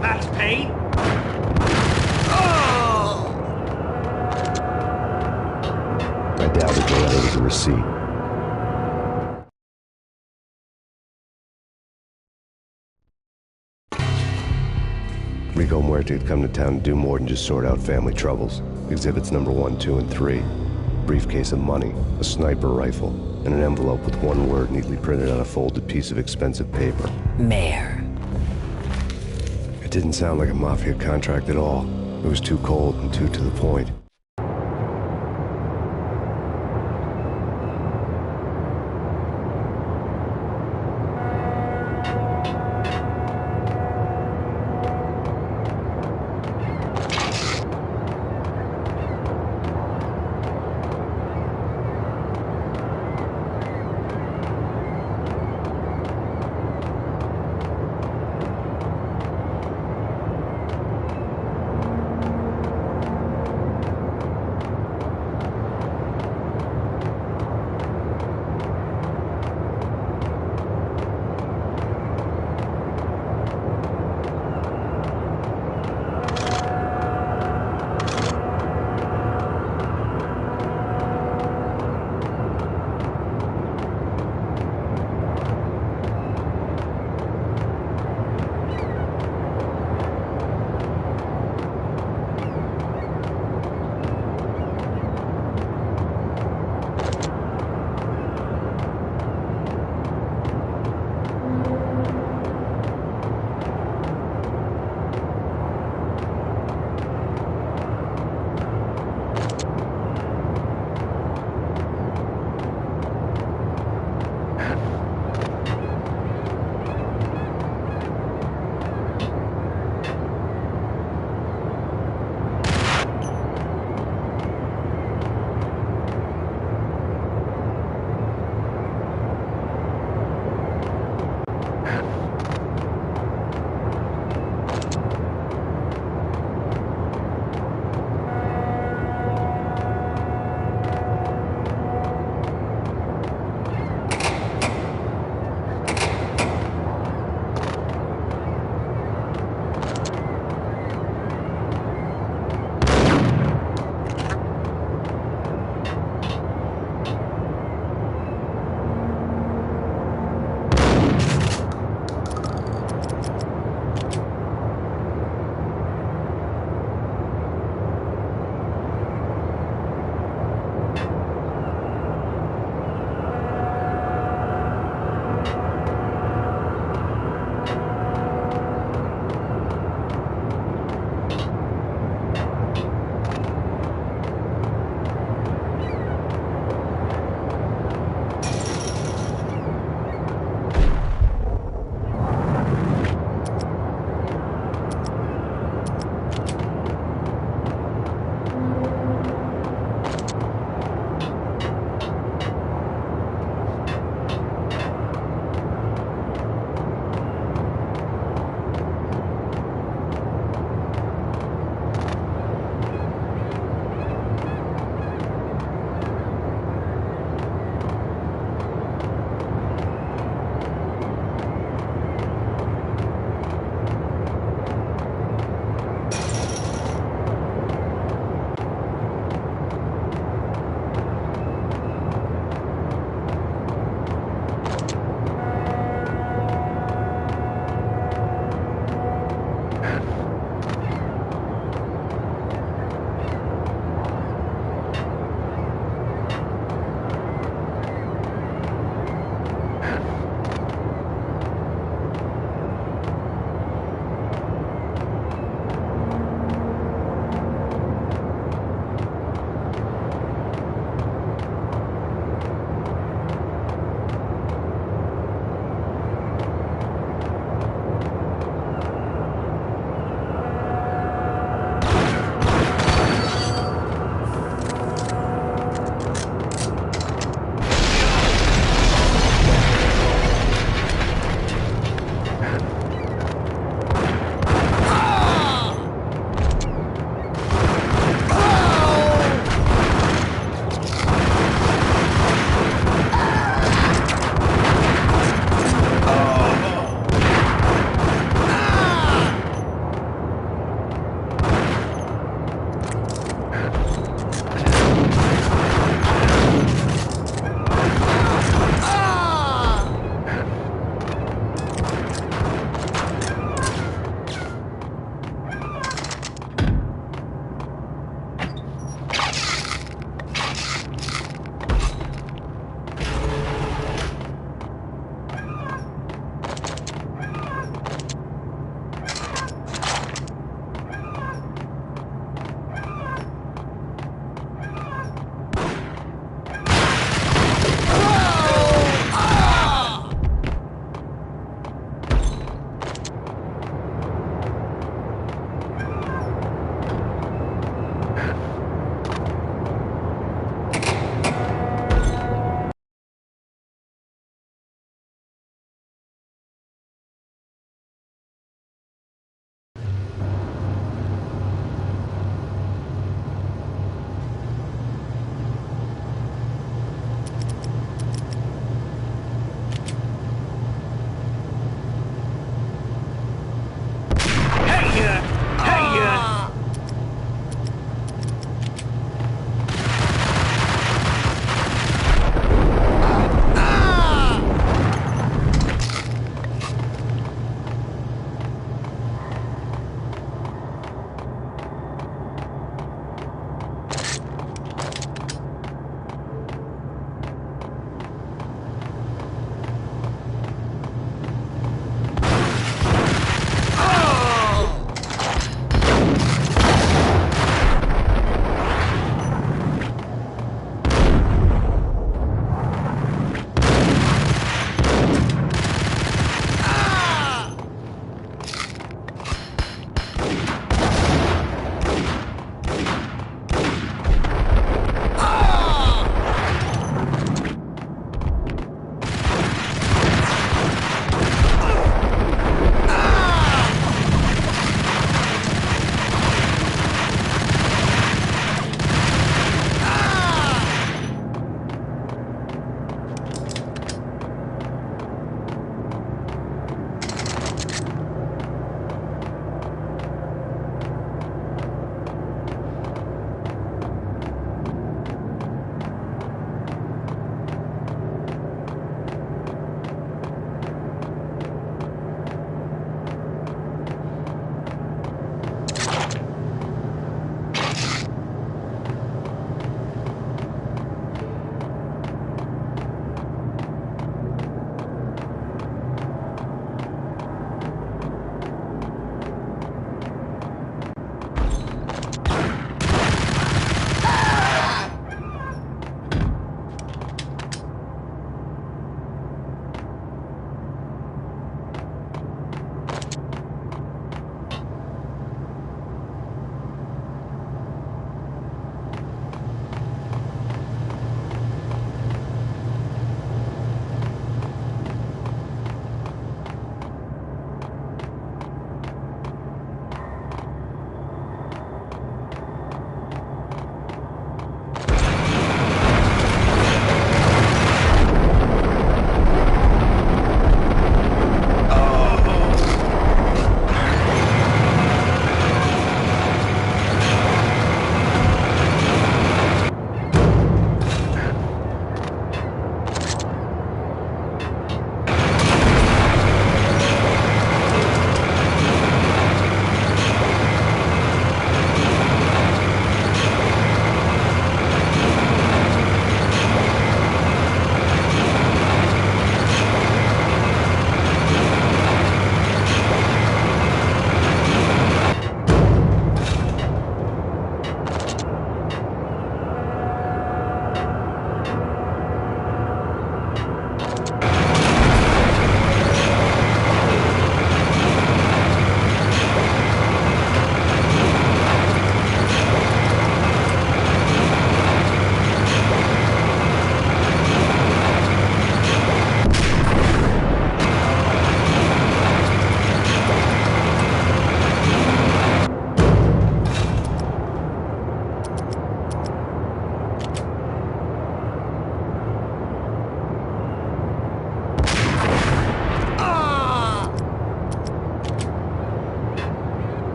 Max Payne? I doubted the letter was a receipt. Rico Muerte had come to town to do more than just sort out family troubles. Exhibits number 1, 2, and 3. Briefcase of money, a sniper rifle, and an envelope with one word neatly printed on a folded piece of expensive paper. Mayor. It didn't sound like a mafia contract at all. It was too cold and too to the point.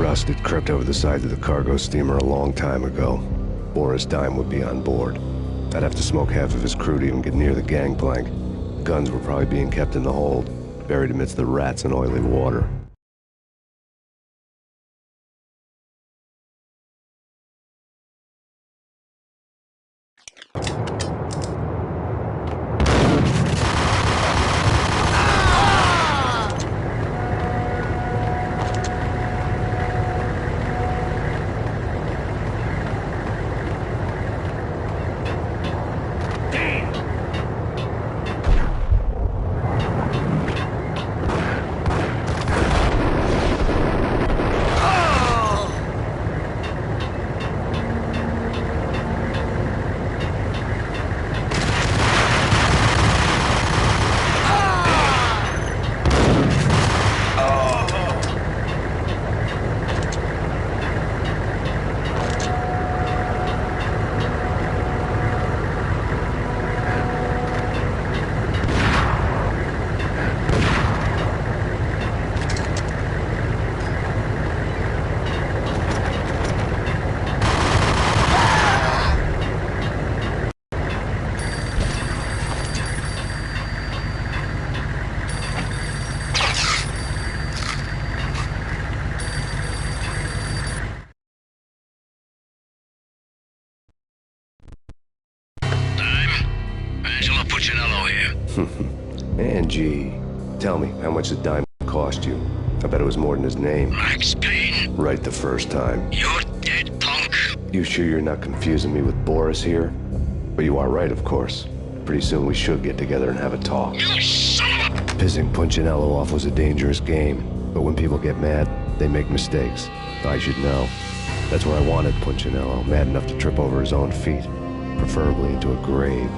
Rust had crept over the side of the cargo steamer a long time ago. Boris Dime would be on board. I'd have to smoke half of his crew to even get near the gangplank. The guns were probably being kept in the hold, buried amidst the rats and oily water. Angie, tell me, how much did Dime cost you? I bet it was more than his name. Max Payne. Right the first time. You're dead, punk. You sure you're not confusing me with Boris here? But you are right, of course. Pretty soon we should get together and have a talk. You son of a... Pissing Punchinello off was a dangerous game, but when people get mad, they make mistakes. I should know. That's where I wanted Punchinello, mad enough to trip over his own feet, preferably into a grave.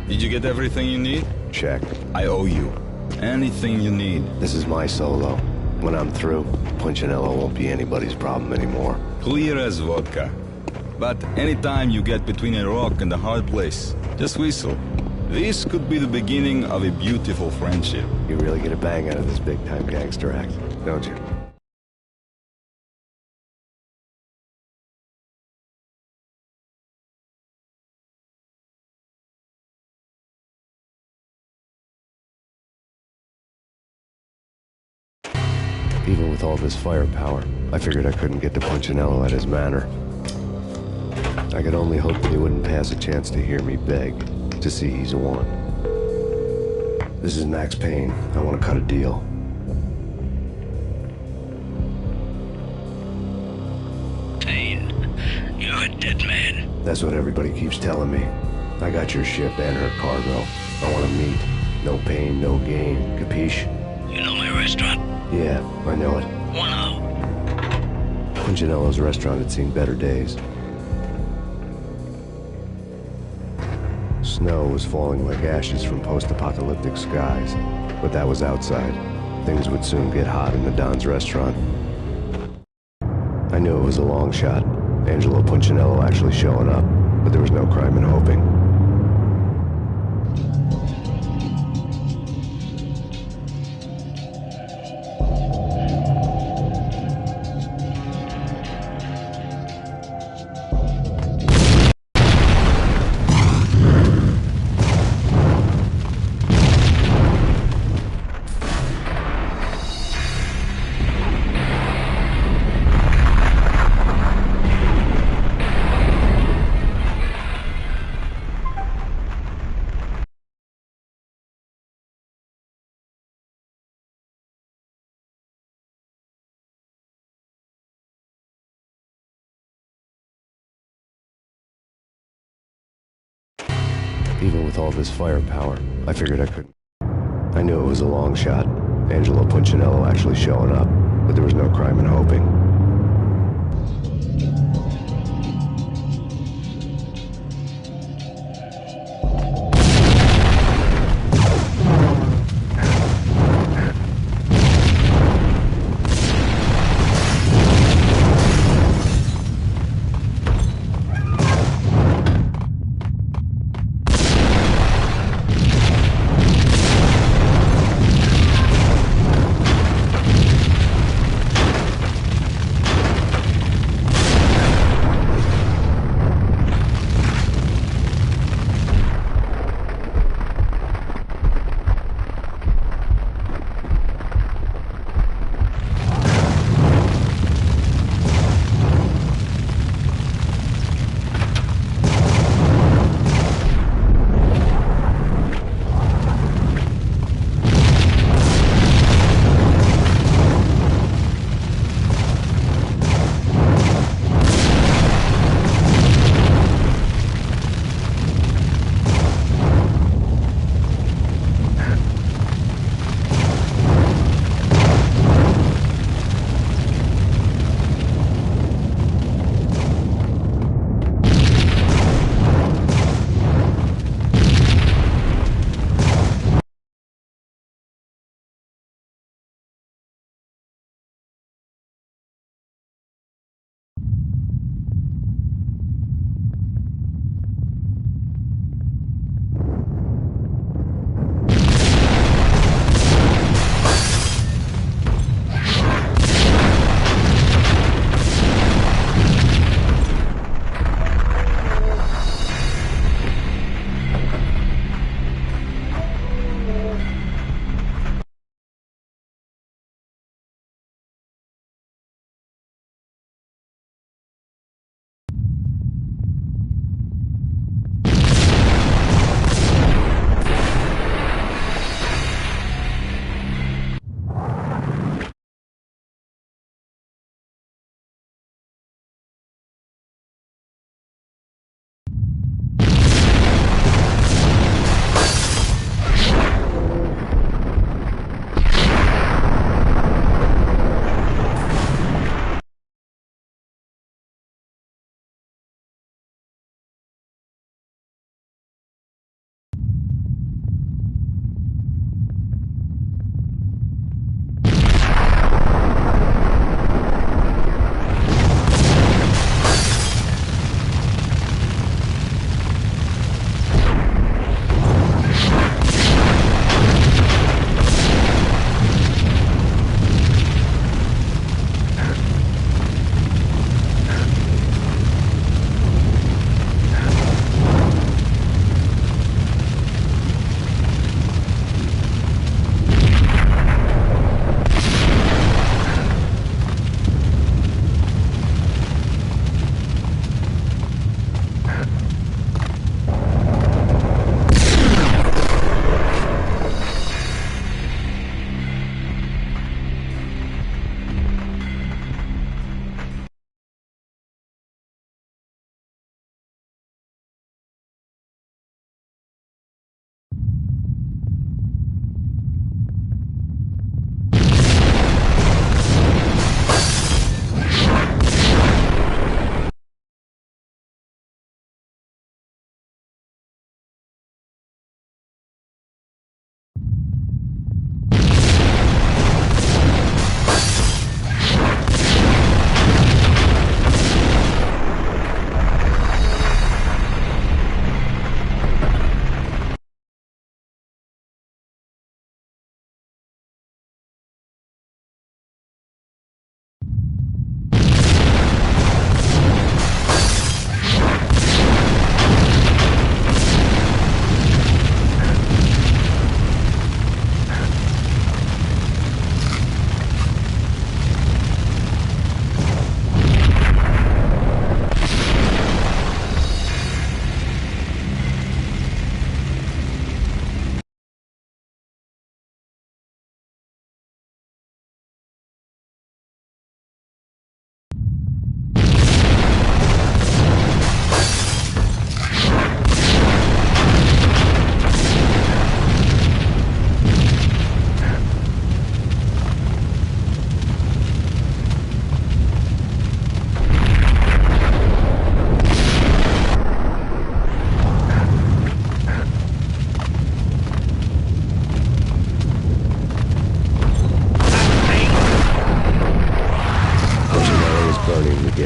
Did you get everything you need? Check. I owe you. Anything you need. This is my solo. When I'm through, Punchinello won't be anybody's problem anymore. Clear as vodka. But anytime you get between a rock and a hard place, just whistle. This could be the beginning of a beautiful friendship. You really get a bang out of this big-time gangster act, don't you? Even with all this firepower, I figured I couldn't get to Punchinello at his manor. I could only hope that he wouldn't pass a chance to hear me beg, to see he's won. This is Max Payne. I want to cut a deal. Payne, you're a dead man. That's what everybody keeps telling me. I got your ship and her cargo. I want to meet. No pain, no gain. Capiche? You know my restaurant? Yeah, I know it. 1-0. Punchinello's restaurant had seen better days. Snow was falling like ashes from post-apocalyptic skies, but that was outside. Things would soon get hot in the Don's restaurant. I knew it was a long shot, Angelo Punchinello actually showing up, but there was no crime in hoping. Even with all this firepower, I figured I couldn't. I knew it was a long shot, Angelo Punchinello actually showing up, but there was no crime in hoping.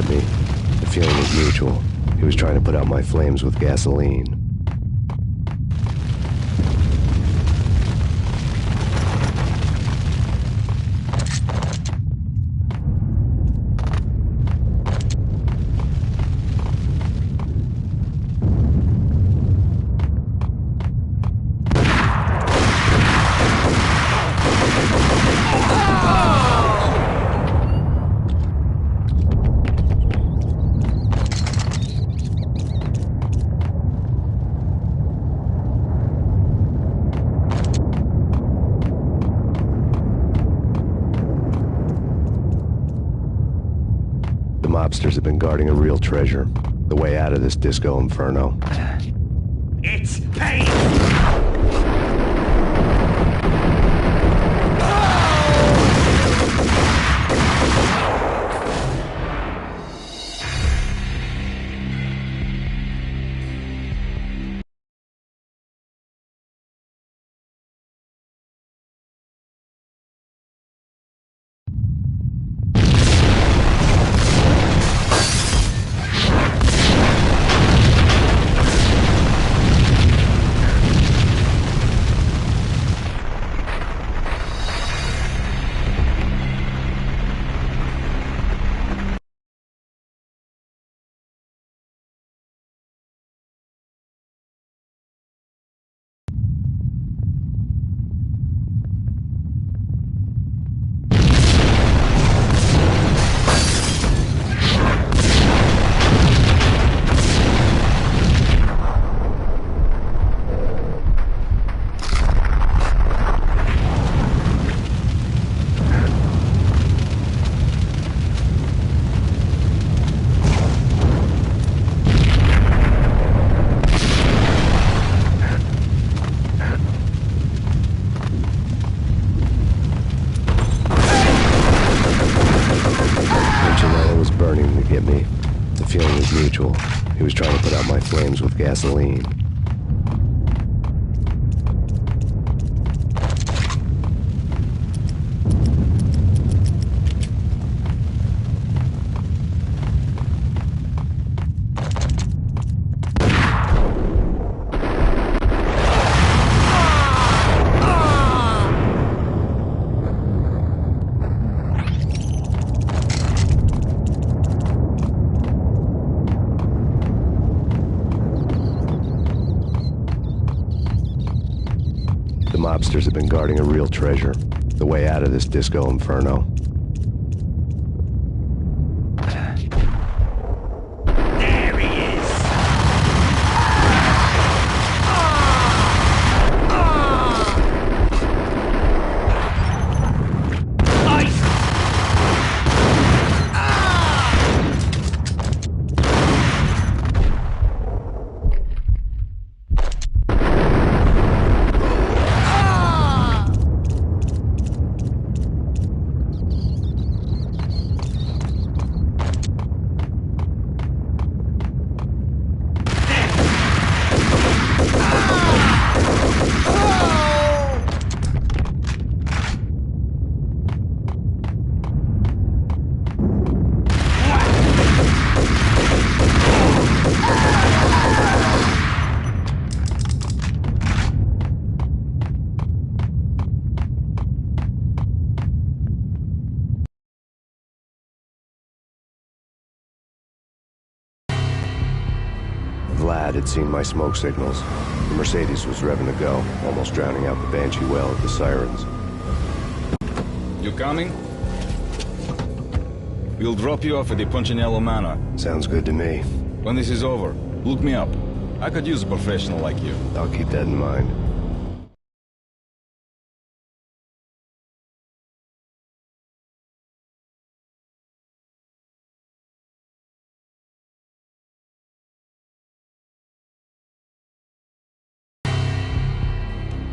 get me. The feeling was mutual. He was trying to put out my flames with gasoline. Mobsters have been guarding a real treasure. The way out of this disco inferno. It's Payne! He was trying to put out my flames with gasoline. Mobsters have been guarding a real treasure. The way out of this disco inferno. There he is! Ice! Vlad had seen my smoke signals. The Mercedes was revving to go, almost drowning out the Banshee well at the sirens. You coming? We'll drop you off at the Punchinello Manor. Sounds good to me. When this is over, look me up. I could use a professional like you. I'll keep that in mind.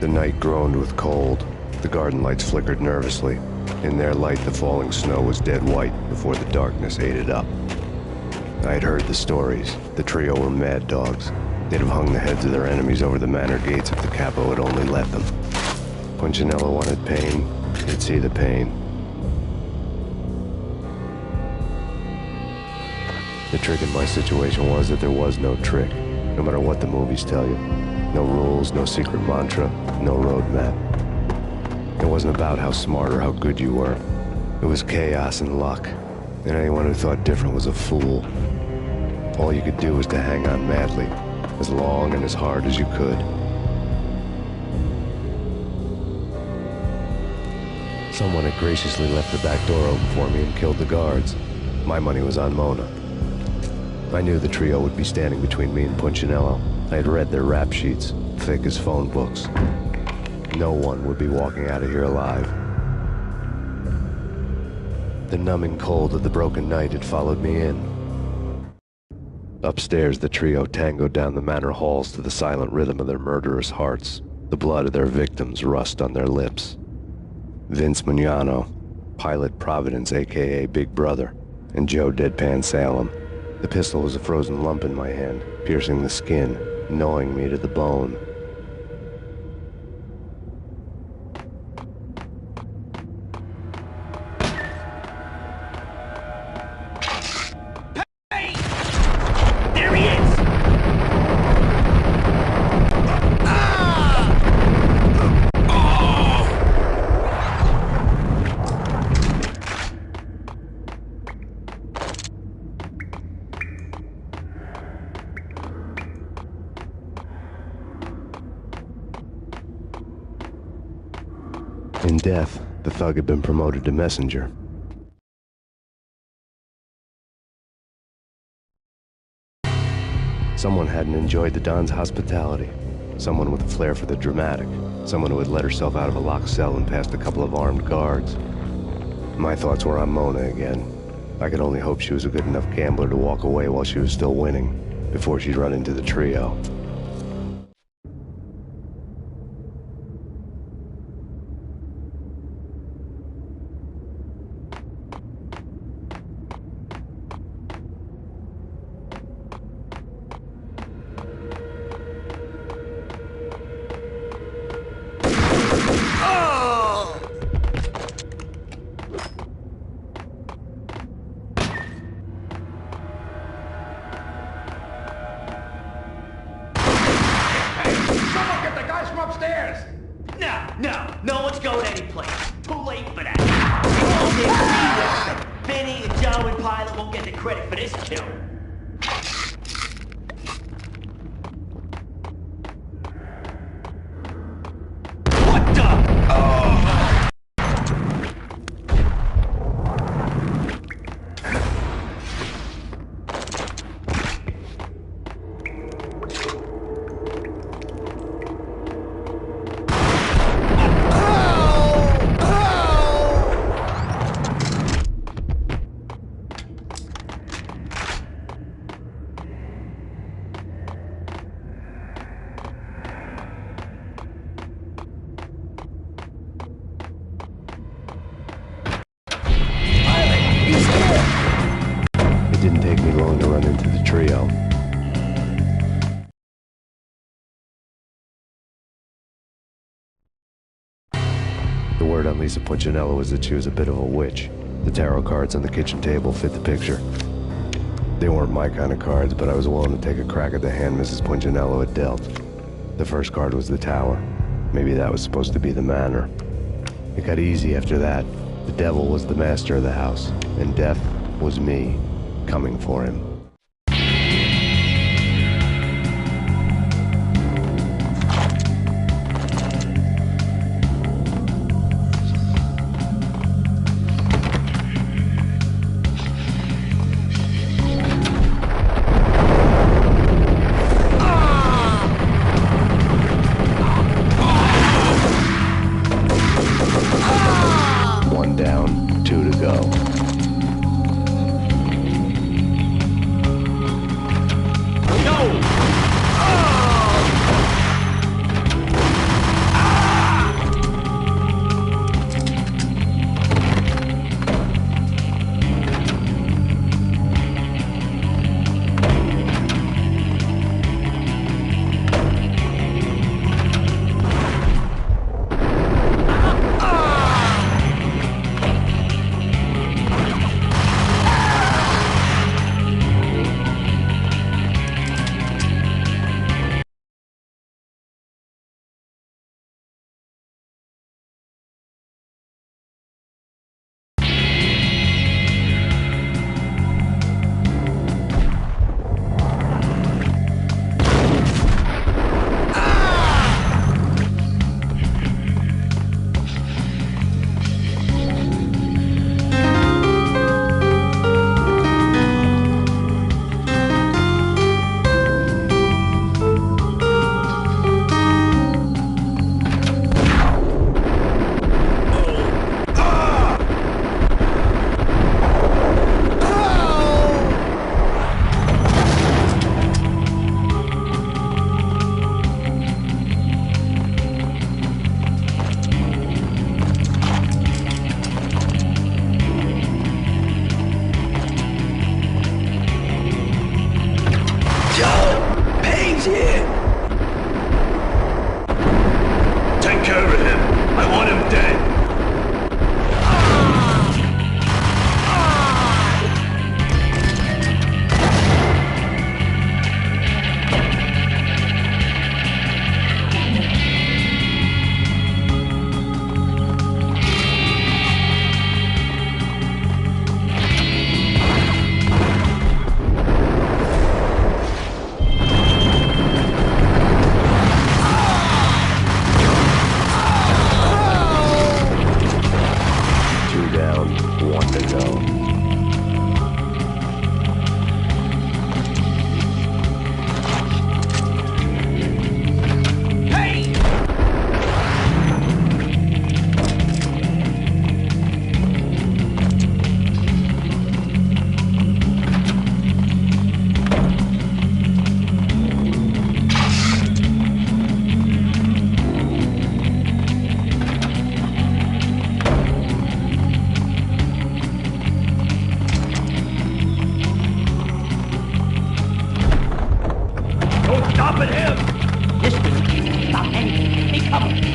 The night groaned with cold. The garden lights flickered nervously. In their light, the falling snow was dead white before the darkness ate it up. I had heard the stories. The trio were mad dogs. They'd have hung the heads of their enemies over the manor gates if the capo had only let them. Punchinello wanted Payne. He'd see the pain. The trick in my situation was that there was no trick, no matter what the movies tell you. No rules, no secret mantra, no roadmap. It wasn't about how smart or how good you were. It was chaos and luck, and anyone who thought different was a fool. All you could do was to hang on madly, as long and as hard as you could. Someone had graciously left the back door open for me and killed the guards. My money was on Mona. I knew the trio would be standing between me and Punchinello. I had read their rap sheets, thick as phone books. No one would be walking out of here alive. The numbing cold of the broken night had followed me in. Upstairs, the trio tangoed down the manor halls to the silent rhythm of their murderous hearts. The blood of their victims rust on their lips. Vince Mugnano, Pilot Providence, a.k.a. Big Brother, and Joe Deadpan Salem. The pistol was a frozen lump in my hand, piercing the skin, gnawing me to the bone. There he is! In death, the thug had been promoted to messenger. Someone hadn't enjoyed the Don's hospitality. Someone with a flair for the dramatic. Someone who had let herself out of a locked cell and past a couple of armed guards. My thoughts were on Mona again. I could only hope she was a good enough gambler to walk away while she was still winning, before she'd run into the trio. No one's going anyplace. Too late for that. Vinny and Joe and Pilot won't get the credit for this kill. What the? It didn't take me long to run into the trio. The word on Lisa Punchinello was that she was a bit of a witch. The tarot cards on the kitchen table fit the picture. They weren't my kind of cards, but I was willing to take a crack at the hand Mrs. Punchinello had dealt. The first card was the tower. Maybe that was supposed to be the manor. It got easy after that. The devil was the master of the house, and death was me, coming for him. One down, two to go. stopping him? This will stop anything. He coming.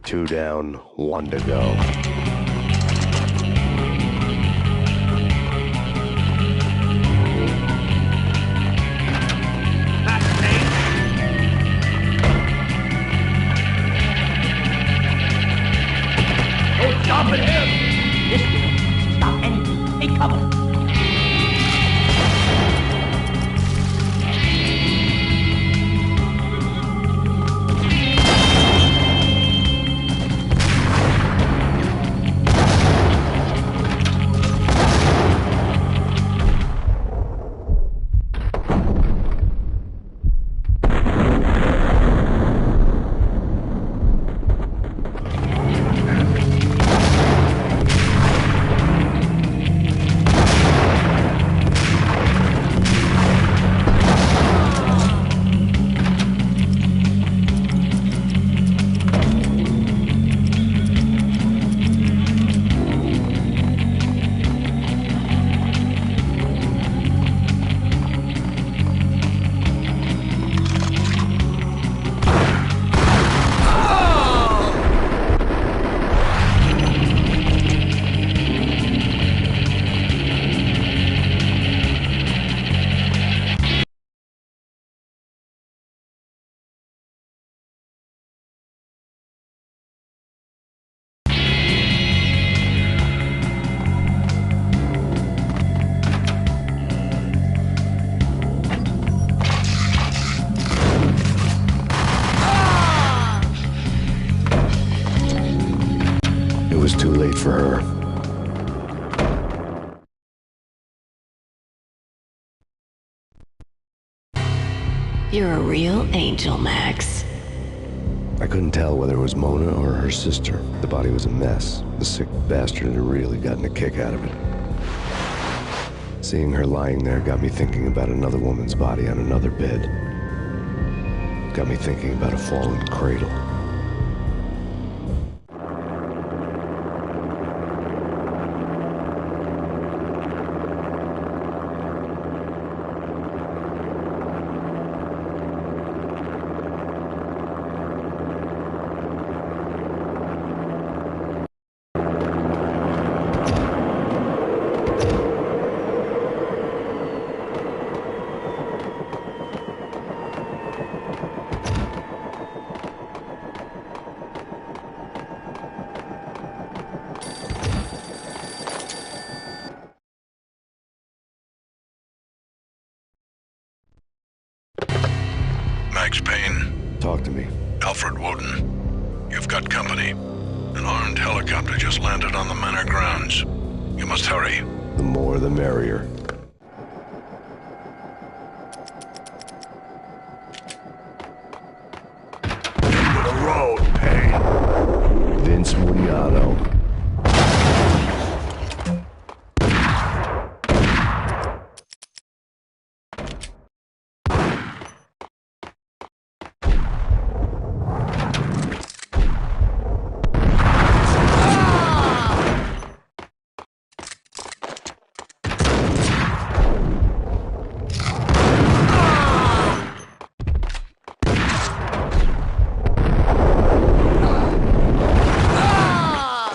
Two down, one to go. Stopping him! This will stop anything. Take cover. It was too late for her. You're a real angel, Max. I couldn't tell whether it was Mona or her sister. The body was a mess. The sick bastard had really gotten a kick out of it. Seeing her lying there got me thinking about another woman's body on another bed. Got me thinking about a fallen cradle. Max Payne. Talk to me. Alfred Woden. You've got company. An armed helicopter just landed on the manor grounds. You must hurry. The more the merrier. Into the road, Payne. Vince Mugliano.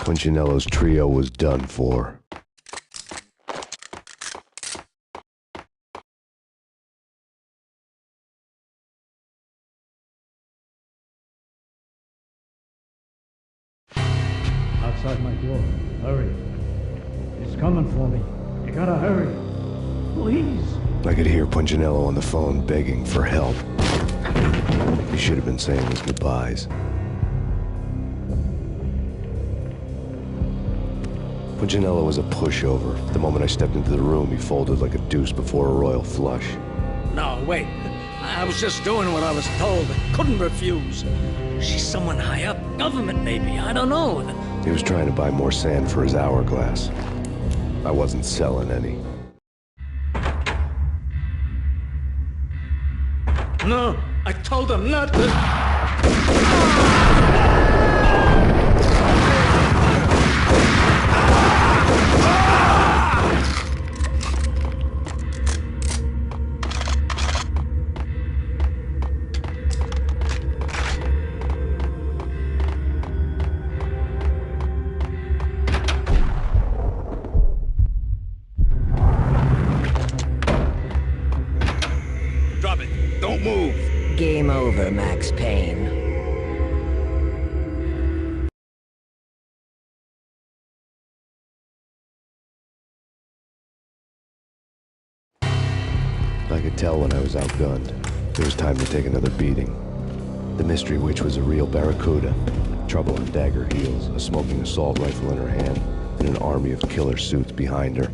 Punchinello's trio was done for. Outside my door. Hurry. He's coming for me. You gotta hurry. Please. I could hear Punchinello on the phone begging for help. He should have been saying his goodbyes. Punchinello was a pushover. The moment I stepped into the room, he folded like a deuce before a royal flush. No, wait. I was just doing what I was told. I couldn't refuse. She's someone high up. Government, maybe. I don't know. He was trying to buy more sand for his hourglass. I wasn't selling any. No, I told him not to. Drop it. Don't move. Game over, Max Payne. I could tell when I was outgunned. It was time to take another beating. The mystery witch was a real barracuda. Trouble on dagger heels, a smoking assault rifle in her hand, and an army of killer suits behind her.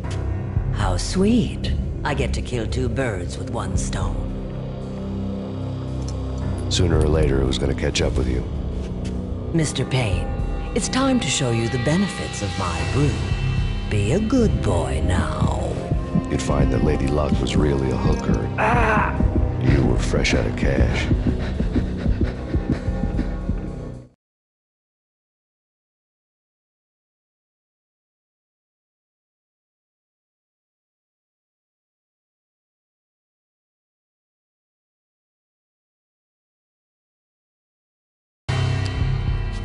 How sweet. I get to kill two birds with one stone. Sooner or later, it was going to catch up with you. Mr. Payne, it's time to show you the benefits of my brew. Be a good boy now. You'd find that Lady Luck was really a hooker. You were fresh out of cash.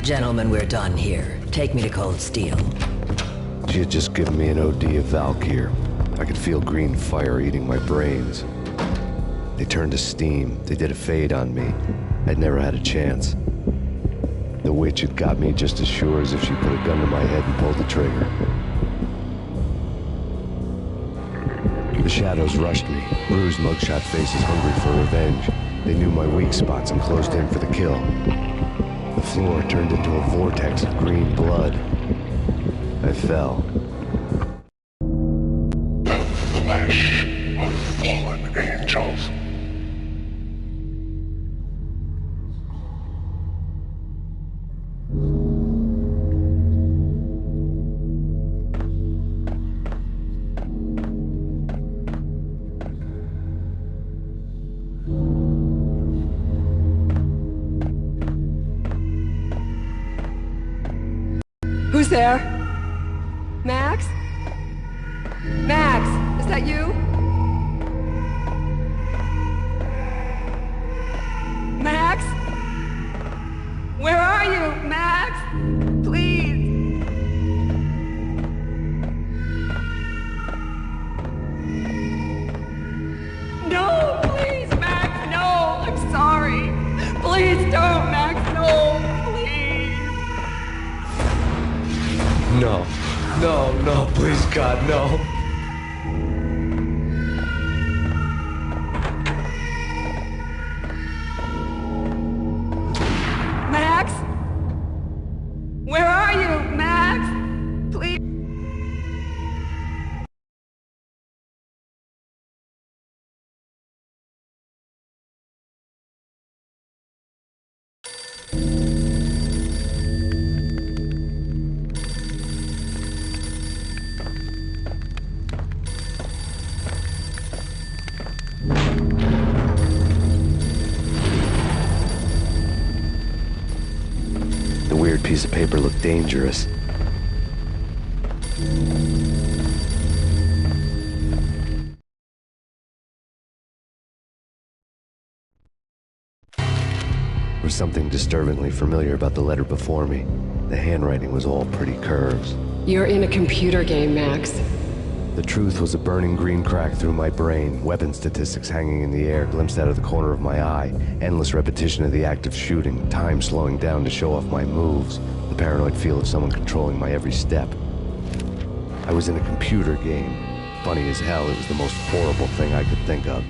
Gentlemen, we're done here. Take me to Cold Steel. She had just given me an OD of Valkyr. I could feel green fire eating my brains. They turned to steam. They did a fade on me. I'd never had a chance. The witch had got me just as sure as if she put a gun to my head and pulled the trigger. The shadows rushed me. Bruised mugshot faces hungry for revenge. They knew my weak spots and closed in for the kill. The floor turned into a vortex of green blood. I fell. Flesh of fallen angels. Who's there? Max? Max, is that you? Max? Where are you, Max? Please. No, please, Max, no. I'm sorry. Please don't, Max, no. No. No, no, please, God, no. Max? Where are you, Max? Please. The weird piece of paper looked dangerous. There was something disturbingly familiar about the letter before me. The handwriting was all pretty curves. You're in a computer game, Max. The truth was a burning green crack through my brain, weapon statistics hanging in the air, glimpsed out of the corner of my eye, endless repetition of the act of shooting, time slowing down to show off my moves, the paranoid feel of someone controlling my every step. I was in a computer game. Funny as hell, it was the most horrible thing I could think of.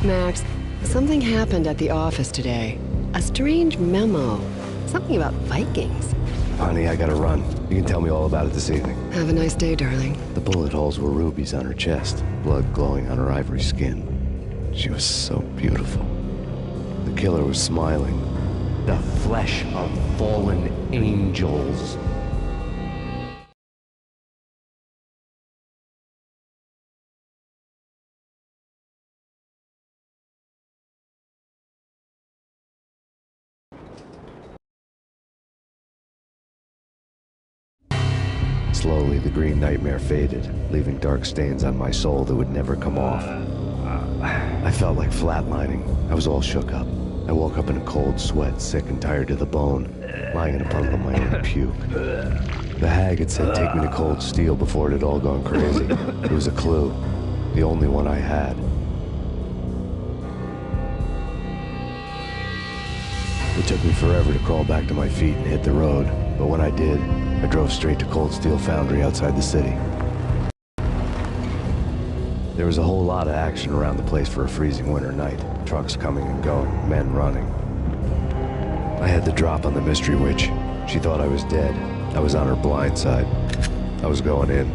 Max, something happened at the office today. A strange memo. Something about Vikings. Honey, I gotta run. You can tell me all about it this evening. Have a nice day, darling. The bullet holes were rubies on her chest, blood glowing on her ivory skin. She was so beautiful. The killer was smiling. The flesh of fallen angels. Slowly, the green nightmare faded, leaving dark stains on my soul that would never come off. I felt like flatlining. I was all shook up. I woke up in a cold sweat, sick and tired to the bone, lying in a puddle of my own puke. The hag had said take me to Cold Steel before it had all gone crazy. It was a clue, the only one I had. It took me forever to crawl back to my feet and hit the road, but when I did, I drove straight to Cold Steel Foundry outside the city. There was a whole lot of action around the place for a freezing winter night. Trucks coming and going, men running. I had the drop on the mystery witch. She thought I was dead. I was on her blind side. I was going in.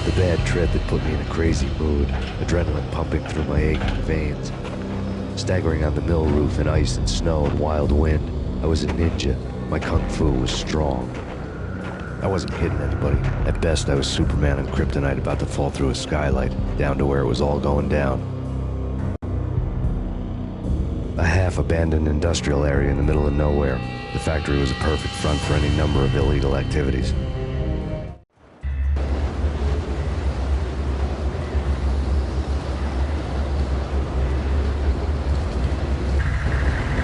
The bad trip had put me in a crazy mood, adrenaline pumping through my aching veins. Staggering on the mill roof in ice and snow and wild wind, I was a ninja. My kung fu was strong. I wasn't kidding anybody. At best, I was Superman on Kryptonite about to fall through a skylight, down to where it was all going down. A half-abandoned industrial area in the middle of nowhere. The factory was a perfect front for any number of illegal activities.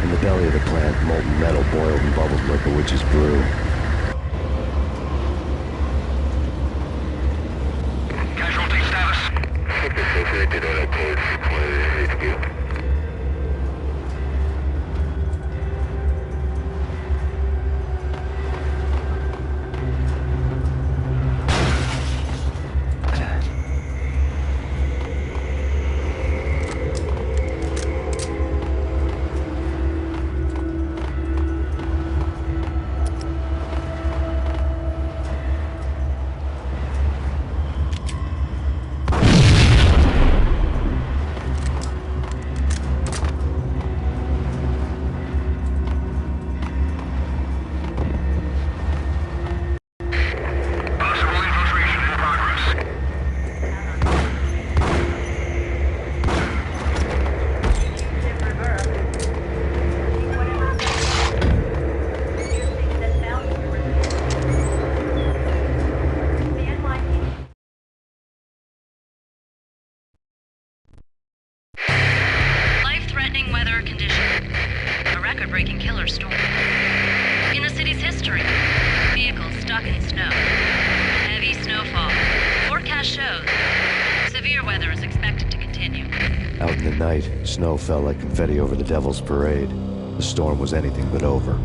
In the belly of the plant, molten metal boiled and bubbled like a witch's brew. mystery. Vehicle stuck in snow. Heavy snowfall. Forecast shows. Severe weather is expected to continue. Out in the night, snow fell like confetti over the Devil's Parade. The storm was anything but over.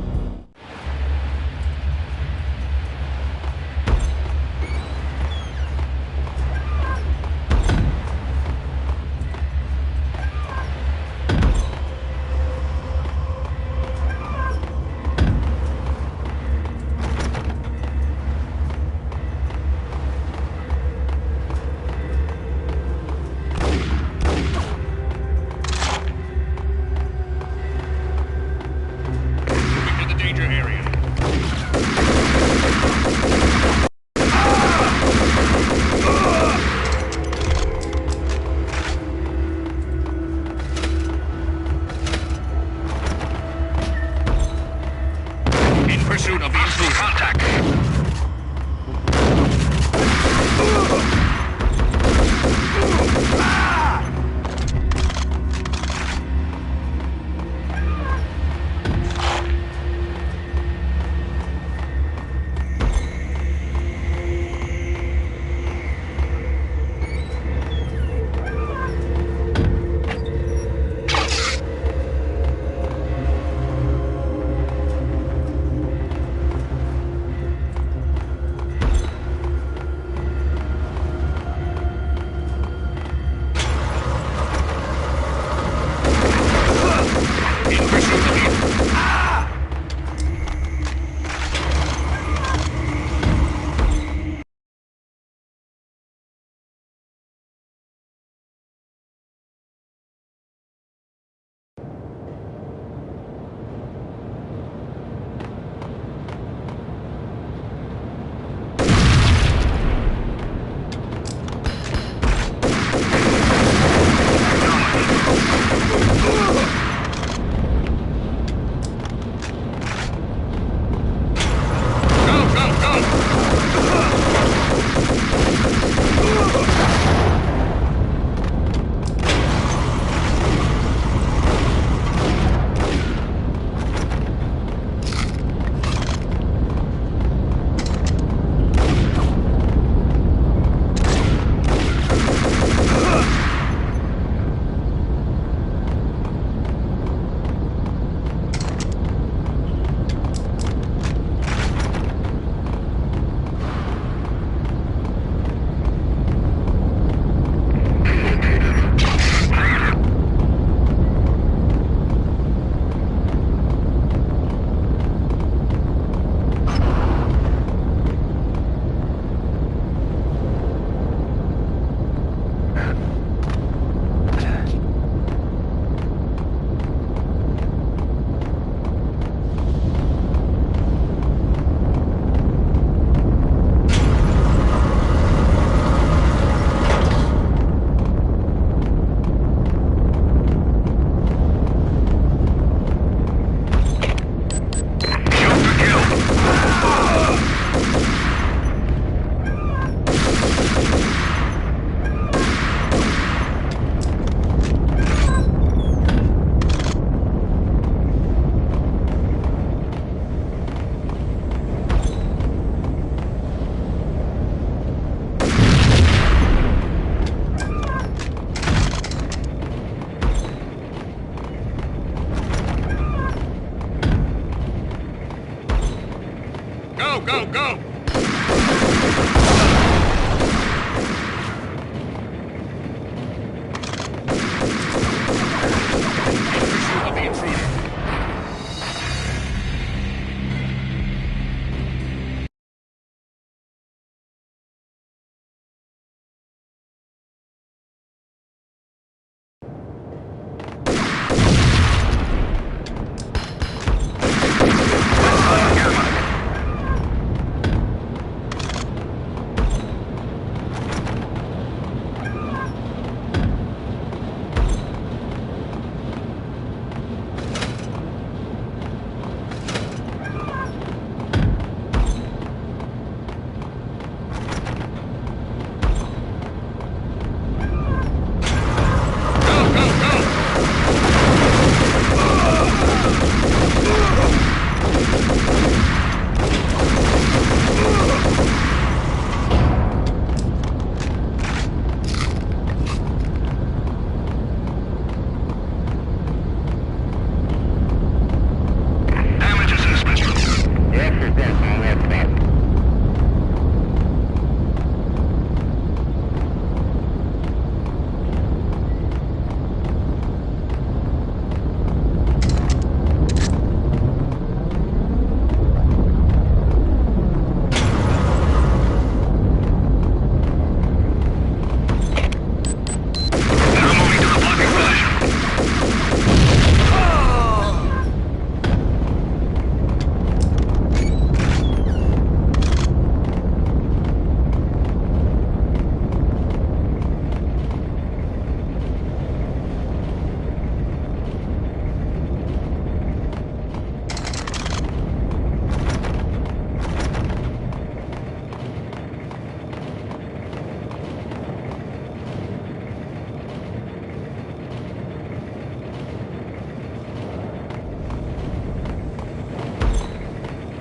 Go, go!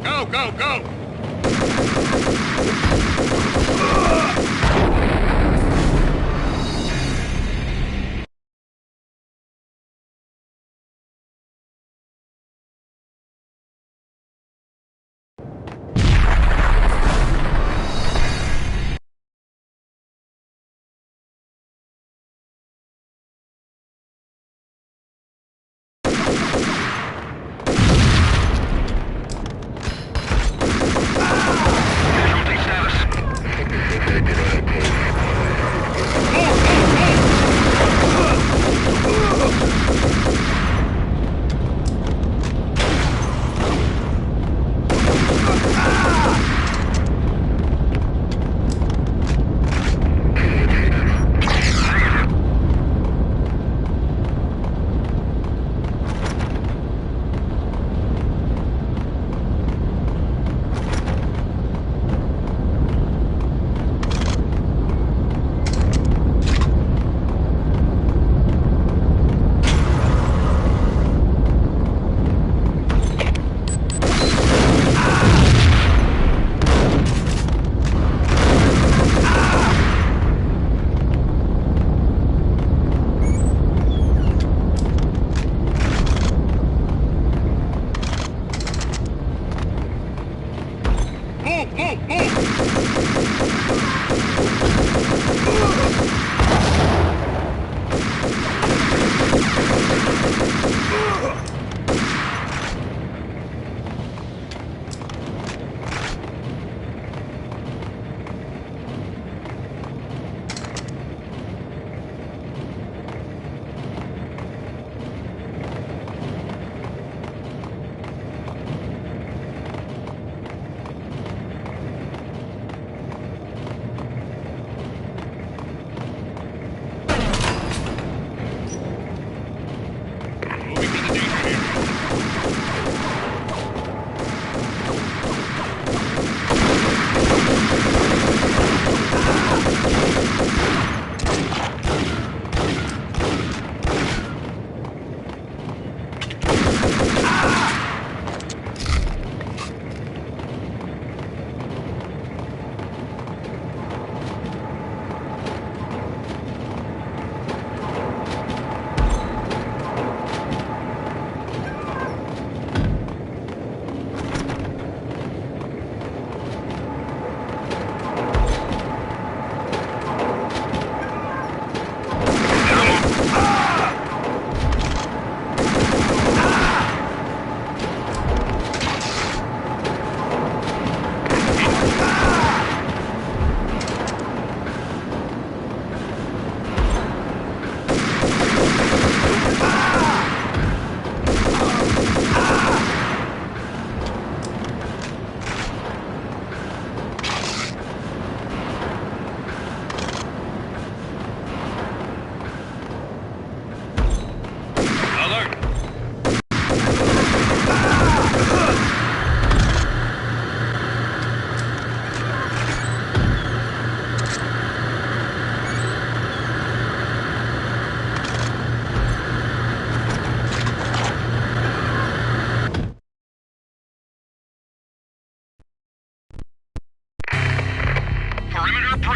Go, go, go!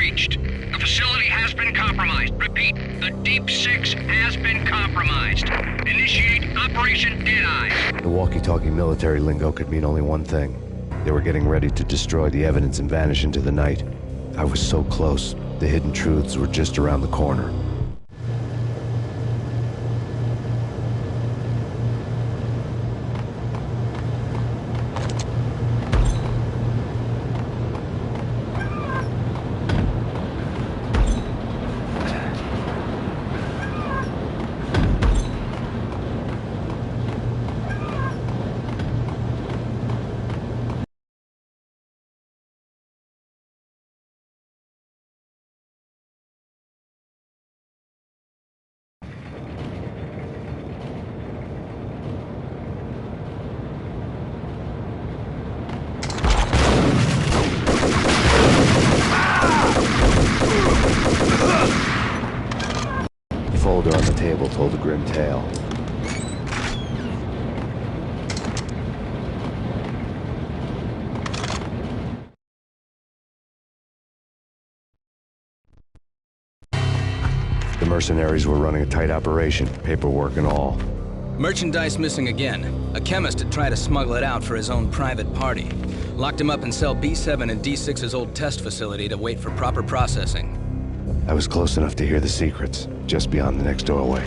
breached. The facility has been compromised. Repeat, the Deep Six has been compromised. Initiate Operation Deadeye. The walkie-talkie military lingo could mean only one thing. They were getting ready to destroy the evidence and vanish into the night. I was so close. The hidden truths were just around the corner. Folder on the table told a grim tale. mercenaries were running a tight operation, paperwork and all. Merchandise missing again. A chemist had tried to smuggle it out for his own private party. Locked him up in cell B7 in D6's old test facility to wait for proper processing. I was close enough to hear the secrets, just beyond the next doorway.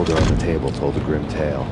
folder on the table told a grim tale.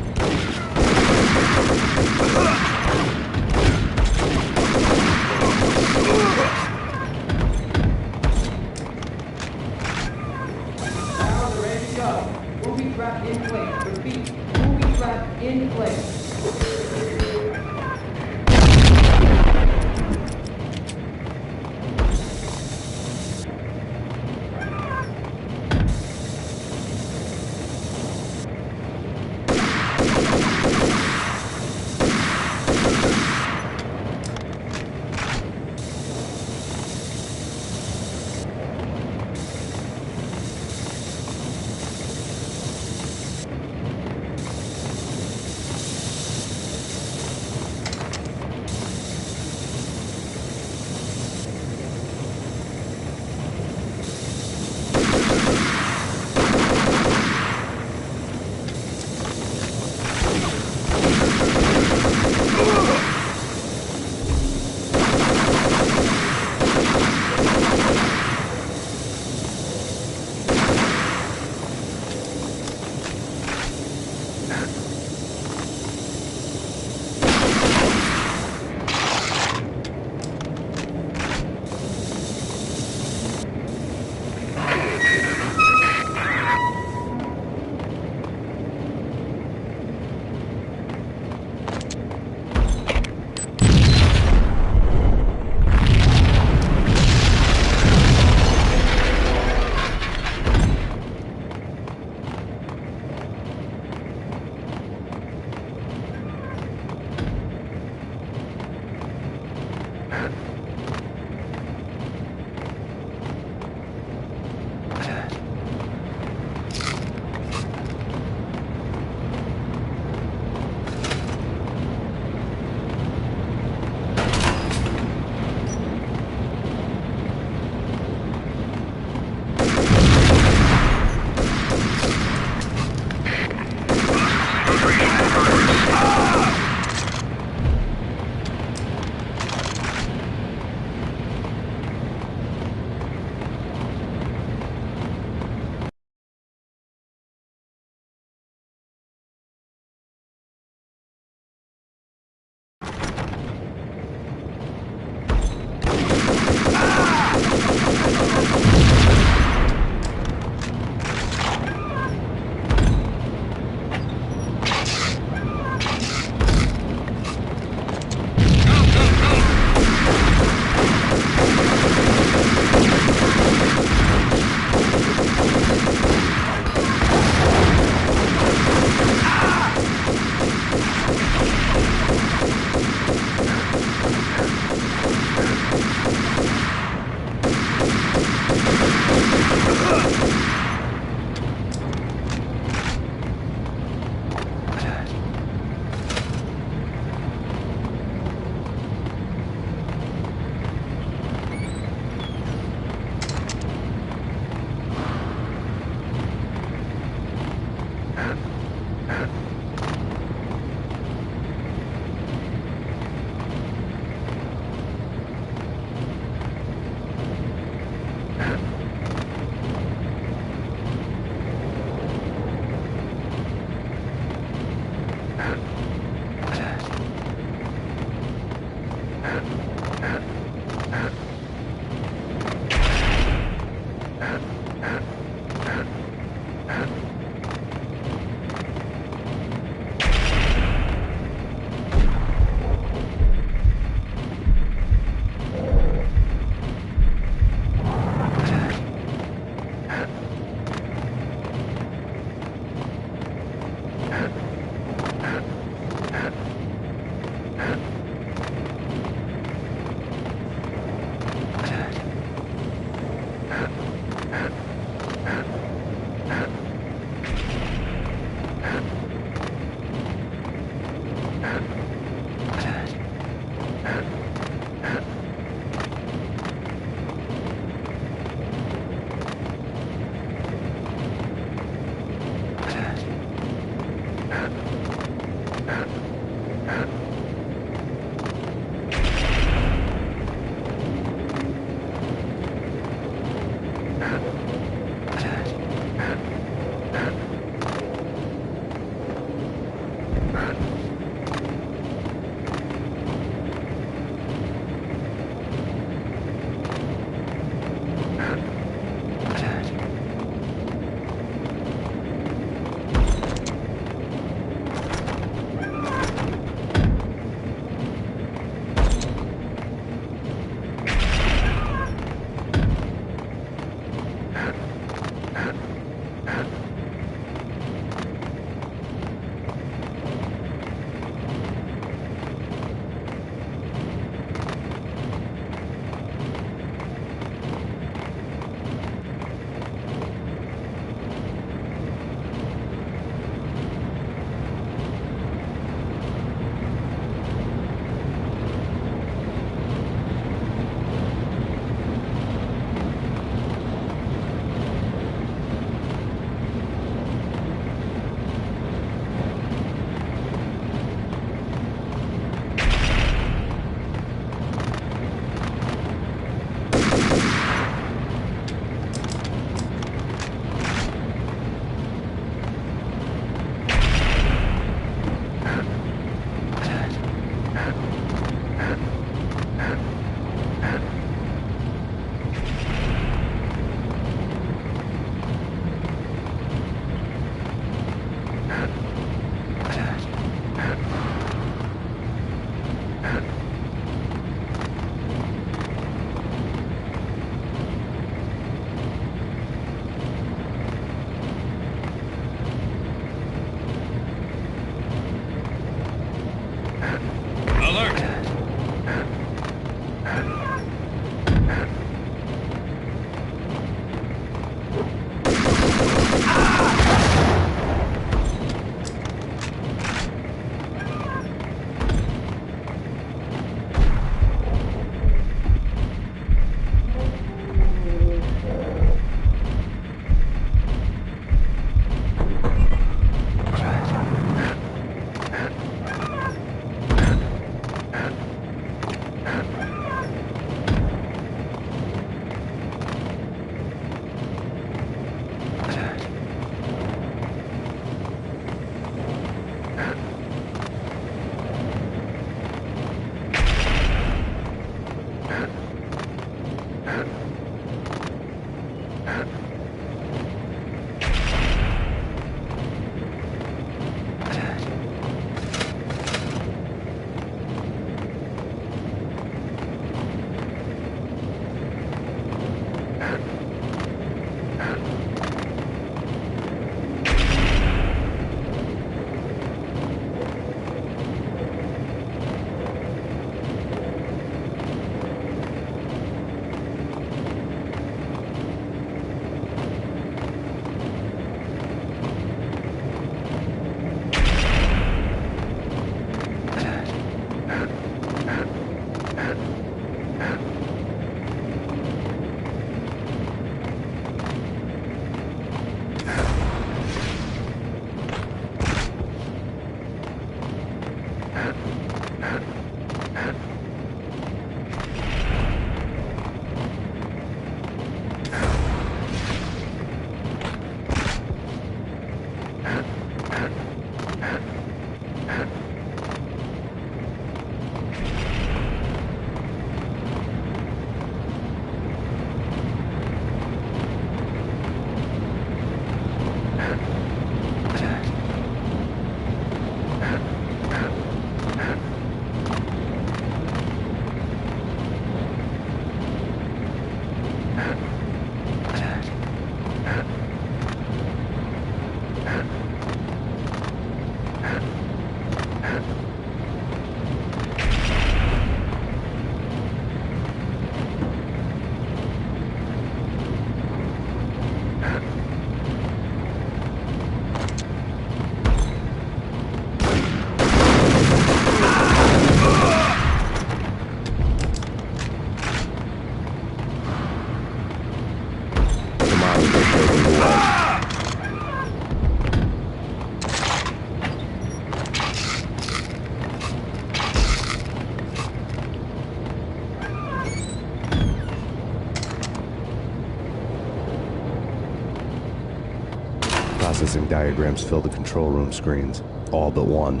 Processing diagrams fill the control room screens, all but one.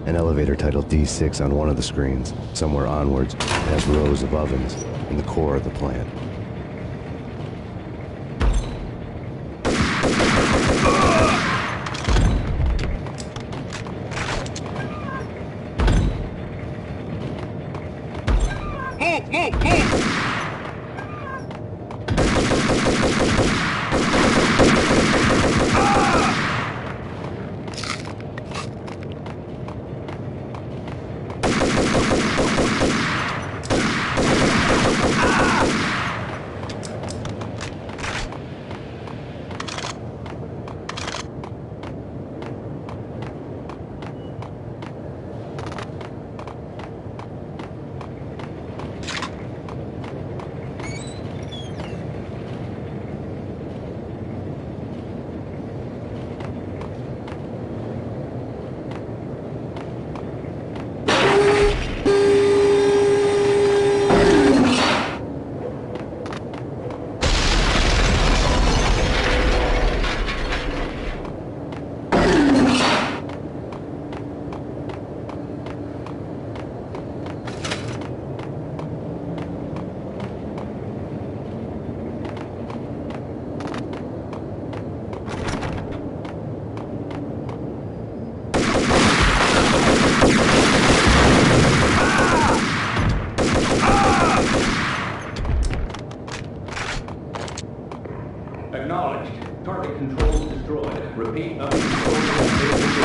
An elevator titled D6 on one of the screens. Somewhere onwards, it has rows of ovens in the core of the plant. Move! Move! Move! Acknowledged. Target controls destroyed. Repeat, nothing destroyed.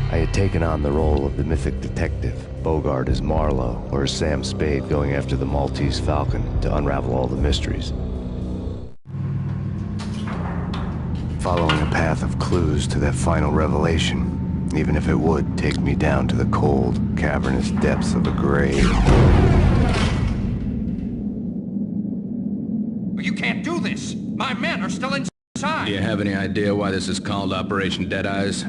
I had taken on the role of the mythic detective, Bogart as Marlowe, or as Sam Spade going after the Maltese Falcon to unravel all the mysteries. Following a path of clues to that final revelation, even if it would take me down to the cold, cavernous depths of a grave. You can't do this! My men are still inside! Do you have any idea why this is called Operation Deadeyes?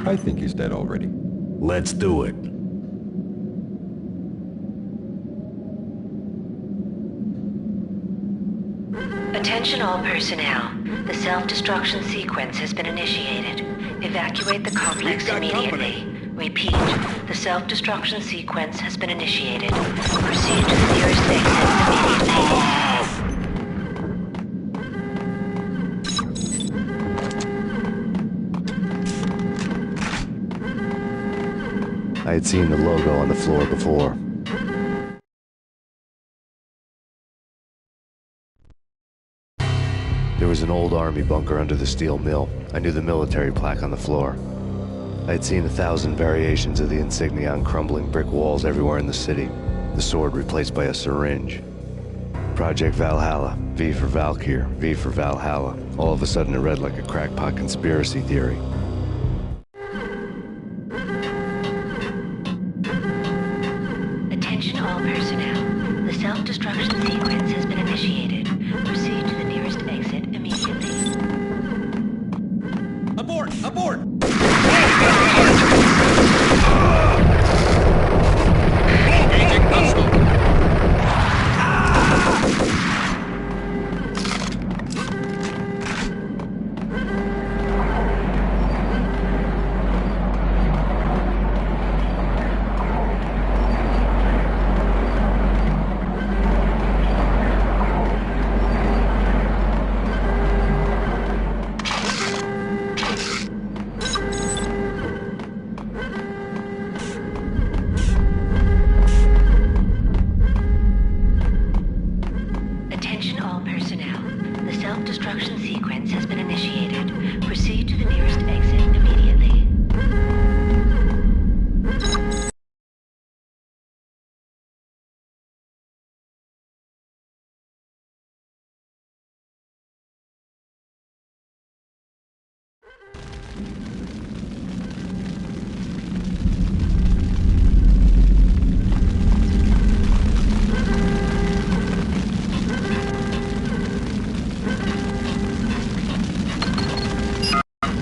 I think he's dead already. Let's do it. Attention all personnel. The self-destruction sequence has been initiated. Evacuate the complex immediately. Repeat, the self-destruction sequence has been initiated. Proceed to the nearest exit immediately. I had seen the logo on the floor before. There was an old army bunker under the steel mill. I knew the military plaque on the floor. I had seen 1,000 variations of the insignia on crumbling brick walls everywhere in the city. The sword replaced by a syringe. Project Valhalla, V for Valkyr, V for Valhalla. All of a sudden it read like a crackpot conspiracy theory. Attention all personnel. The self-destruction sequence has been initiated. Proceed to the nearest exit immediately. Abort! Abort! Engaging hostile! Attention all personnel. The self-destruction sequence has been initiated. Proceed to the nearest exit immediately.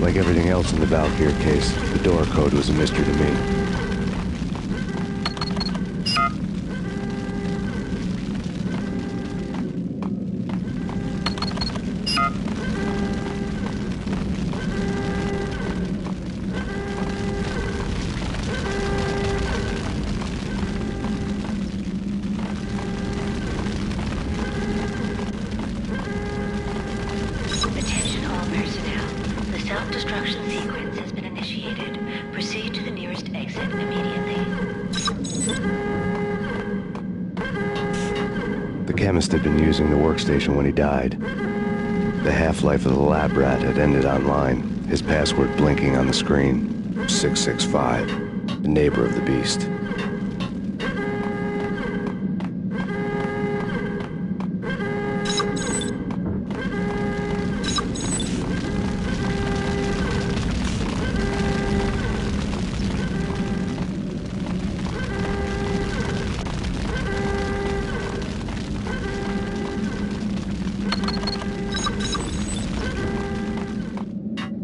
Like everything else in the Valkyr case, the door code was a mystery to me. Attention all personnel. The self-destruction sequence has been initiated. Proceed to the nearest exit immediately. The chemist had been using the workstation when he died. The half-life of the lab rat had ended online, his password blinking on the screen. 665, the neighbor of the beast.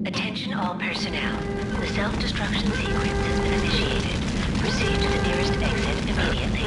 Attention all personnel. The self-destruction sequence has been initiated. Proceed to the nearest exit immediately.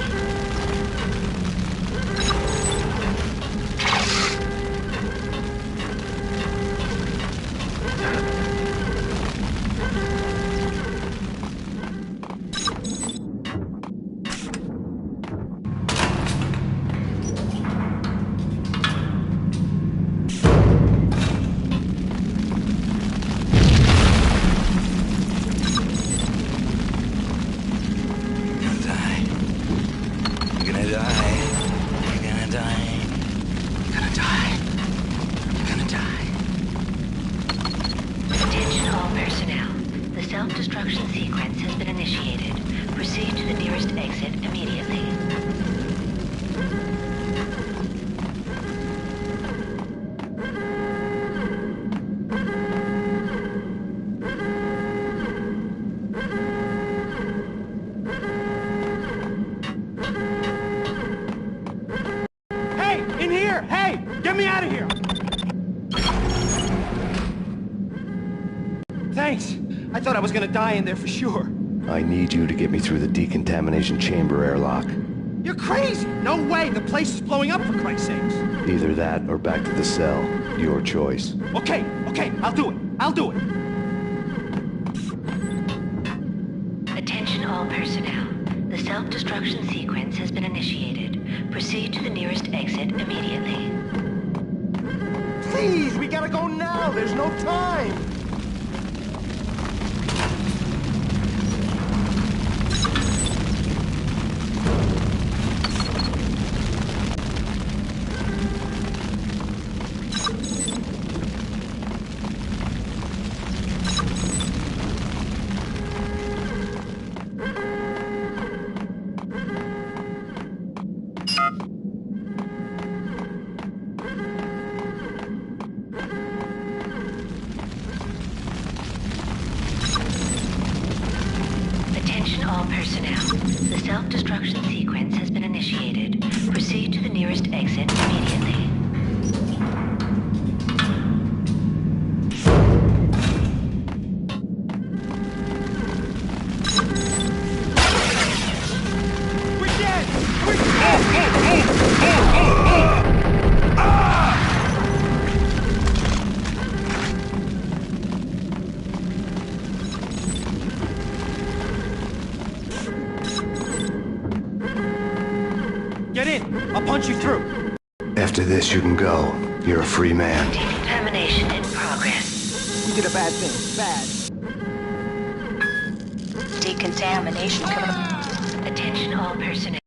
self-destruction sequence has been initiated. Proceed to the nearest exit immediately. Hey! In here! Hey! Get me out of here! Thanks. I thought I was gonna die in there for sure. I need you to get me through the decontamination chamber airlock. You're crazy! No way! The place is blowing up, for Christ's sakes! Either that or back to the cell. Your choice. Okay, I'll do it. I'll do it. Attention all personnel. The self-destruction sequence has been initiated. Proceed to the nearest exit immediately. Please, we gotta go now! There's no time! Attention all personnel. The self-destruction sequence has been initiated. Proceed to the nearest exit immediately. We're dead! Get in! I'll punch you through! After this, you can go. You're a free man. Decontamination in progress. We did a bad thing. Bad. Decontamination coming up. Attention all personnel.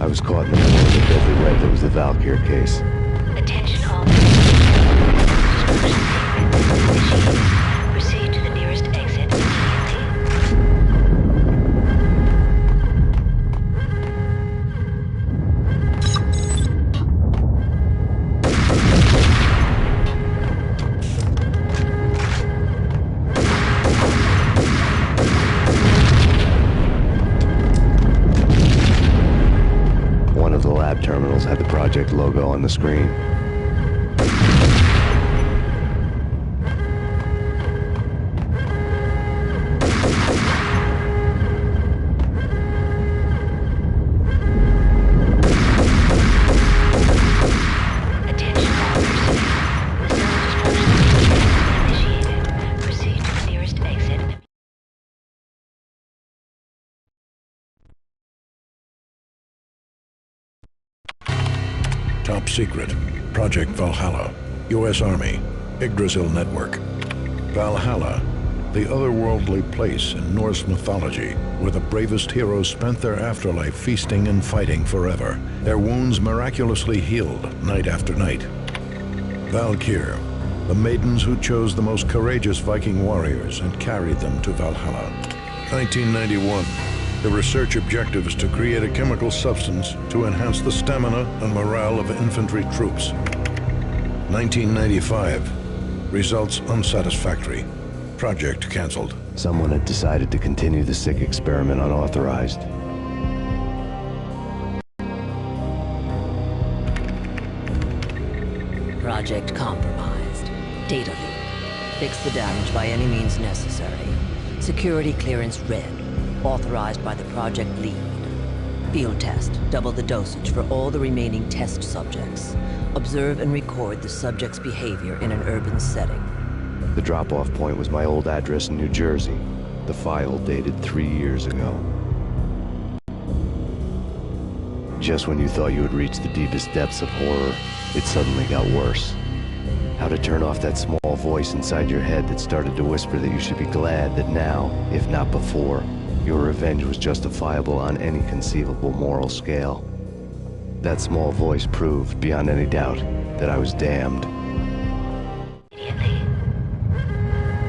I was caught in the middle of the deadly web that was the Valkyr case. Attention all personnel. Proceed to the nearest exit immediately. One of the lab terminals had the project logo on the screen. Top secret. Project Valhalla. U.S. Army. Yggdrasil Network. Valhalla, the otherworldly place in Norse mythology where the bravest heroes spent their afterlife feasting and fighting forever, their wounds miraculously healed night after night. Valkyr, the maidens who chose the most courageous Viking warriors and carried them to Valhalla. 1991. The research objective is to create a chemical substance to enhance the stamina and morale of infantry troops. 1995. Results unsatisfactory. Project cancelled. Someone had decided to continue the sick experiment unauthorized. Project compromised. Data leak. Fix the damage by any means necessary. Security clearance red. Authorized by the project lead. Field test. Double the dosage for all the remaining test subjects. Observe and record the subject's behavior in an urban setting. The drop-off point was my old address in New Jersey. The file dated 3 years ago. Just when you thought you had reached the deepest depths of horror, it suddenly got worse. How to turn off that small voice inside your head that started to whisper that you should be glad that now, if not before, your revenge was justifiable on any conceivable moral scale. That small voice proved, beyond any doubt, that I was damned.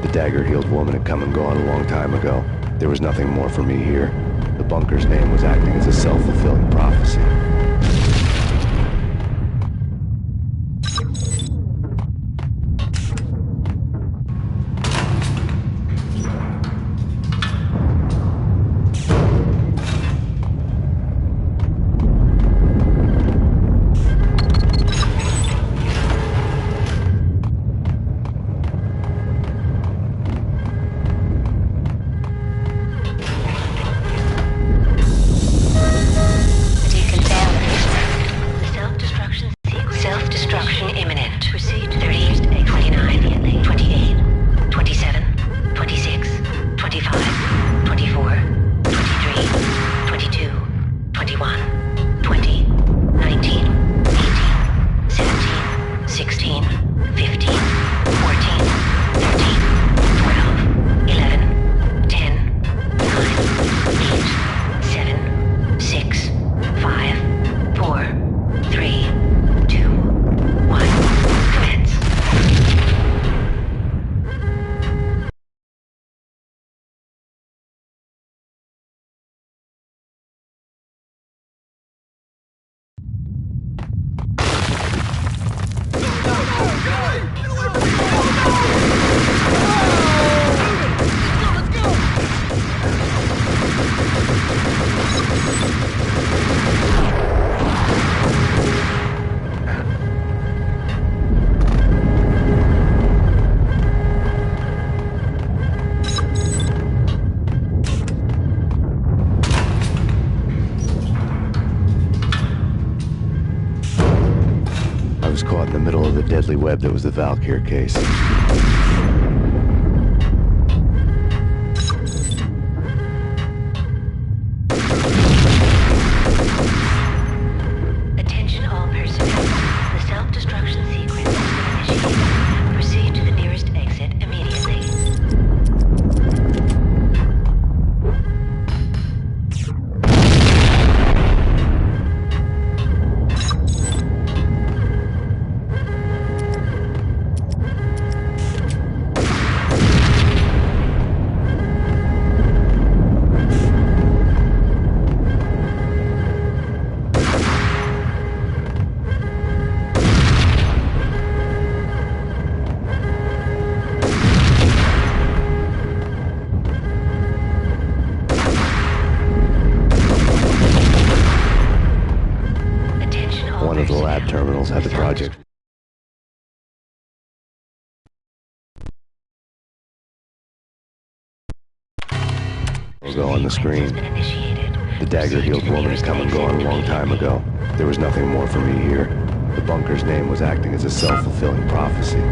The dagger-heeled woman had come and gone a long time ago. There was nothing more for me here. The bunker's name was acting as a self-fulfilling prophecy. Deadly web that was the Valkyr case. Attention all personnel. The self-destruction sequence is initiated. Proceed to the nearest exit immediately. Had the project. Logo on the screen. The dagger-heeled woman had come and gone a long time ago. There was nothing more for me here. The bunker's name was acting as a self-fulfilling prophecy.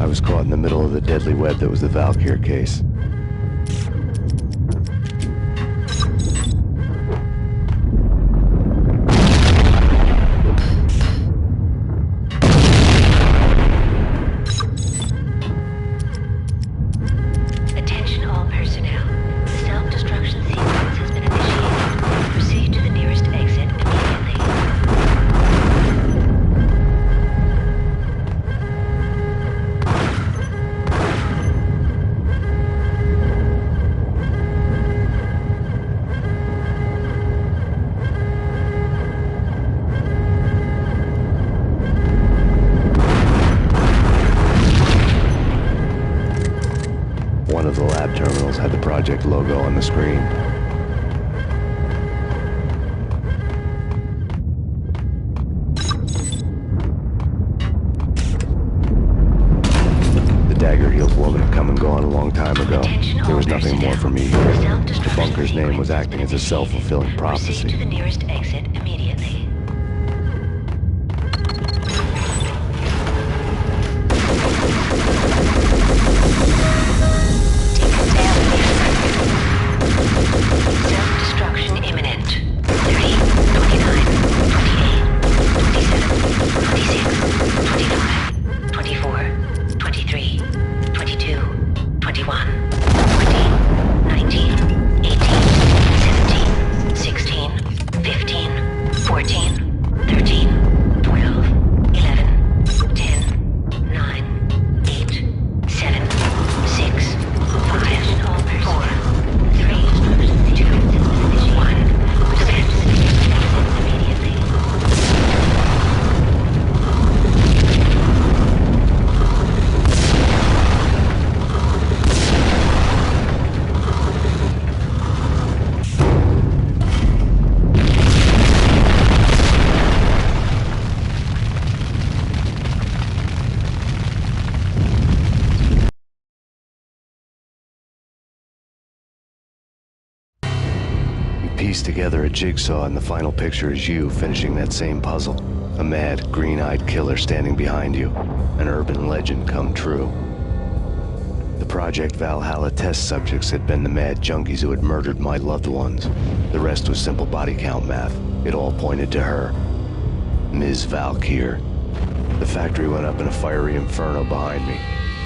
I was caught in the middle of the deadly web that was the Valkyr case. Attention all personnel. The self-destruction sequence has been initiated. Proceed to the nearest exit immediately. One of the lab terminals had the project logo on the screen. The dagger-heeled woman had come and gone a long time ago. There was nothing more for me here. The bunker's name was acting as a self-fulfilling prophecy. To the nearest exit immediately. Self-destruction imminent. 30, 29, 28, 27, 26, 25, 24, 23, 22, 21, 20, 19, 18, 17, 16, 15, 14, 13, 12, 11, 10, 9, 8, 7, 6, 5, 4, 3, 2, 1. Immediately. Piece together a jigsaw, and the final picture is you finishing that same puzzle. A mad, green-eyed killer standing behind you. An urban legend come true. The Project Valhalla test subjects had been the mad junkies who had murdered my loved ones. The rest was simple body count math. It all pointed to her. Ms. Valkyr. The factory went up in a fiery inferno behind me.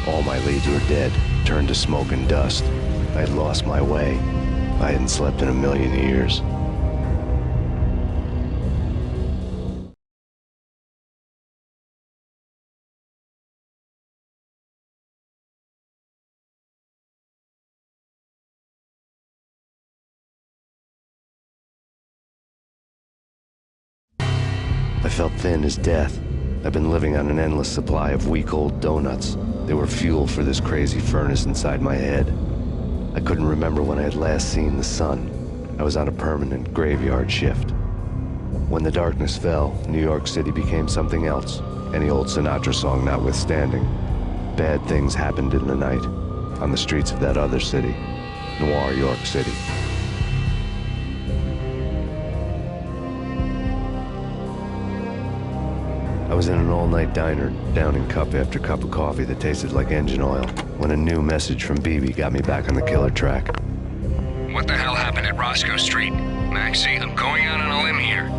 All my leads were dead, turned to smoke and dust. I had lost my way. I hadn't slept in a million years. I felt thin as death. I've been living on an endless supply of week-old donuts. They were fuel for this crazy furnace inside my head. I couldn't remember when I had last seen the sun. I was on a permanent graveyard shift. When the darkness fell, New York City became something else, any old Sinatra song notwithstanding. Bad things happened in the night, on the streets of that other city, Noir York City. I was in an all-night diner, downing cup after cup of coffee that tasted like engine oil, when a new message from BB got me back on the killer track. What the hell happened at Roscoe Street? Maxie, I'm going out on a limb here.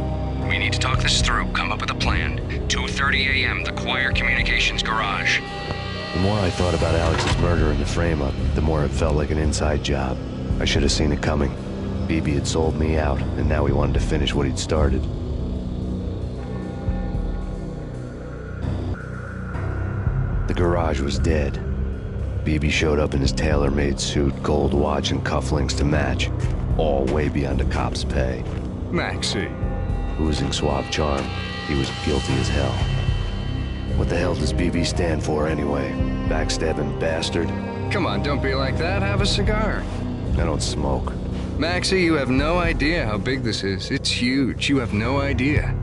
We need to talk this through, come up with a plan. 2:30 a.m., the Choir Communications Garage. The more I thought about Alex's murder and the frame-up, the more it felt like an inside job. I should have seen it coming. BB had sold me out, and now he wanted to finish what he'd started. The garage was dead. BB showed up in his tailor-made suit, gold watch, and cufflinks to match, all way beyond a cop's pay. Maxie. Oozing suave charm, he was guilty as hell. What the hell does BB stand for anyway? Backstabbing bastard? Come on, don't be like that. Have a cigar. I don't smoke. Maxie, you have no idea how big this is. It's huge. You have no idea.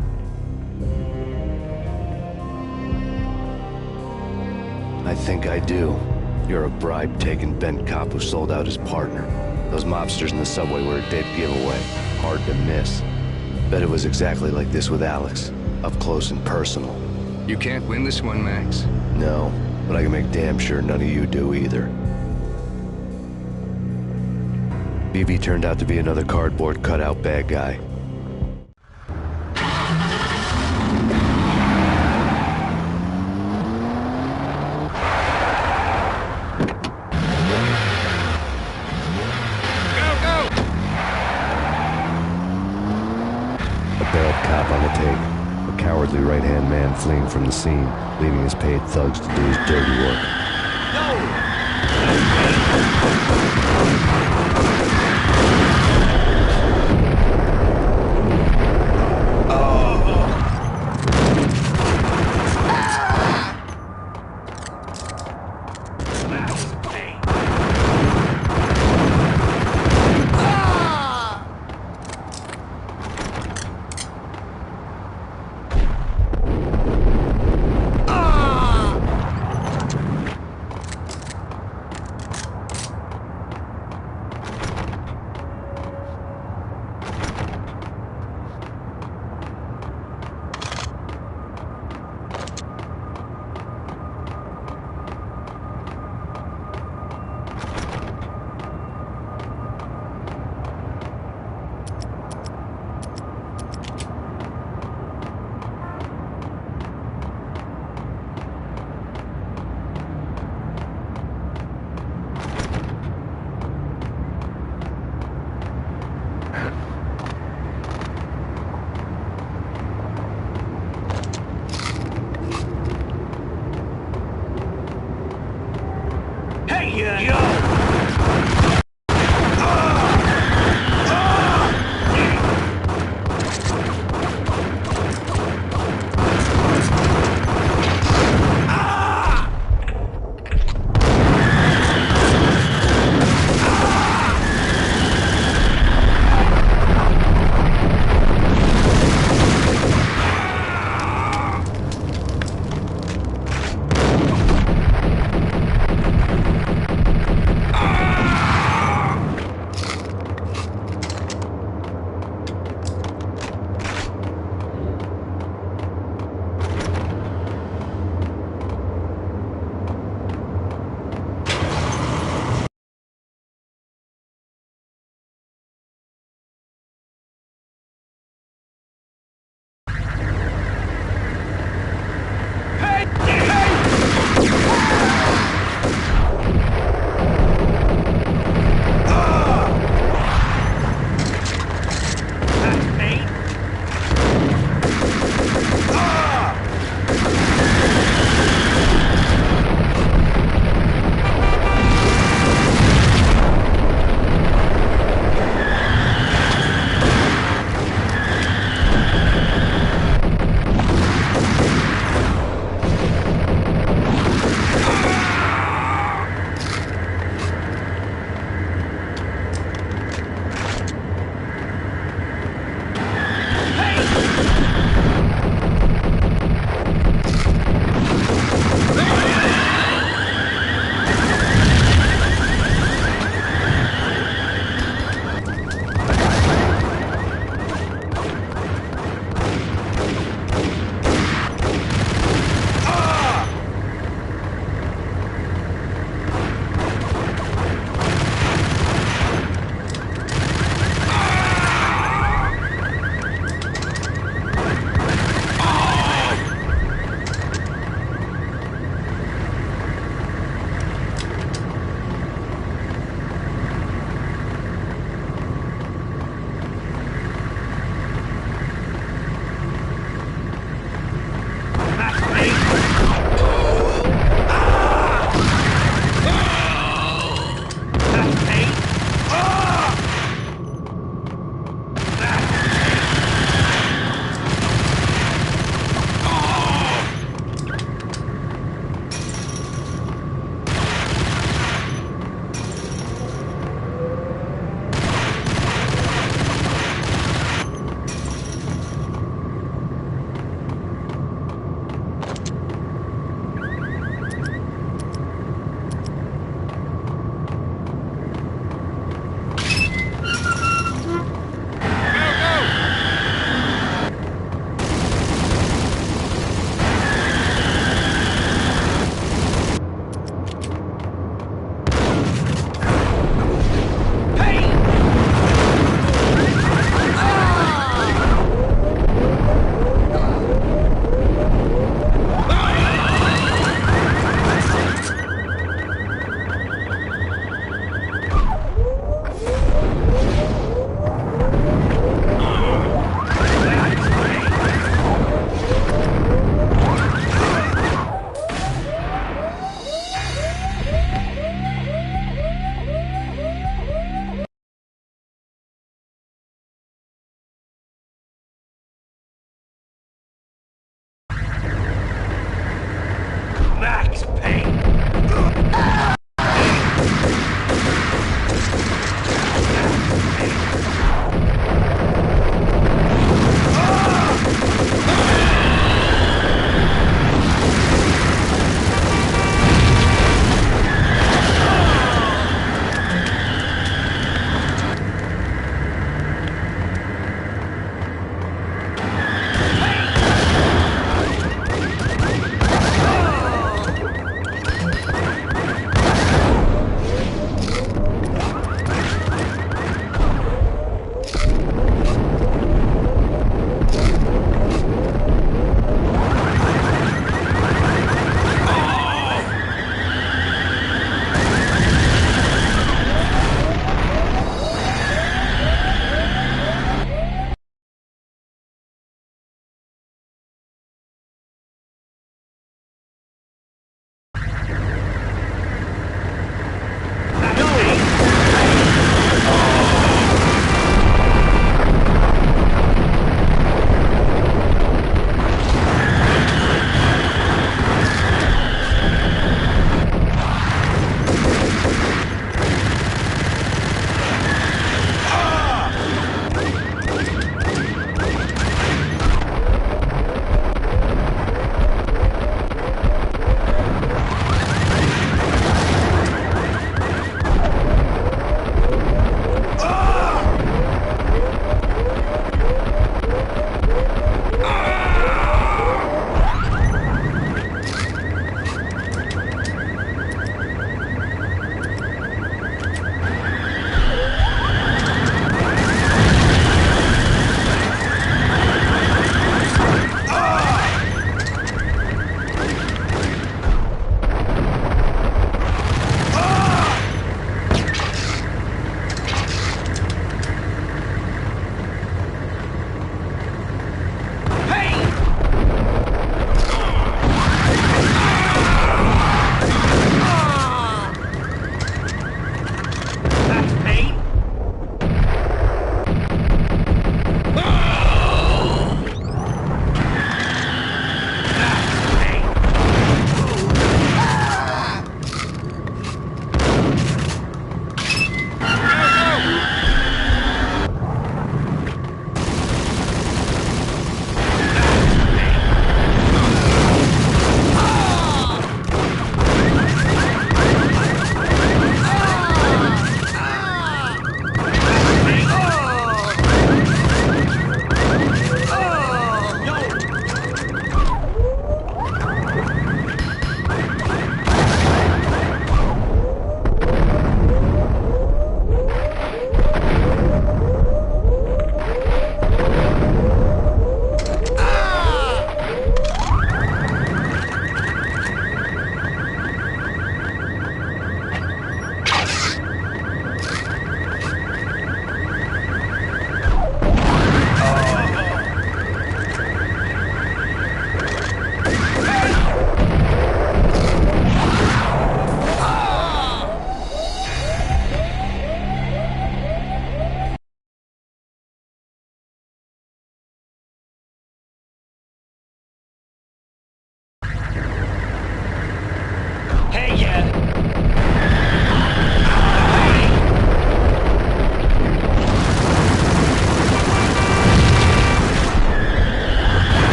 I think I do. You're a bribe-taking bent cop who sold out his partner. Those mobsters in the subway were a dead giveaway. Hard to miss. Bet it was exactly like this with Alex. Up close and personal. You can't win this one, Max. No. but I can make damn sure none of you do either. BB turned out to be another cardboard cutout bad guy. A cowardly right-hand man fleeing from the scene, leaving his paid thugs to do his dirty work.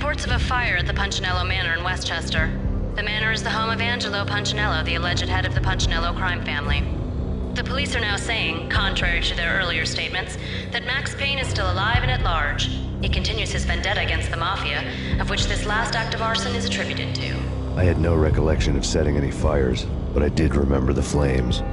reports of a fire at the Punchinello Manor in Westchester. The manor is the home of Angelo Punchinello, the alleged head of the Punchinello crime family. The police are now saying, contrary to their earlier statements, that Max Payne is still alive and at large. He continues his vendetta against the Mafia, of which this last act of arson is attributed to. I had no recollection of setting any fires, but I did remember the flames.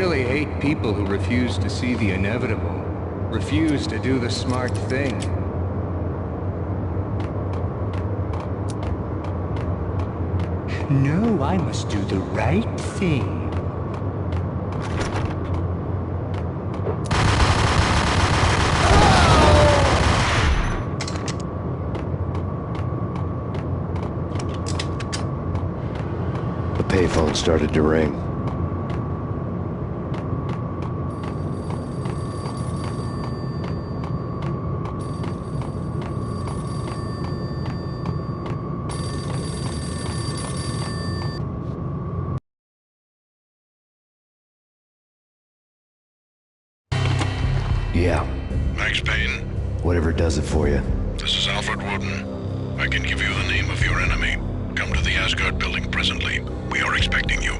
really hate people who refuse to see the inevitable, refuse to do the smart thing. No, I must do the right thing. The payphone started to ring. Yeah. Max Payne? Whatever does it for you. This is Alfred Woden. I can give you the name of your enemy. Come to the Asgard building presently. We are expecting you.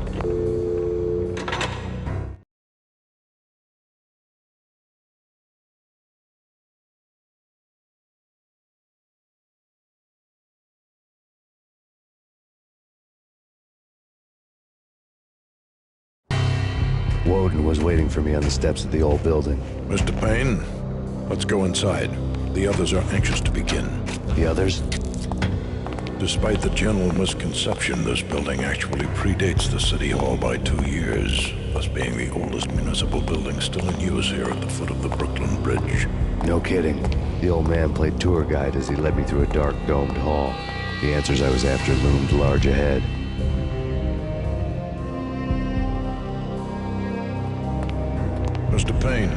Woden was waiting for me on the steps of the old building. Mr. Payne, let's go inside. The others are anxious to begin. The others? Despite the general misconception, this building actually predates the City Hall by 2 years, thus being the oldest municipal building still in use here at the foot of the Brooklyn Bridge. No kidding. The old man played tour guide as he led me through a dark, domed hall. The answers I was after loomed large ahead. Mr. Payne,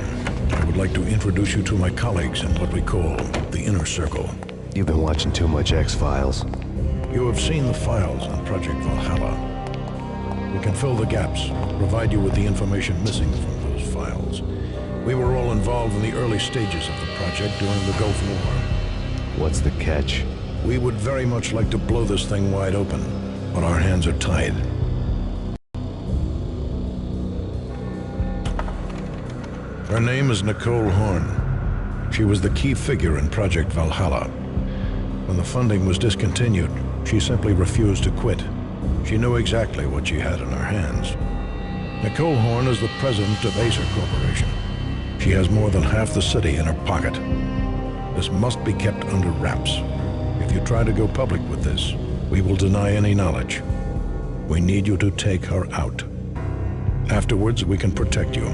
I would like to introduce you to my colleagues in what we call the Inner Circle. You've been watching too much X-Files. You have seen the files on Project Valhalla. We can fill the gaps, provide you with the information missing from those files. We were all involved in the early stages of the project during the Gulf War. What's the catch? We would very much like to blow this thing wide open, but our hands are tied. Her name is Nicole Horn. She was the key figure in Project Valhalla. When the funding was discontinued, she simply refused to quit. She knew exactly what she had in her hands. Nicole Horn is the president of Acer Corporation. She has more than half the city in her pocket. This must be kept under wraps. If you try to go public with this, we will deny any knowledge. We need you to take her out. Afterwards, we can protect you.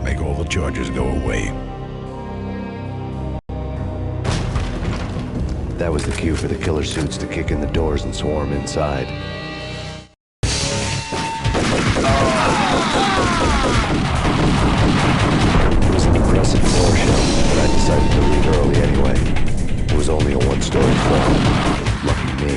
Make all the charges go away. That was the cue for the killer suits to kick in the doors and swarm inside. It was an impressive floor show, but I decided to leave early anyway. It was only a one-story floor. Lucky me.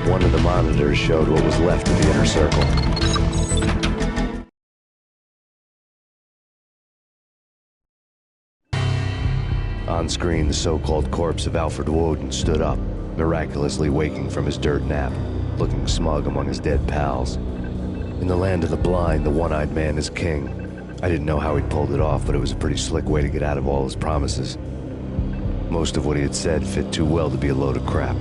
One of the monitors showed what was left of the Inner Circle. On screen, the so-called corpse of Alfred Woden stood up, miraculously waking from his dirt nap, looking smug among his dead pals. In the land of the blind, the one-eyed man is king. I didn't know how he'd pulled it off, but it was a pretty slick way to get out of all his promises. Most of what he had said fit too well to be a load of crap.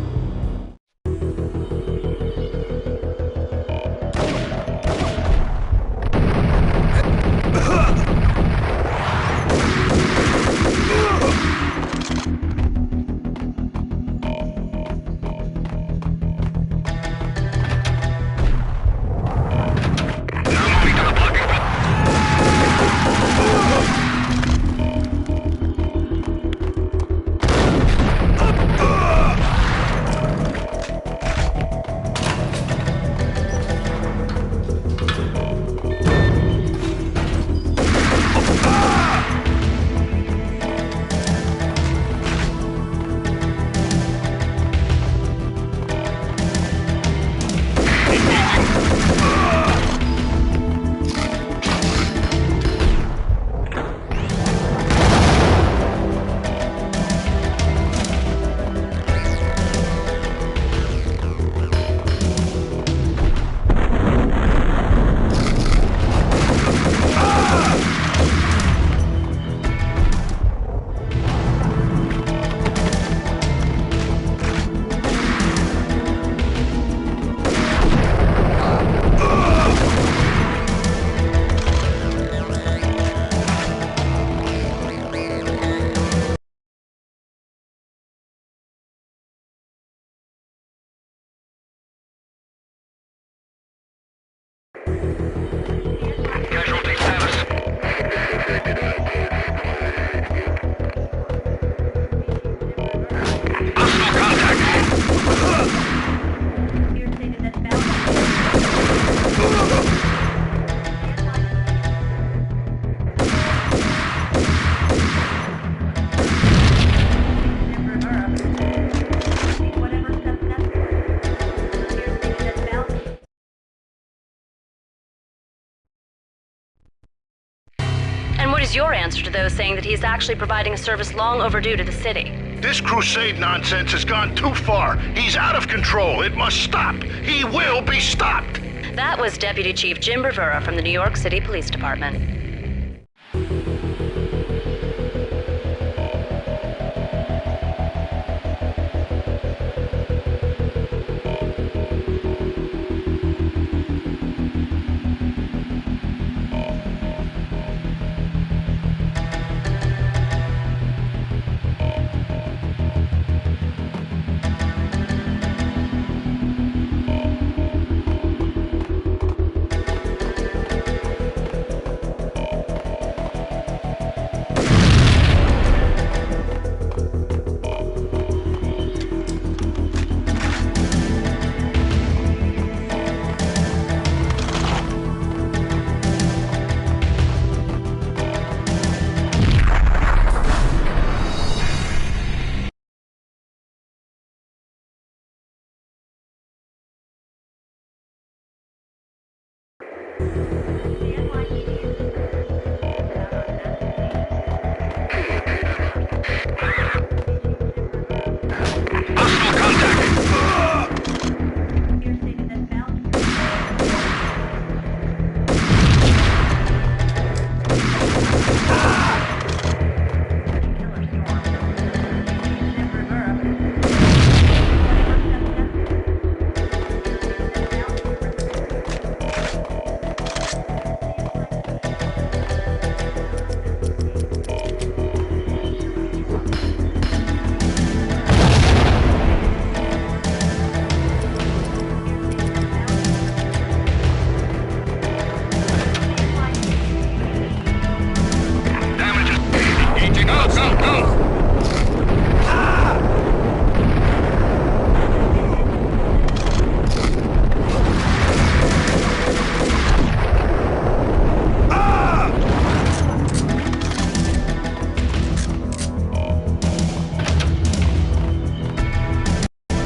is your answer to those saying that he's actually providing a service long overdue to the city? This crusade nonsense has gone too far. He's out of control. It must stop. He will be stopped. That was Deputy Chief Jim Rivera from the New York City Police Department.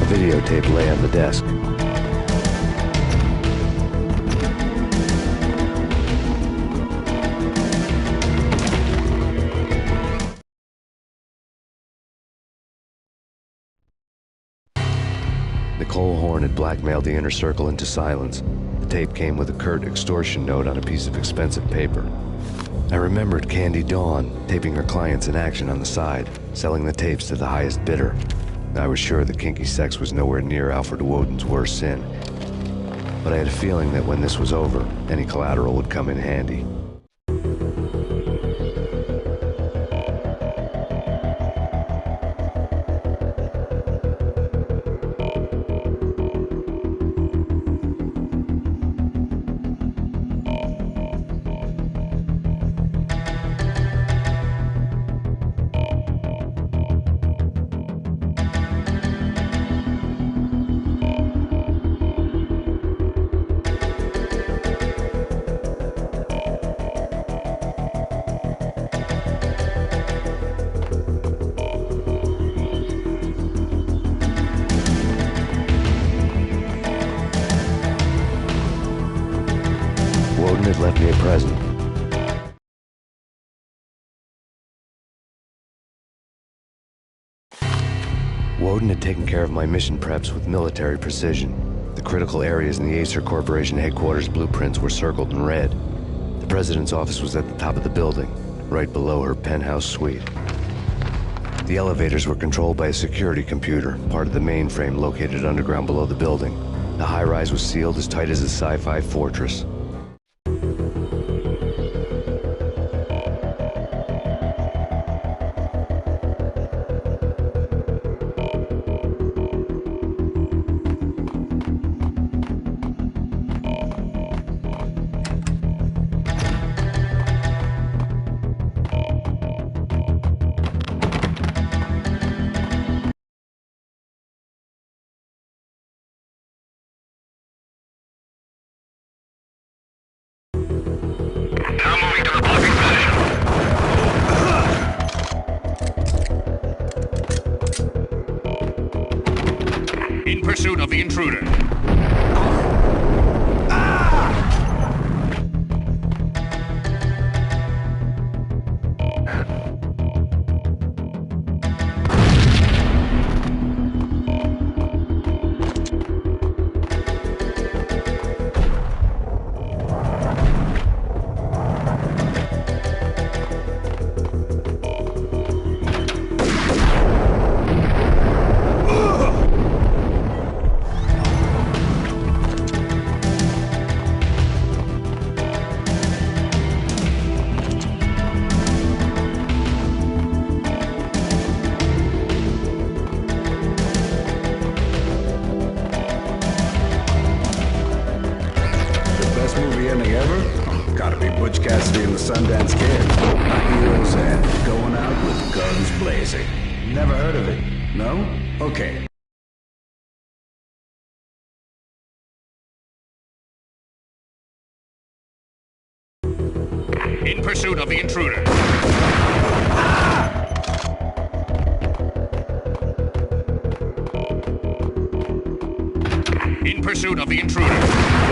Videotape lay on the desk. Nicole Horn had blackmailed the inner circle into silence. The tape came with a curt extortion note on a piece of expensive paper. I remembered Candy Dawn taping her clients in action on the side, selling the tapes to the highest bidder. I was sure that kinky sex was nowhere near Alfred Woden's worst sin. But I had a feeling that when this was over, any collateral would come in handy. Woden had left me a present. Woden had taken care of my mission preps with military precision. The critical areas in the Acer Corporation headquarters blueprints were circled in red. The president's office was at the top of the building, right below her penthouse suite. The elevators were controlled by a security computer, part of the mainframe located underground below the building. The high-rise was sealed as tight as a sci-fi fortress. In pursuit of the intruder. Sundance Kid. A hero's end, going out with guns blazing. Never heard of it? No? Okay. In pursuit of the intruder. In pursuit of the intruder.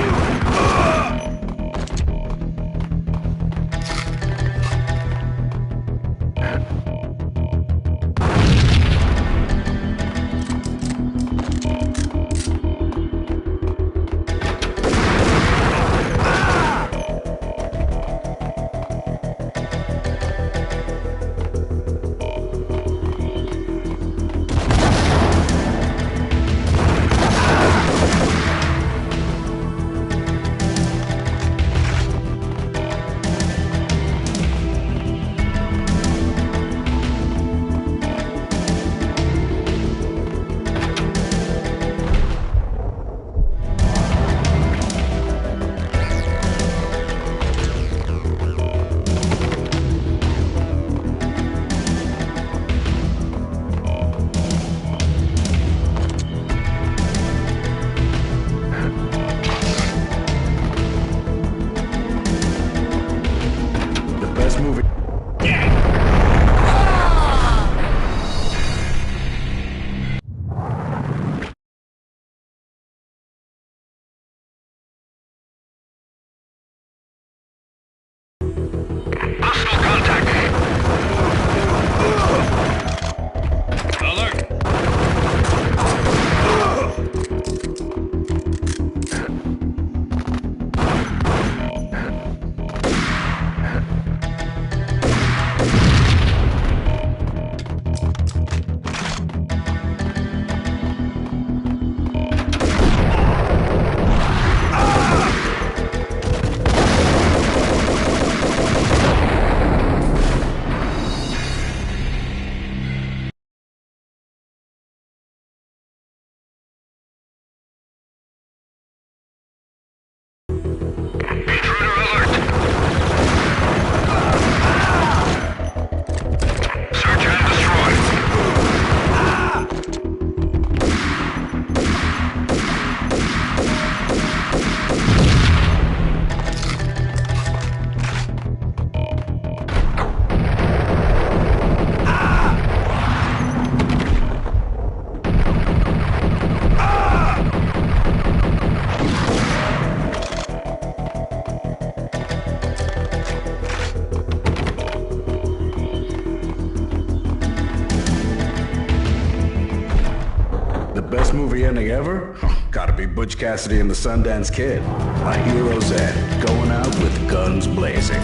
Movie ending ever? Gotta be Butch Cassidy and the Sundance Kid. A hero's end, going out with guns blazing.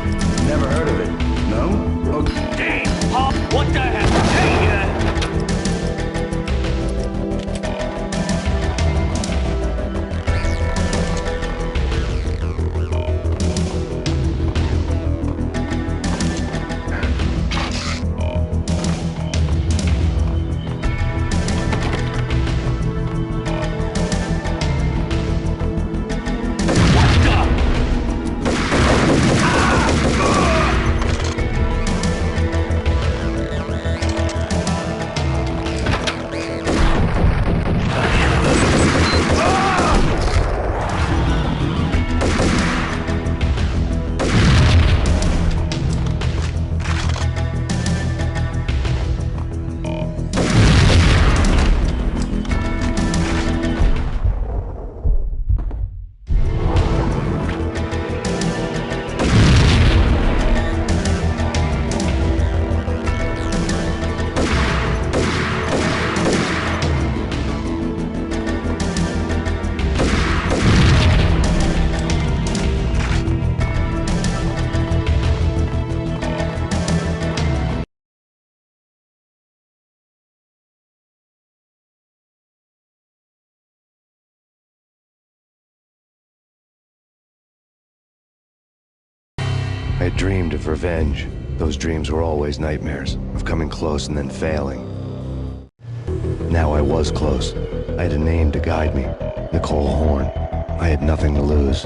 Never heard of it? No? Okay. Damn, Pop, what the hell? Hey, I had dreamed of revenge. Those dreams were always nightmares, of coming close and then failing. Now I was close. I had a name to guide me, Nicole Horn. I had nothing to lose.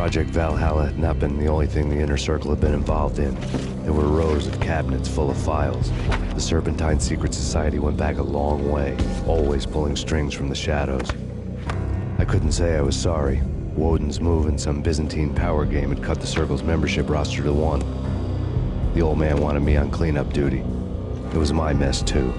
Project Valhalla had not been the only thing the Inner Circle had been involved in. There were rows of cabinets full of files. The Serpentine Secret Society went back a long way, always pulling strings from the shadows. I couldn't say I was sorry. Woden's move in some Byzantine power game had cut the Circle's membership roster to 1. The old man wanted me on cleanup duty. It was my mess, too.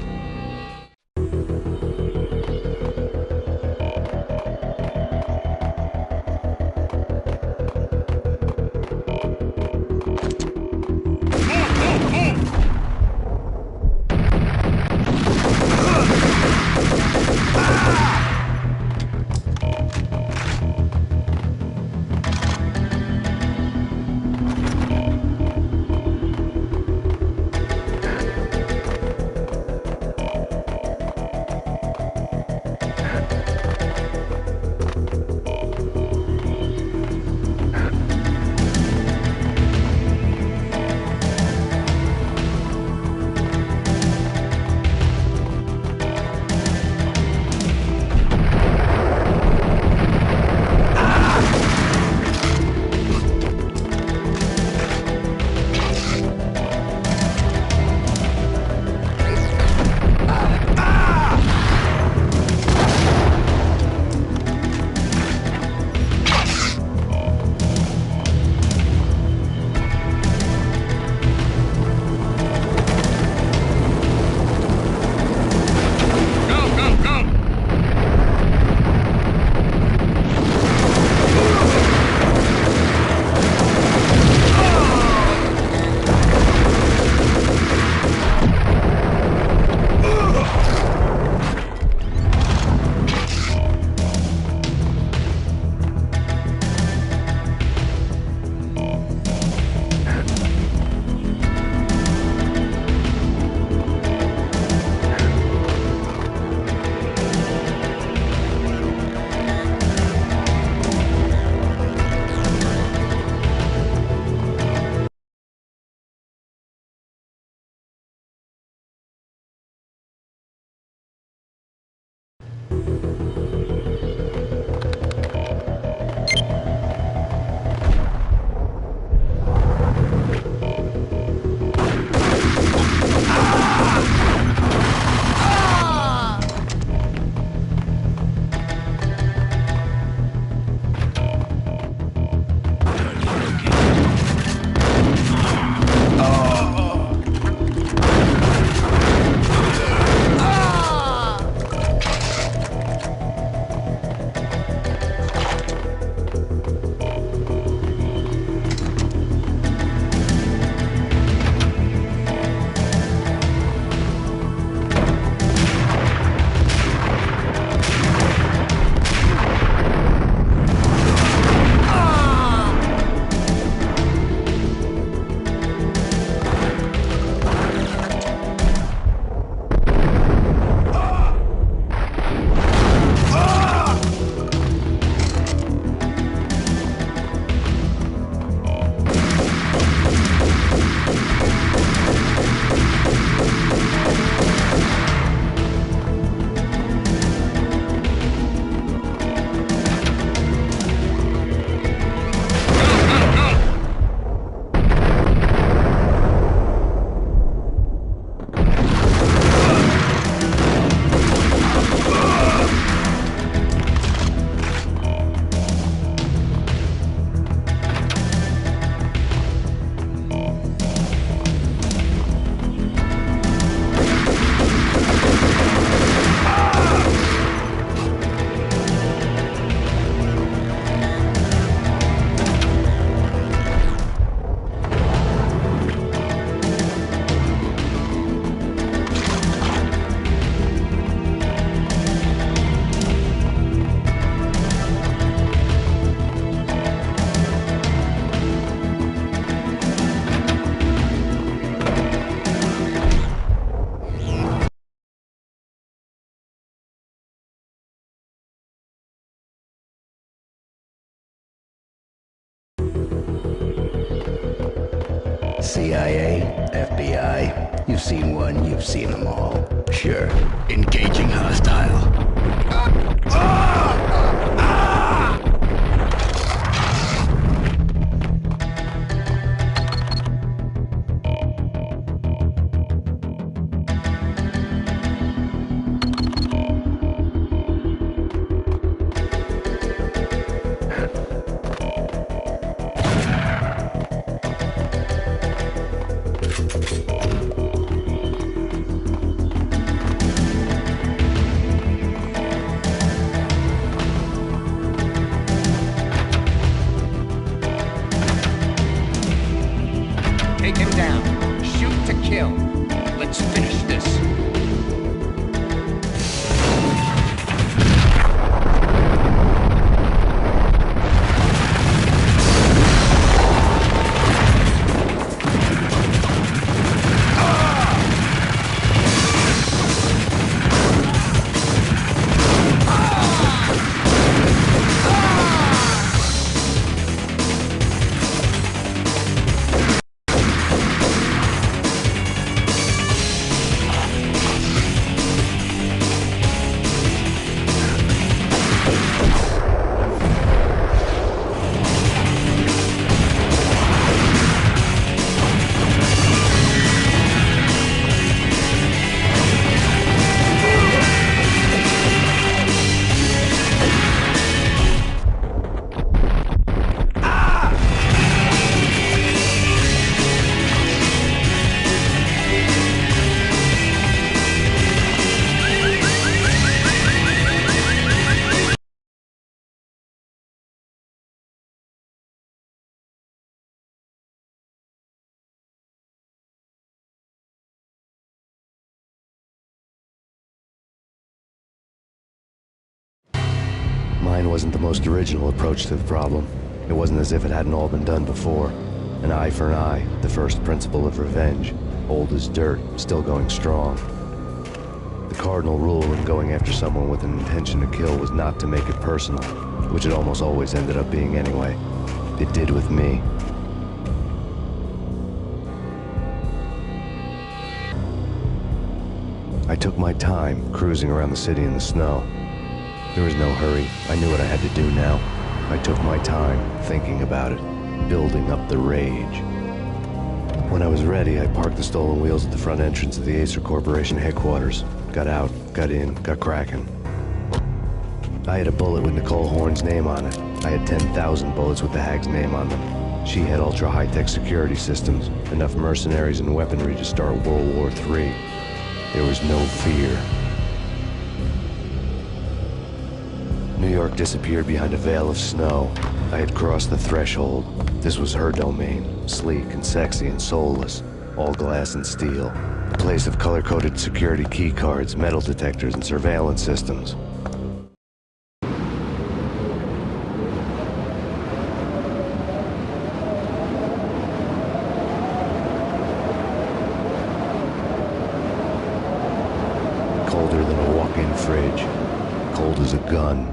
CIA, FBI, you've seen one, you've seen them all. Sure, engaging hostile. Mine wasn't the most original approach to the problem. It wasn't as if it hadn't all been done before. An eye for an eye, the first principle of revenge. Old as dirt, still going strong. The cardinal rule in going after someone with an intention to kill was not to make it personal, which it almost always ended up being anyway. It did with me. I took my time, cruising around the city in the snow. There was no hurry. I knew what I had to do now. I took my time, thinking about it, building up the rage. When I was ready, I parked the stolen wheels at the front entrance of the Acer Corporation headquarters. Got out, got in, got cracking. I had a bullet with Nicole Horn's name on it. I had 10,000 bullets with the Hag's name on them. She had ultra-high-tech security systems, enough mercenaries and weaponry to start World War III. There was no fear. New York disappeared behind a veil of snow. I had crossed the threshold. This was her domain, sleek and sexy and soulless, all glass and steel. A place of color-coded security key cards, metal detectors, and surveillance systems. Colder than a walk-in fridge. Cold as a gun.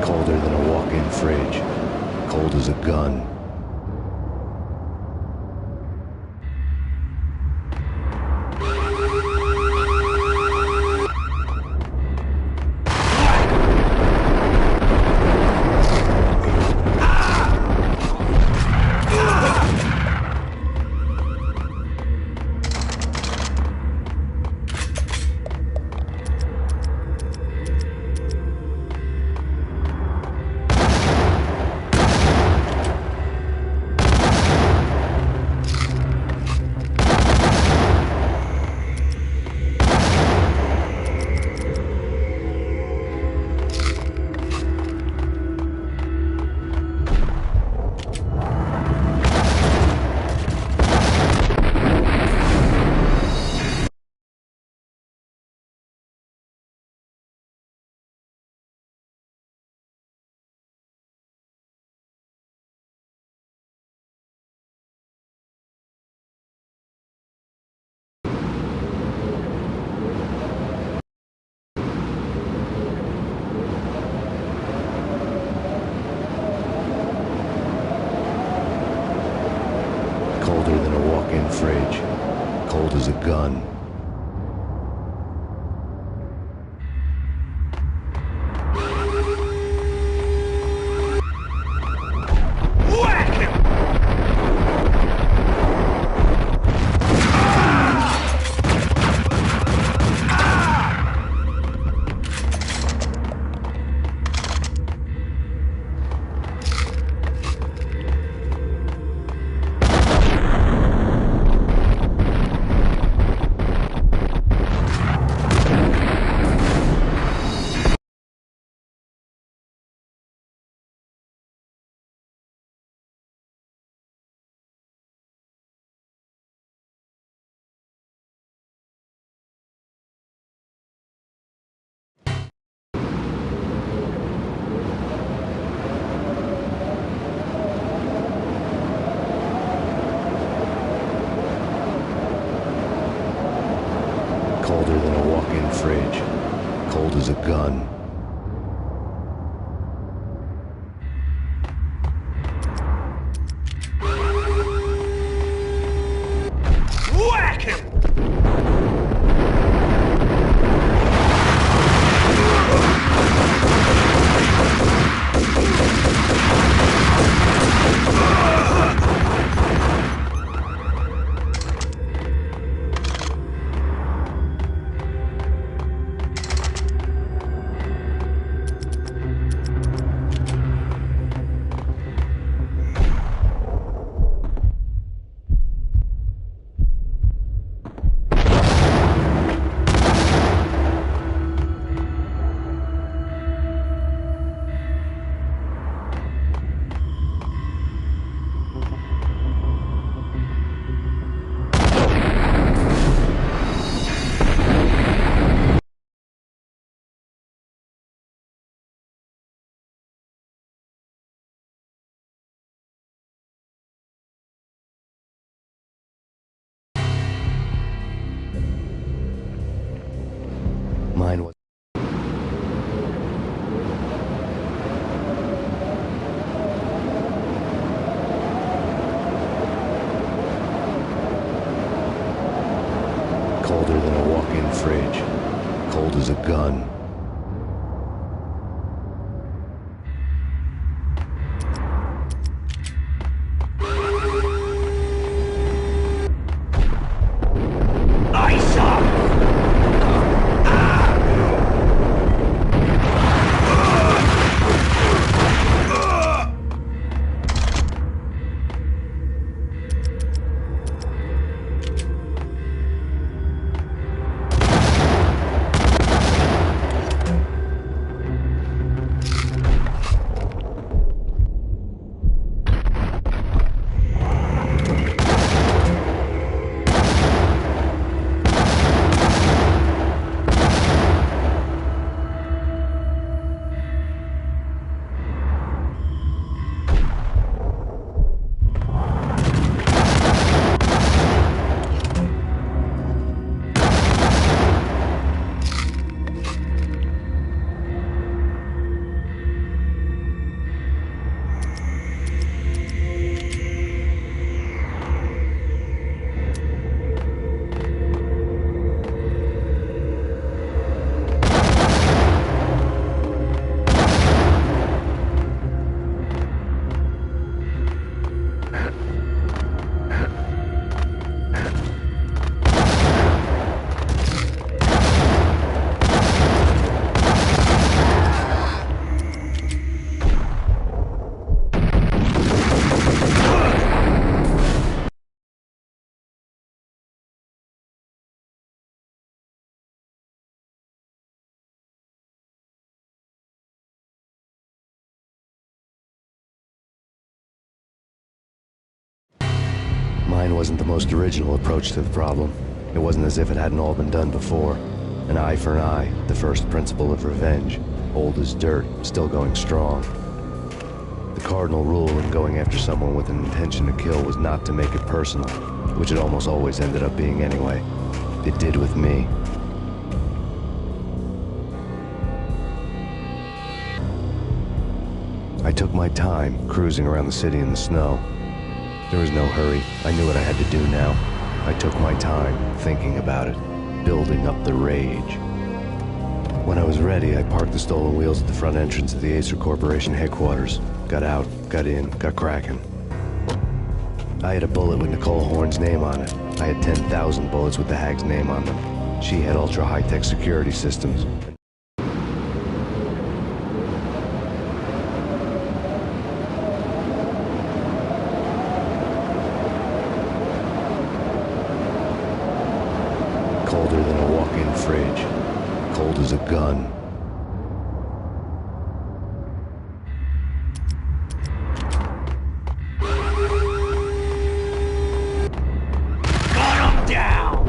Colder than a walk-in fridge. Cold as a gun. cold as a gun. Whack him! Mine was... colder than a walk-in fridge. Cold as a gun. Ice up! Mine wasn't the most original approach to the problem. It wasn't as if it hadn't all been done before. An eye for an eye, the first principle of revenge. Old as dirt, still going strong. The cardinal rule in going after someone with an intention to kill was not to make it personal, which it almost always ended up being anyway. It did with me. I took my time, cruising around the city in the snow. There was no hurry. I knew what I had to do now. I took my time, thinking about it, building up the rage. When I was ready, I parked the stolen wheels at the front entrance of the Acer Corporation headquarters. Got out, got in, got cracking. I had a bullet with Nicole Horn's name on it. I had 10,000 bullets with the Hag's name on them. She had ultra-high-tech security systems. Colder than a walk-in fridge. Cold as a gun. Got him down!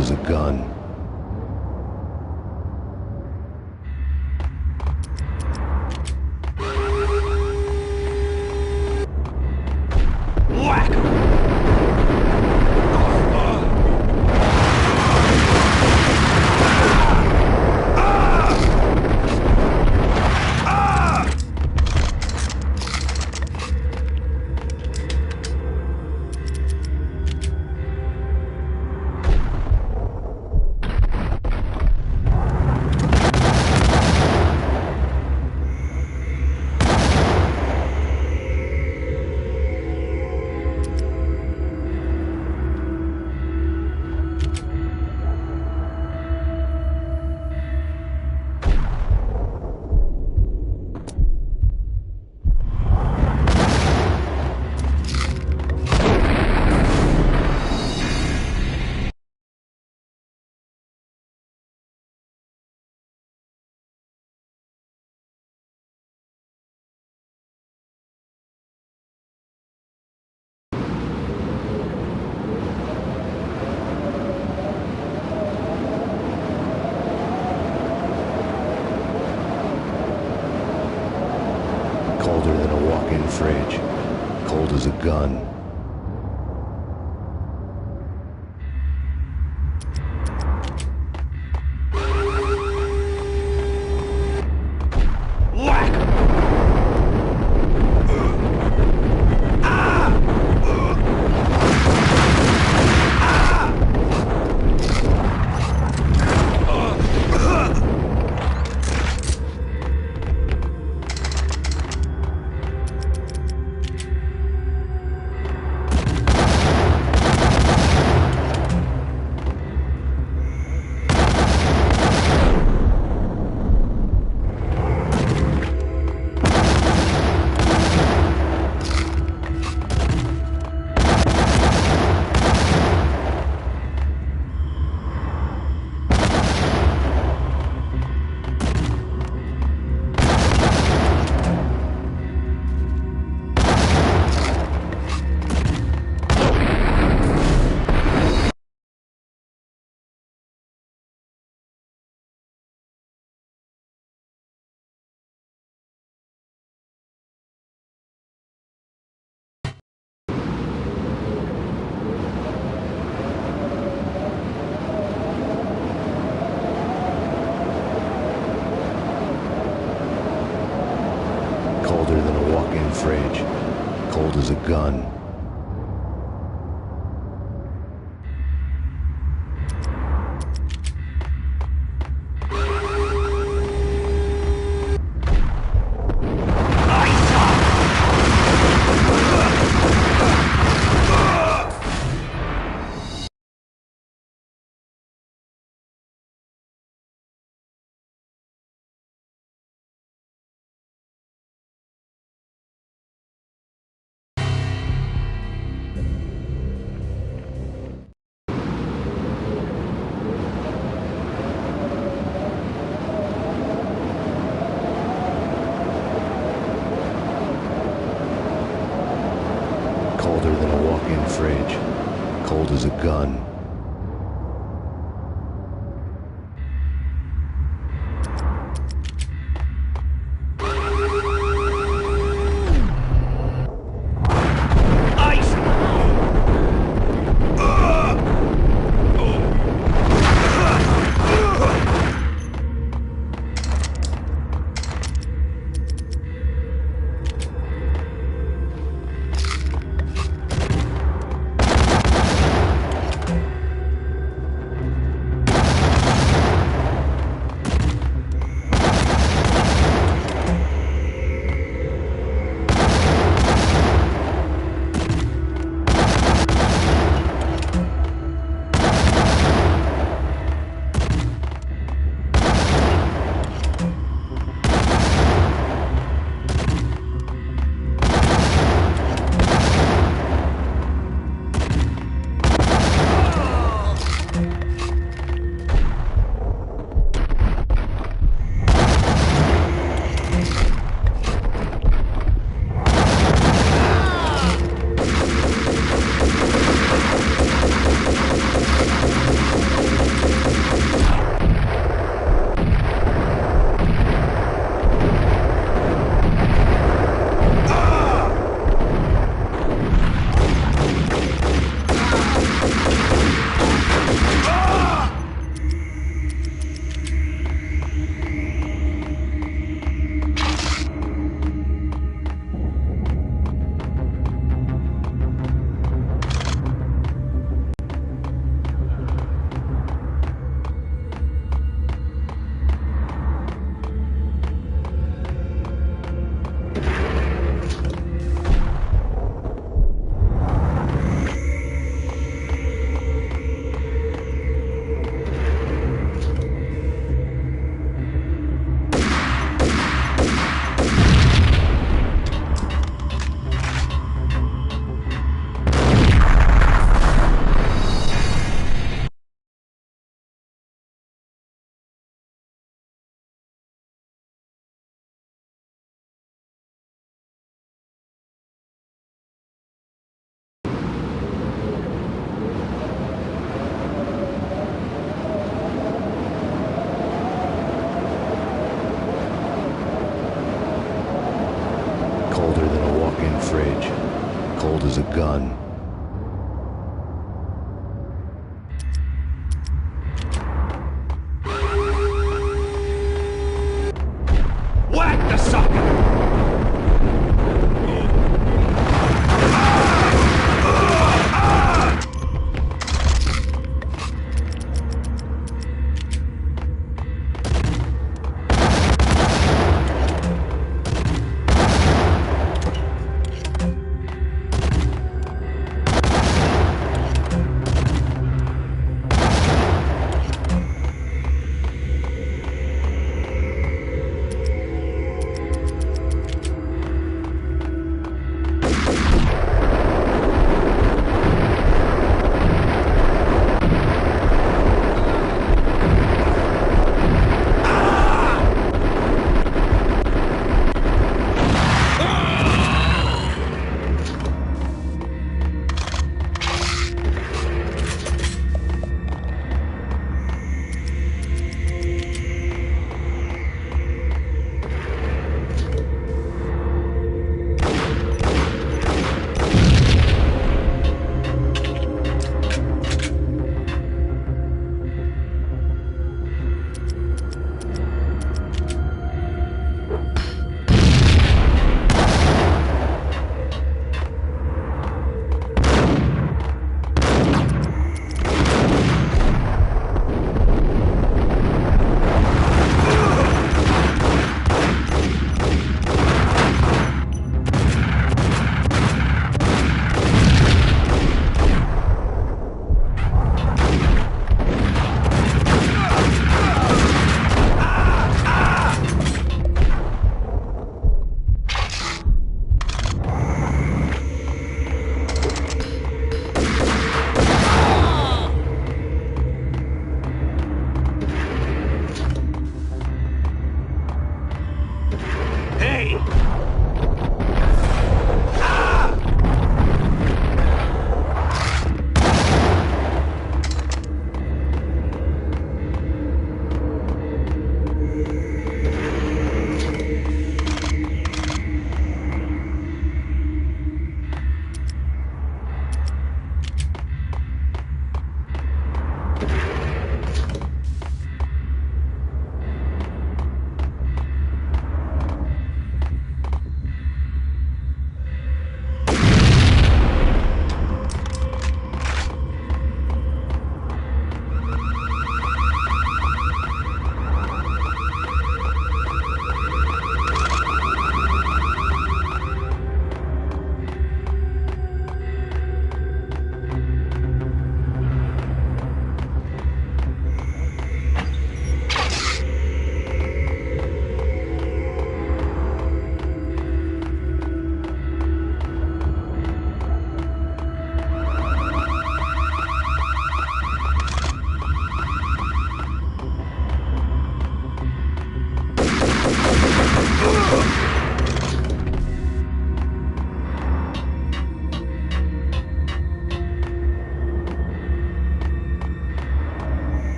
as a gun. Colder than a walk-in fridge. Cold as a gun. Colder than a walk-in fridge. Cold as a gun. Colder than a walk-in fridge. Cold as a gun.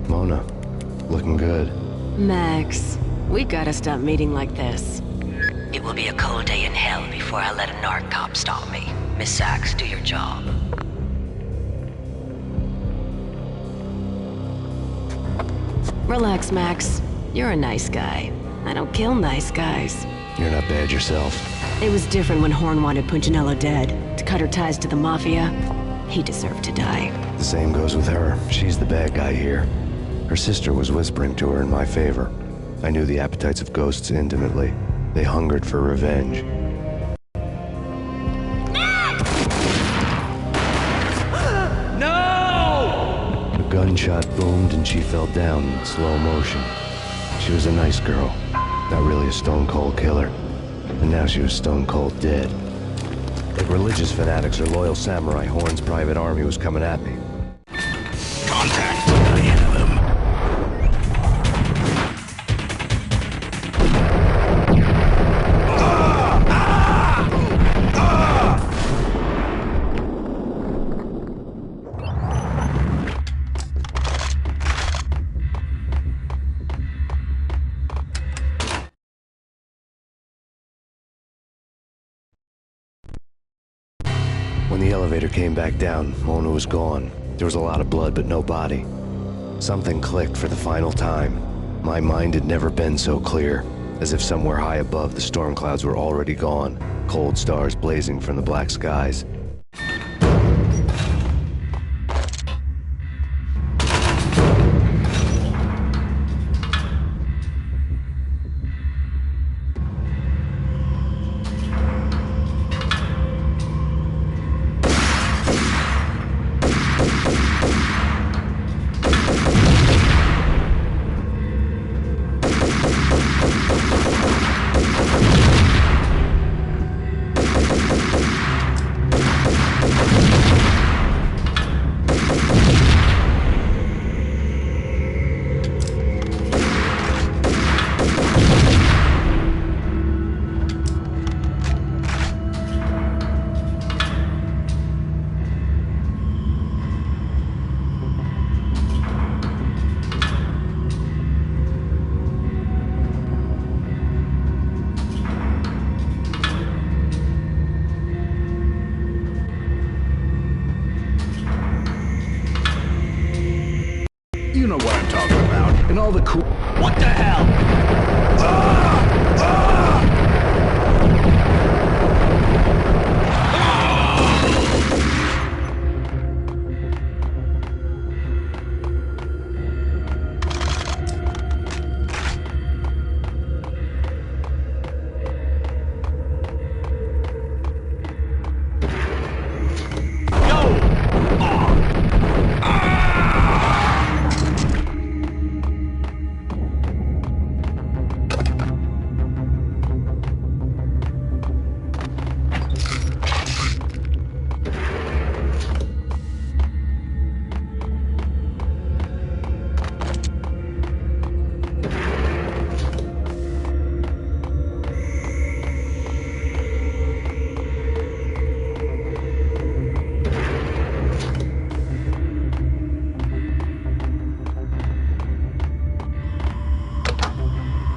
Mona, looking good. Max, we gotta stop meeting like this. It will be a cold day in hell before I let a narc cop stop me. Miss Sachs, do your job. Relax, Max. You're a nice guy. I don't kill nice guys. You're not bad yourself. It was different when Horn wanted Punchinello dead. To cut her ties to the Mafia, he deserved to die. The same goes with her. She's the bad guy here. Her sister was whispering to her in my favor. I knew the appetites of ghosts intimately. They hungered for revenge. No! A gunshot boomed and she fell down in slow motion. She was a nice girl, not really a stone-cold killer. And now she was stone-cold dead. Like religious fanatics or loyal samurai, Horn's private army was coming at me. Contact! I have him. When the elevator came back down, Mona was gone. There was a lot of blood, but no body. Something clicked for the final time. My mind had never been so clear, as if somewhere high above the storm clouds were already gone, cold stars blazing from the black skies. know what I'm talking about. And all the cool... What the hell?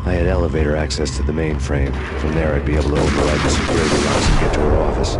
I had elevator access to the mainframe. From there, I'd be able to override the security locks and get to her office.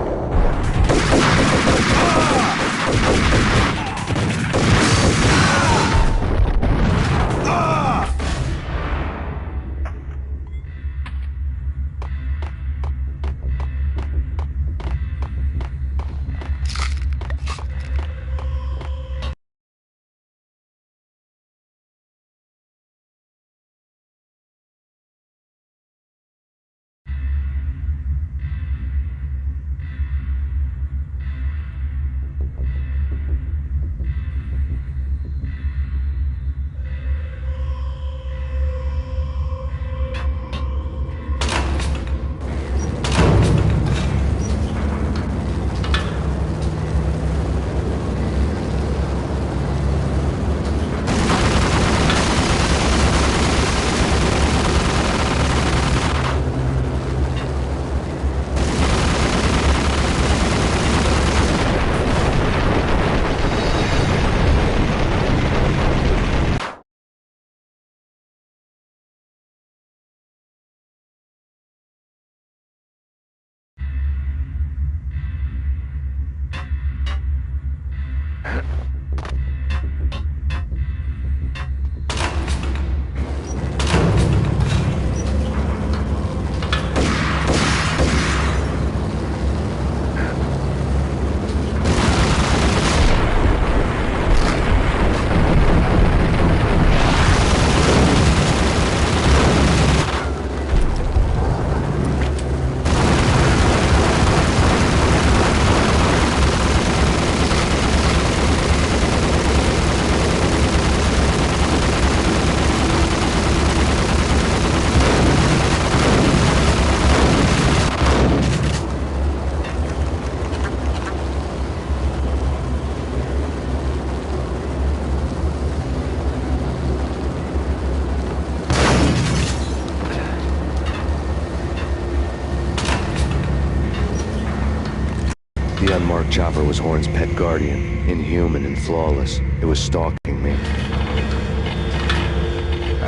The unmarked chopper was Horn's pet guardian, inhuman and flawless. It was stalking me. I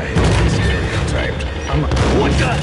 hate this stereotyped. What the?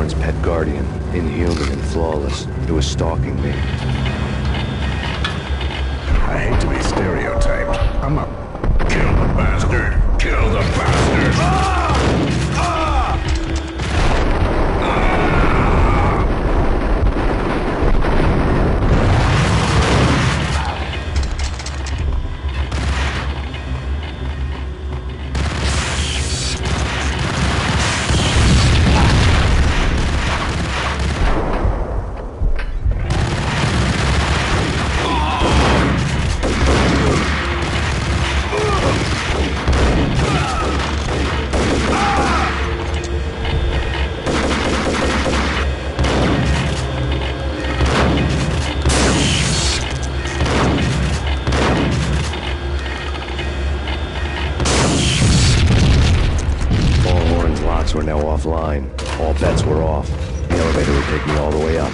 Horn's pet guardian, inhuman and flawless. It was stalking me. I hate to be stereotyped. I'm a... Kill the bastard! Kill the bastard! Were now offline. All bets were off. The elevator would take me all the way up.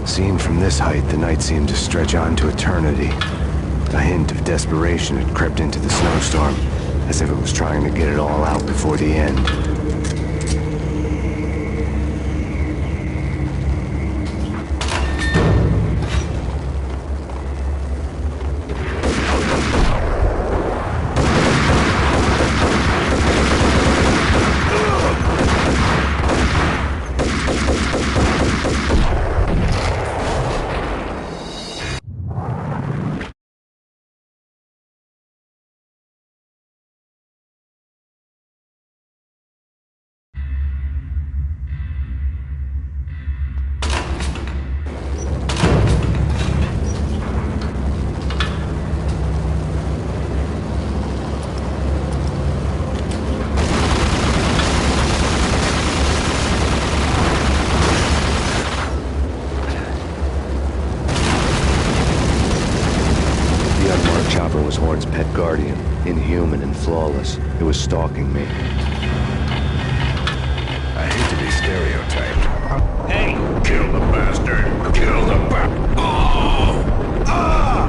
Seen from this height, the night seemed to stretch on to eternity. A hint of desperation had crept into the snowstorm, as if it was trying to get it all out before the end. Was Horn's pet guardian, inhuman and flawless. It was stalking me. I hate to be stereotyped. Hey! Kill the bastard! Kill the bastard! Oh! Ah!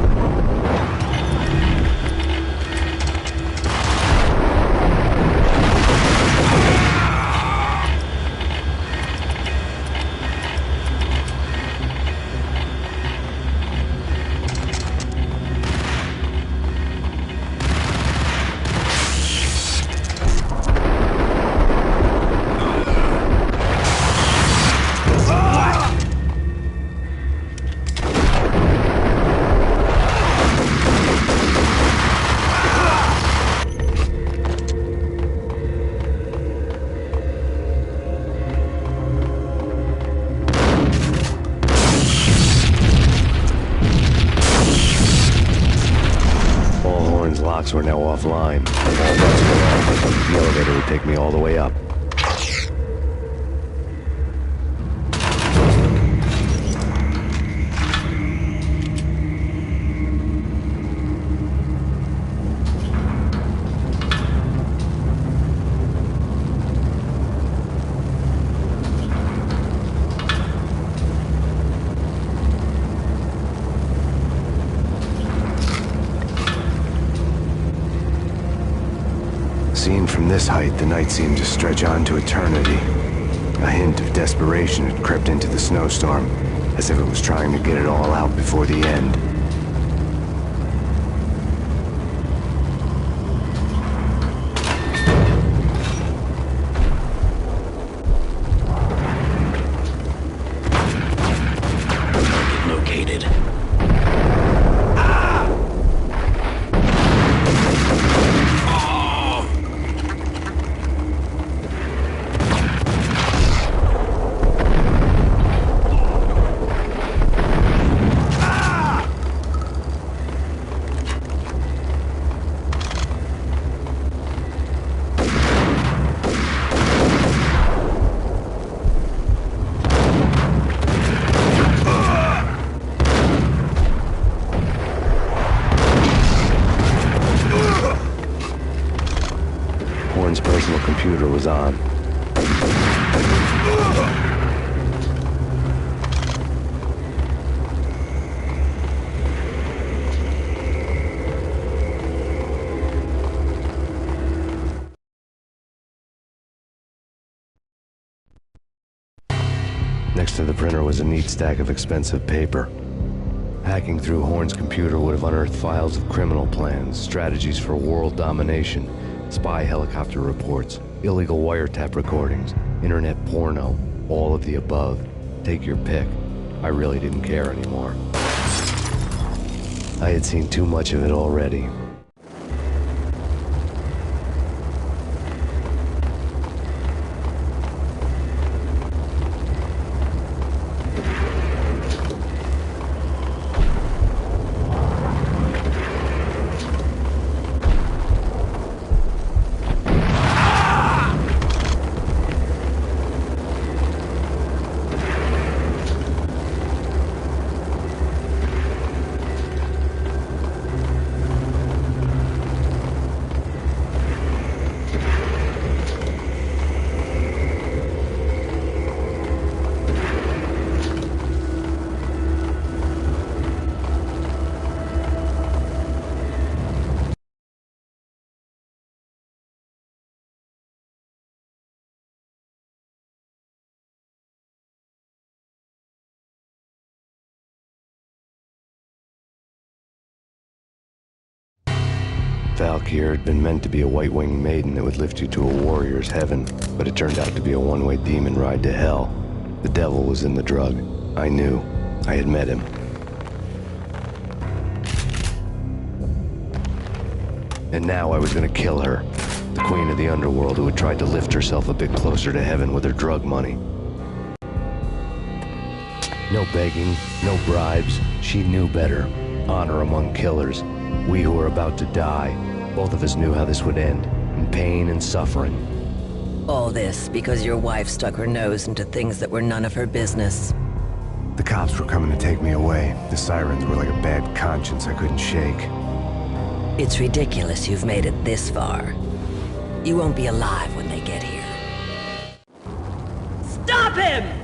Locks were now offline. All bets were off. The elevator would take me all the way up. Seen from this height, the night seemed to stretch on to eternity. A hint of desperation had crept into the snowstorm, as if it was trying to get it all out before the end. Located. Horn's personal computer was on. Next to the printer was a neat stack of expensive paper. Hacking through Horn's computer would have unearthed files of criminal plans, strategies for world domination, spy helicopter reports, illegal wiretap recordings, internet porno, all of the above. Take your pick. I really didn't care anymore. I had seen too much of it already. Valkyr had been meant to be a white-winged maiden that would lift you to a warrior's heaven, but it turned out to be a one-way demon ride to hell. The devil was in the drug. I knew. I had met him. And now I was gonna kill her. The queen of the underworld who had tried to lift herself a bit closer to heaven with her drug money. No begging, no bribes. She knew better. Honor among killers. We who were about to die, both of us knew how this would end, in pain and suffering. All this because your wife stuck her nose into things that were none of her business. The cops were coming to take me away. The sirens were like a bad conscience I couldn't shake. It's ridiculous you've made it this far. You won't be alive when they get here. Stop him!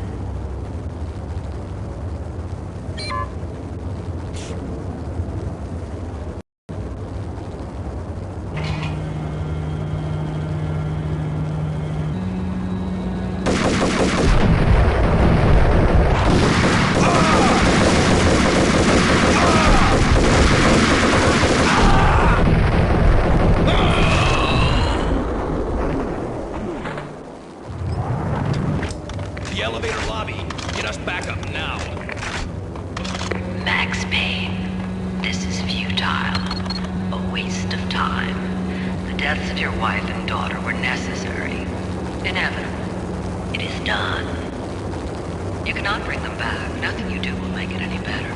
The elevator lobby. Get us back up now. Max Payne, this is futile. A waste of time. The deaths of your wife and daughter were necessary. Inevitable. It is done. You cannot bring them back. Nothing you do will make it any better.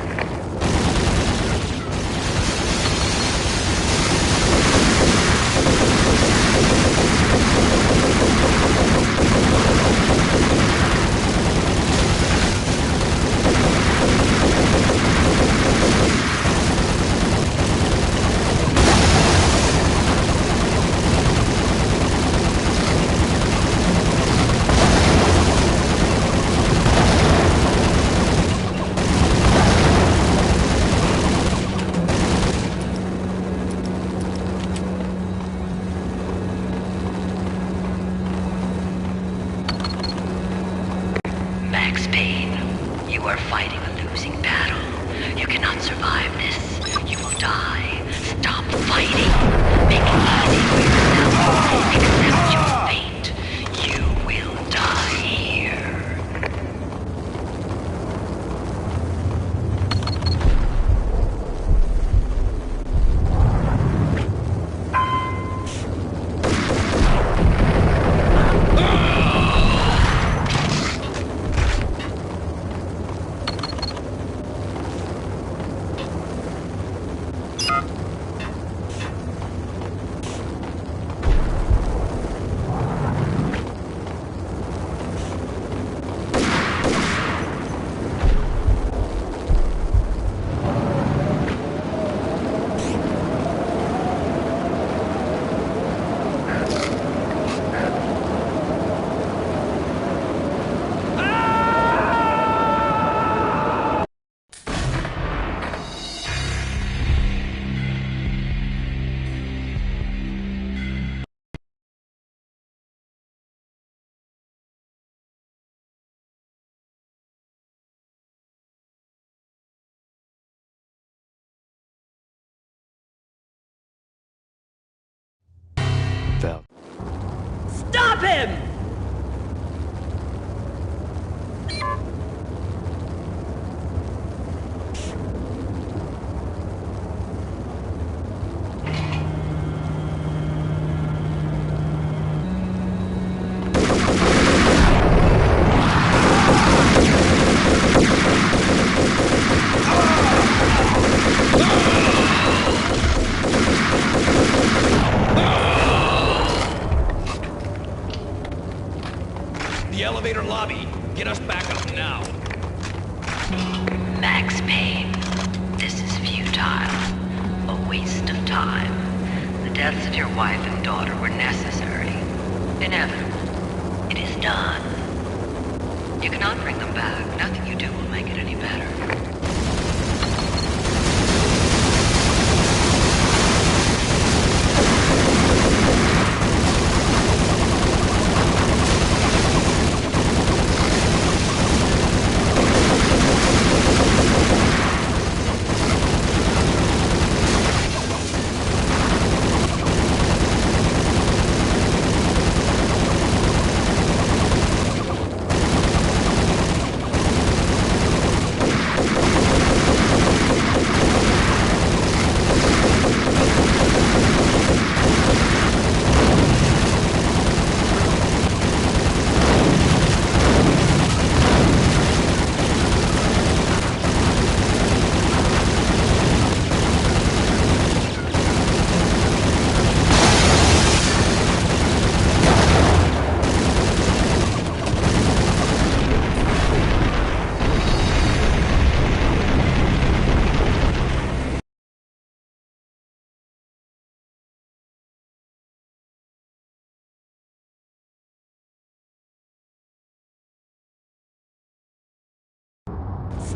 waste of time. The deaths of your wife and daughter were necessary. Inevitable. It is done. You cannot bring them back. Nothing you do will make it any better.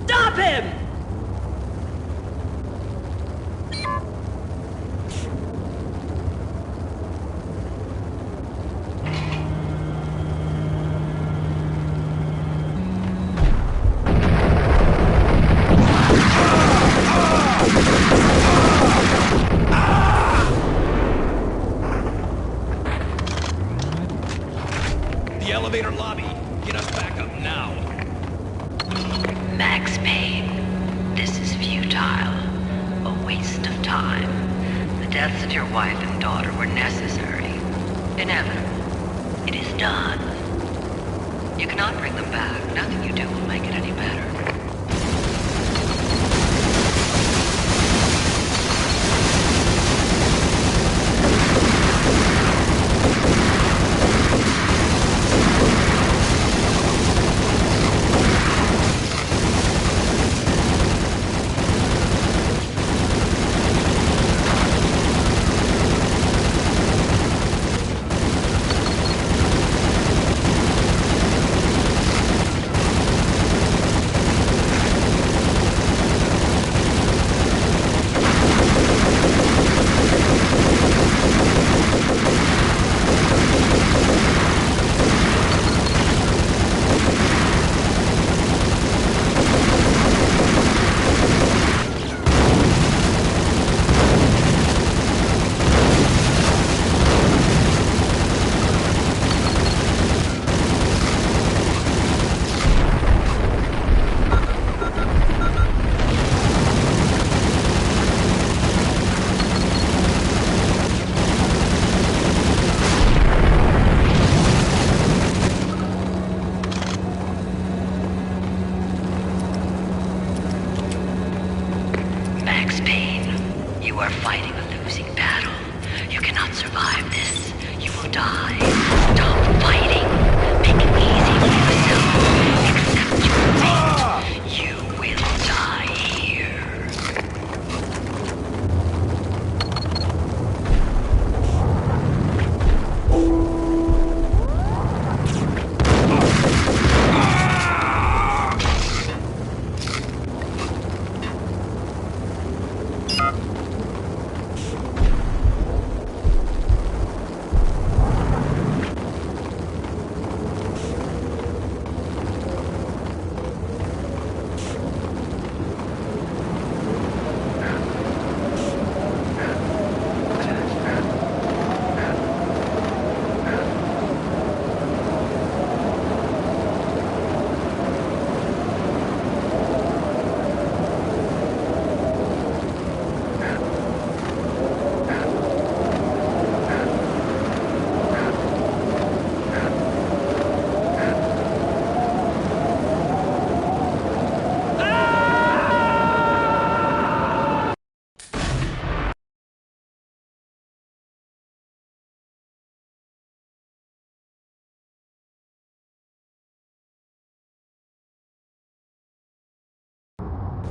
Stop him! The elevator lobby. Get us back up now. Max Payne, this is futile. A waste of time. The deaths of your wife and daughter were necessary. Inevitable. It is done. You cannot bring them back. Nothing you do will make it any better. Max Payne, you are fighting a losing battle. You cannot survive this. You will die. Stop fighting. Make it easy for yourself. Accept your fate. You will die here.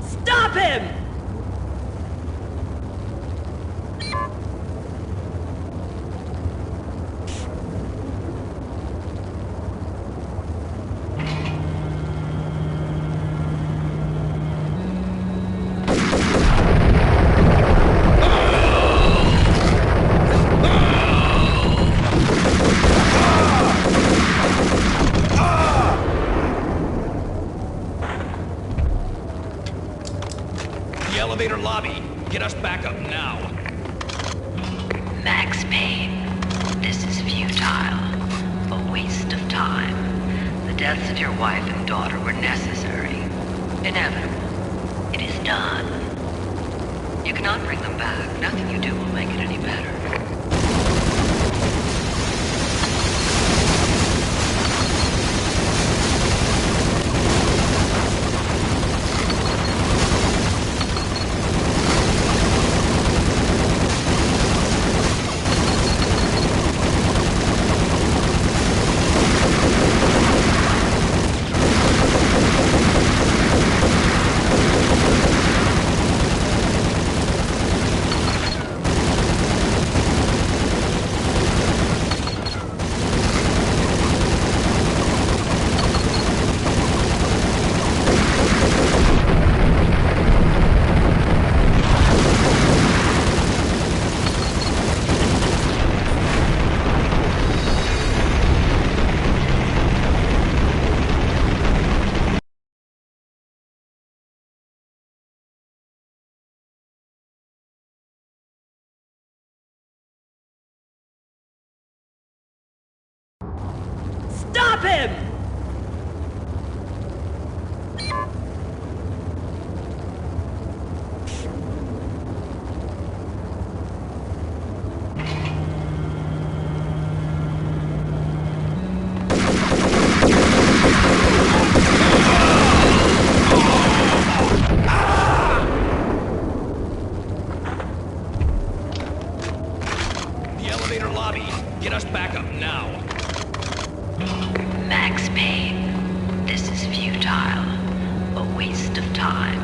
Stop him! back up now. Max Payne, this is futile. A waste of time. The deaths of your wife and daughter were necessary. Inevitable. It is done. You cannot bring them back. Nothing you do will make it any better. Stop him! The elevator lobby. Get us back up now. Max Payne, this is futile. A waste of time.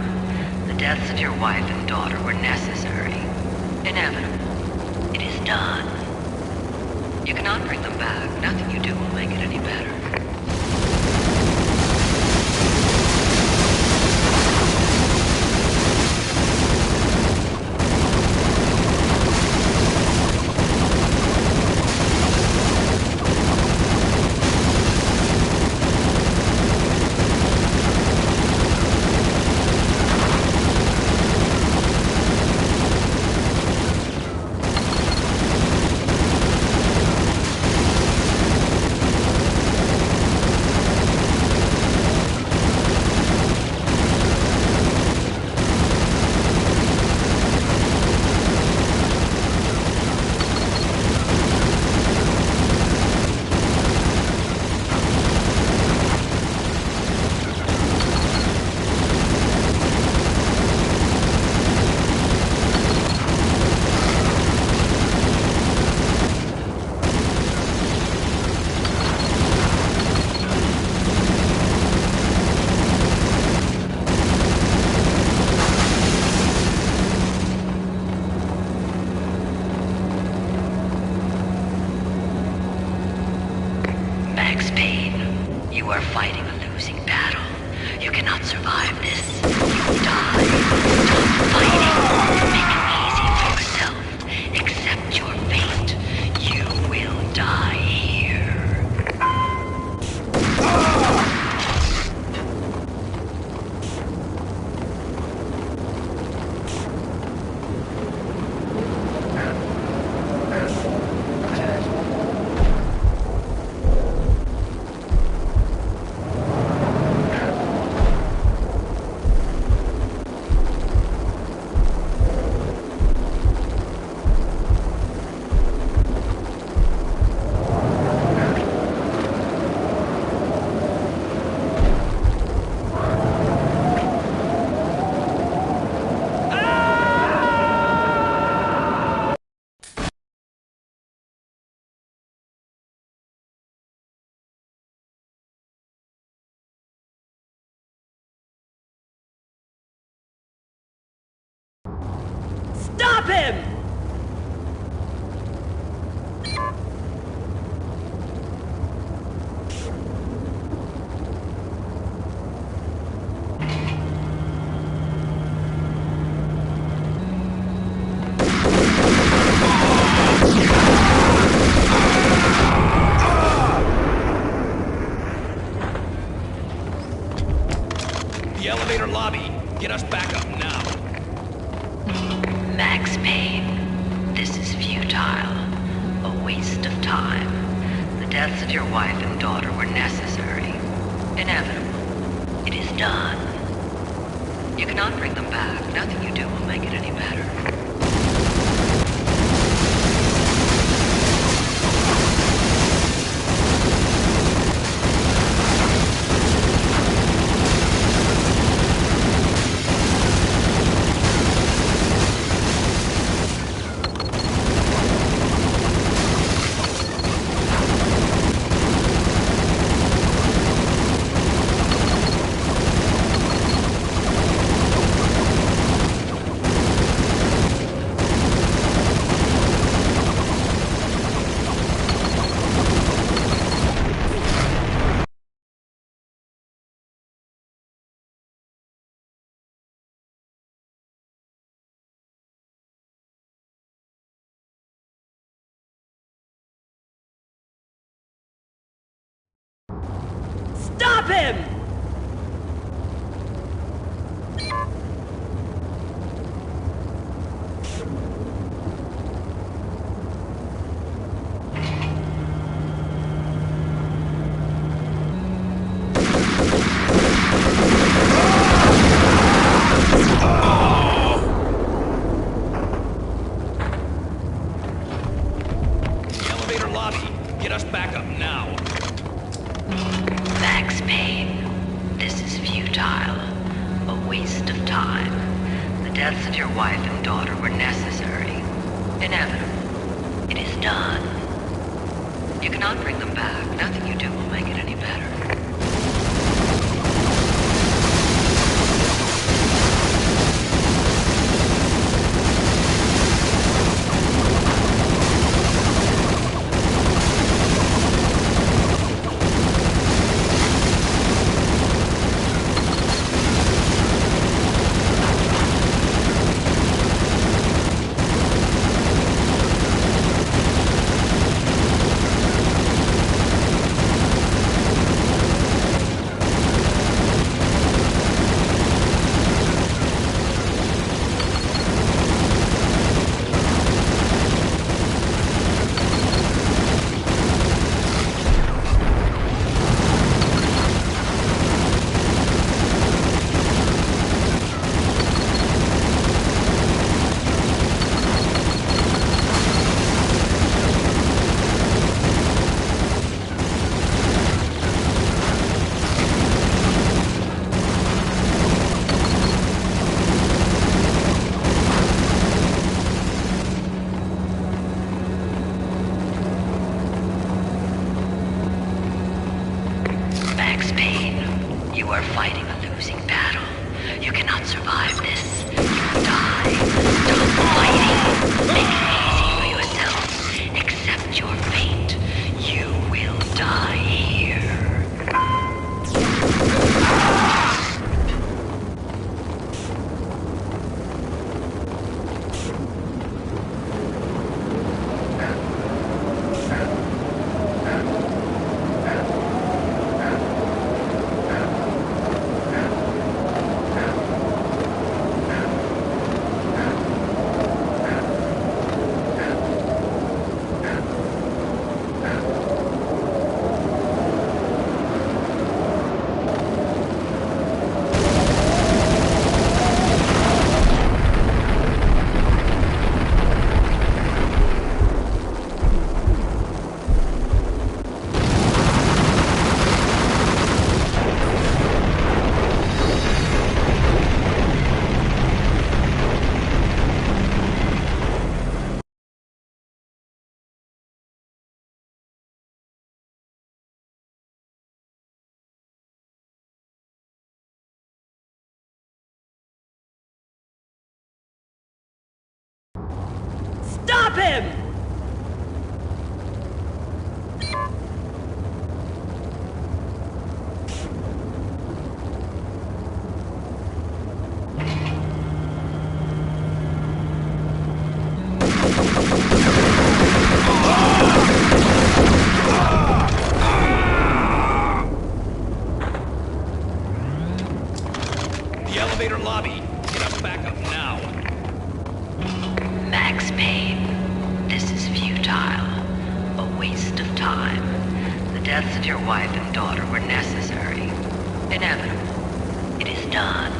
The deaths of your wife and daughter were necessary. Inevitable. It is done. You cannot bring them back. Nothing you do will make it any better. Max Payne, you are fighting a losing battle. You cannot survive this. You will die. Stop fighting. Make it easy for yourself. Accept your fate. You will die here. Stop him! The elevator lobby. Get us back up now. Max Max Payne, this is futile. A waste of time. The deaths of your wife and daughter were necessary. Inevitable. It is done. You cannot bring them back. Nothing you do will make it any better. Stop him! The elevator lobby. Get us back up now. Max Payne, this is futile. A waste of time. The deaths of your wife and daughter were necessary. Inevitable. It is done. You cannot bring them back. Nothing you do will make it any better. Max Payne, you are fighting a losing battle. You cannot survive this. You will die. Stop fighting. Make it easy for yourself. Accept your fate. You will die here. Stop him! The elevator lobby. Get us back up now. Max Payne, this is futile. A waste of time. The deaths of your wife and daughter were necessary. Inevitable. It is done.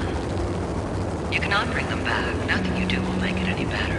You cannot bring them back. Nothing you do will make it any better.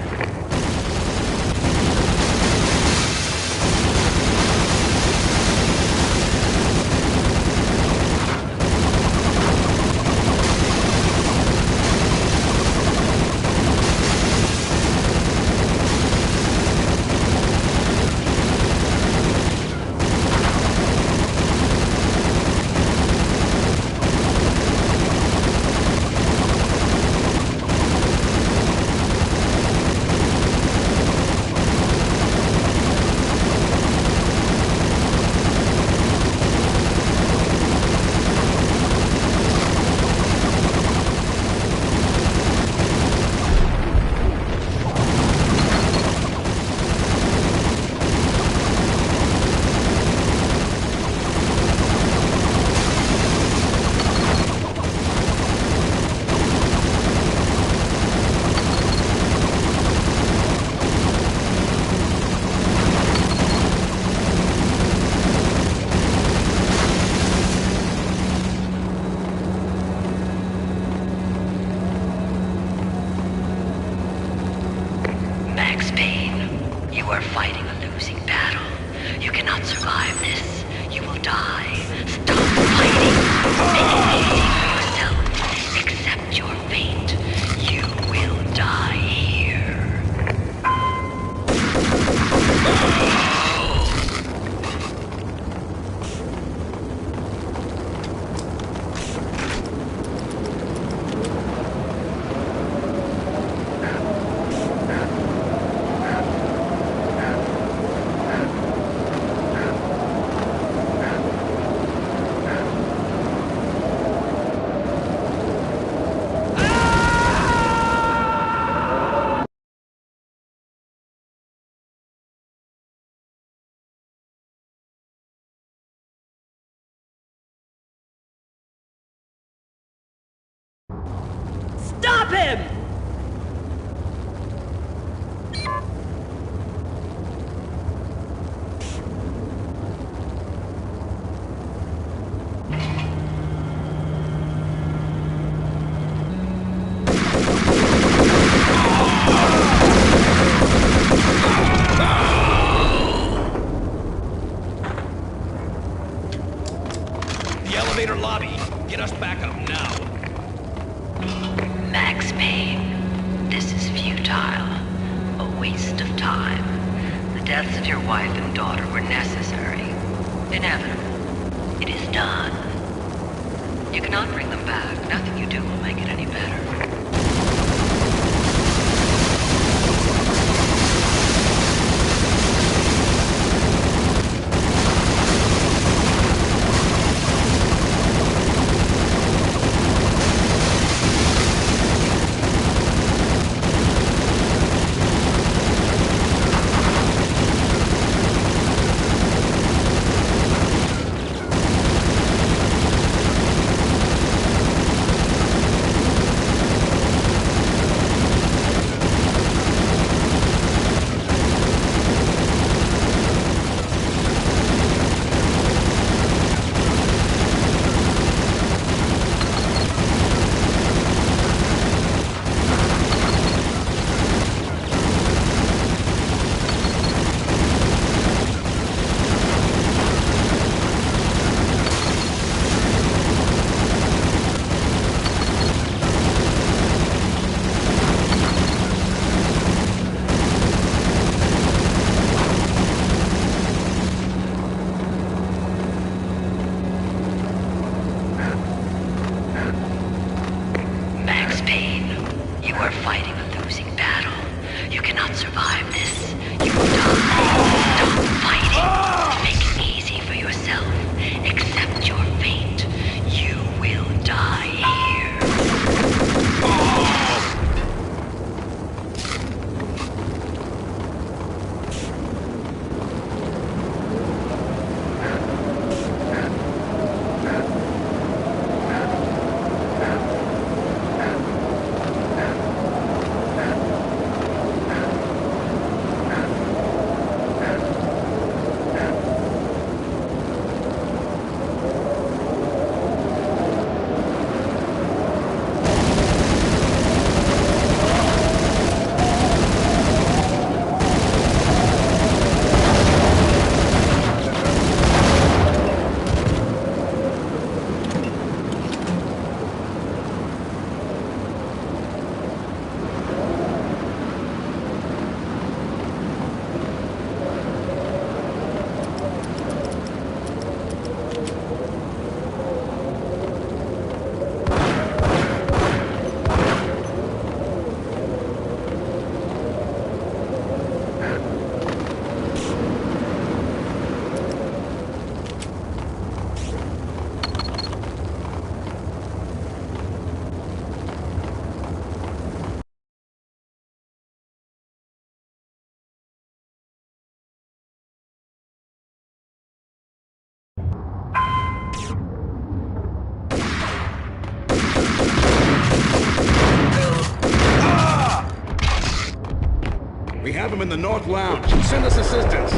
Stop him! The elevator lobby. Get us back up now. Max Payne, this is futile. A waste of time. The deaths of your wife and daughter were necessary. Inevitable. It is done. You cannot bring them back. Nothing you do will make it any better. We have him in the North Lounge. Send us assistance.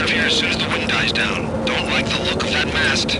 of here as soon as the wind dies down. Don't like the look of that mast.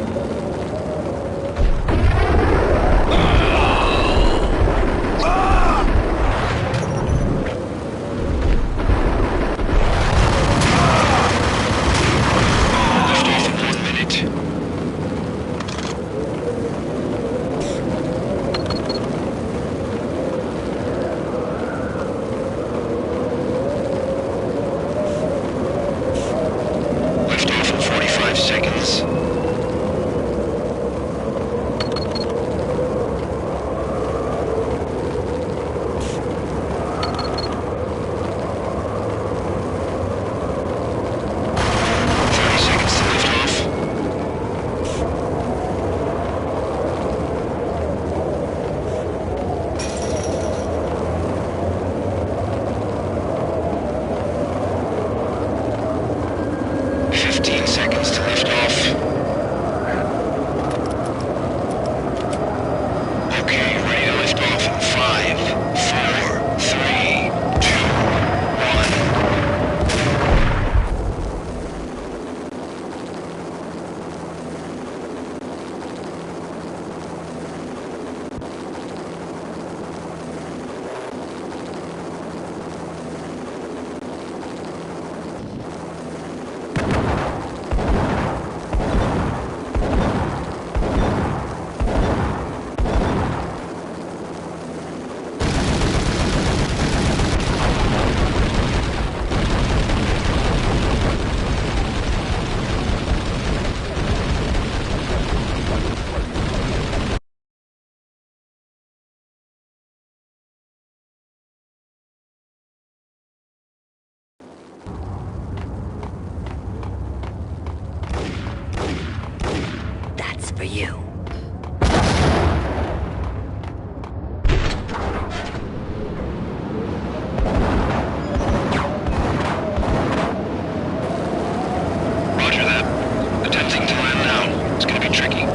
For you. Roger that. Attempting to land now. It's gonna be tricky.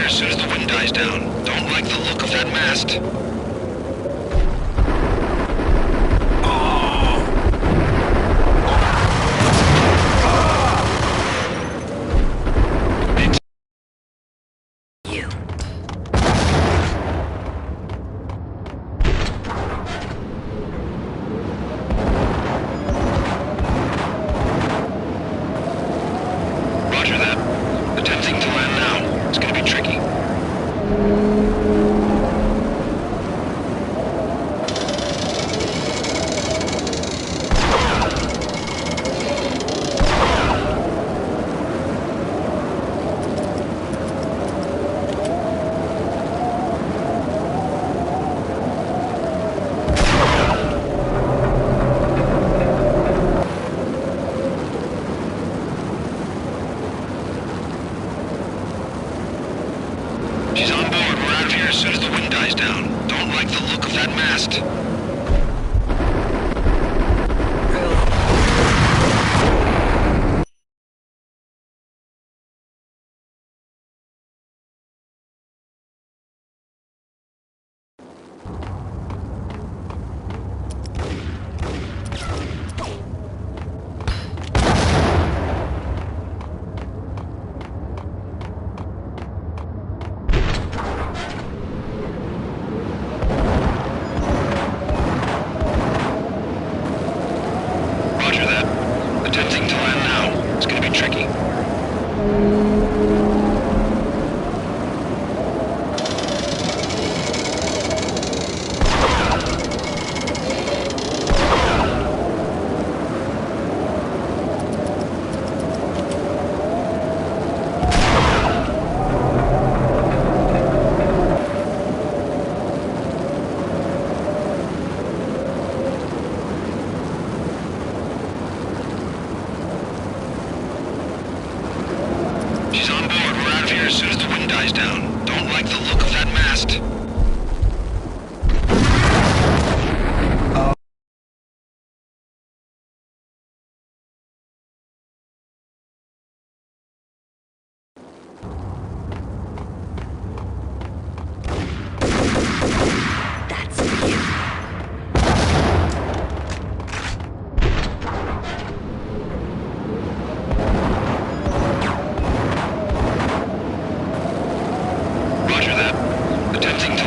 here as soon as the wind dies down. Don't like the look of that mast. Roger that. Attempting to land now. It's gonna be tricky. She's on board. We're out of here as soon as the wind dies down. Don't like the look of that mast. Roger that. Attempting to land now. It's gonna be tricky. She's on board. We're out of here as soon as the wind dies down. Don't like the look of that mast. That's for you. Roger that. Attempting to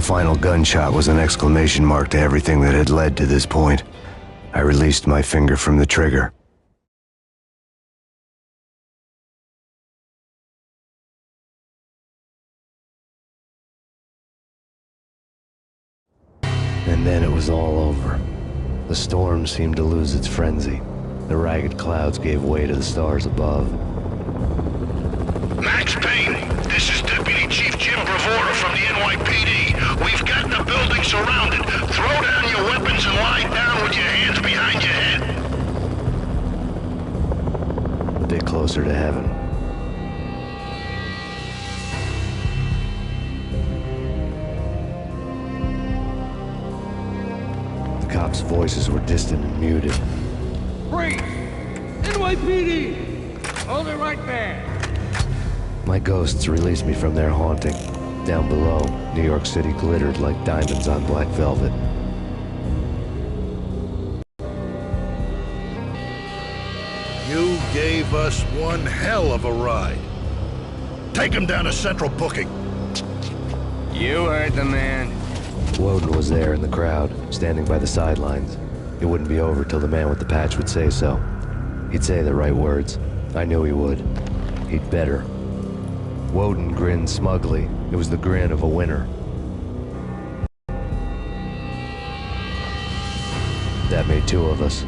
final gunshot was an exclamation mark to everything that had led to this point. I released my finger from the trigger. And then it was all over. The storm seemed to lose its frenzy. The ragged clouds gave way to the stars above. Max Payne, this is Deputy Chief Jim Bravura from the NYPD. We've got the building surrounded. Throw down your weapons and lie down with your hands behind your head. A bit closer to heaven. The cops' voices were distant and muted. Freeze! NYPD! Hold it right there! My ghosts released me from their haunting. Down below, New York City glittered like diamonds on black velvet. You gave us one hell of a ride. Take him down to Central Booking. You heard the man. Woden was there in the crowd, standing by the sidelines. It wouldn't be over till the man with the patch would say so. He'd say the right words. I knew he would. He'd better. Woden grinned smugly. It was the grin of a winner. That made two of us.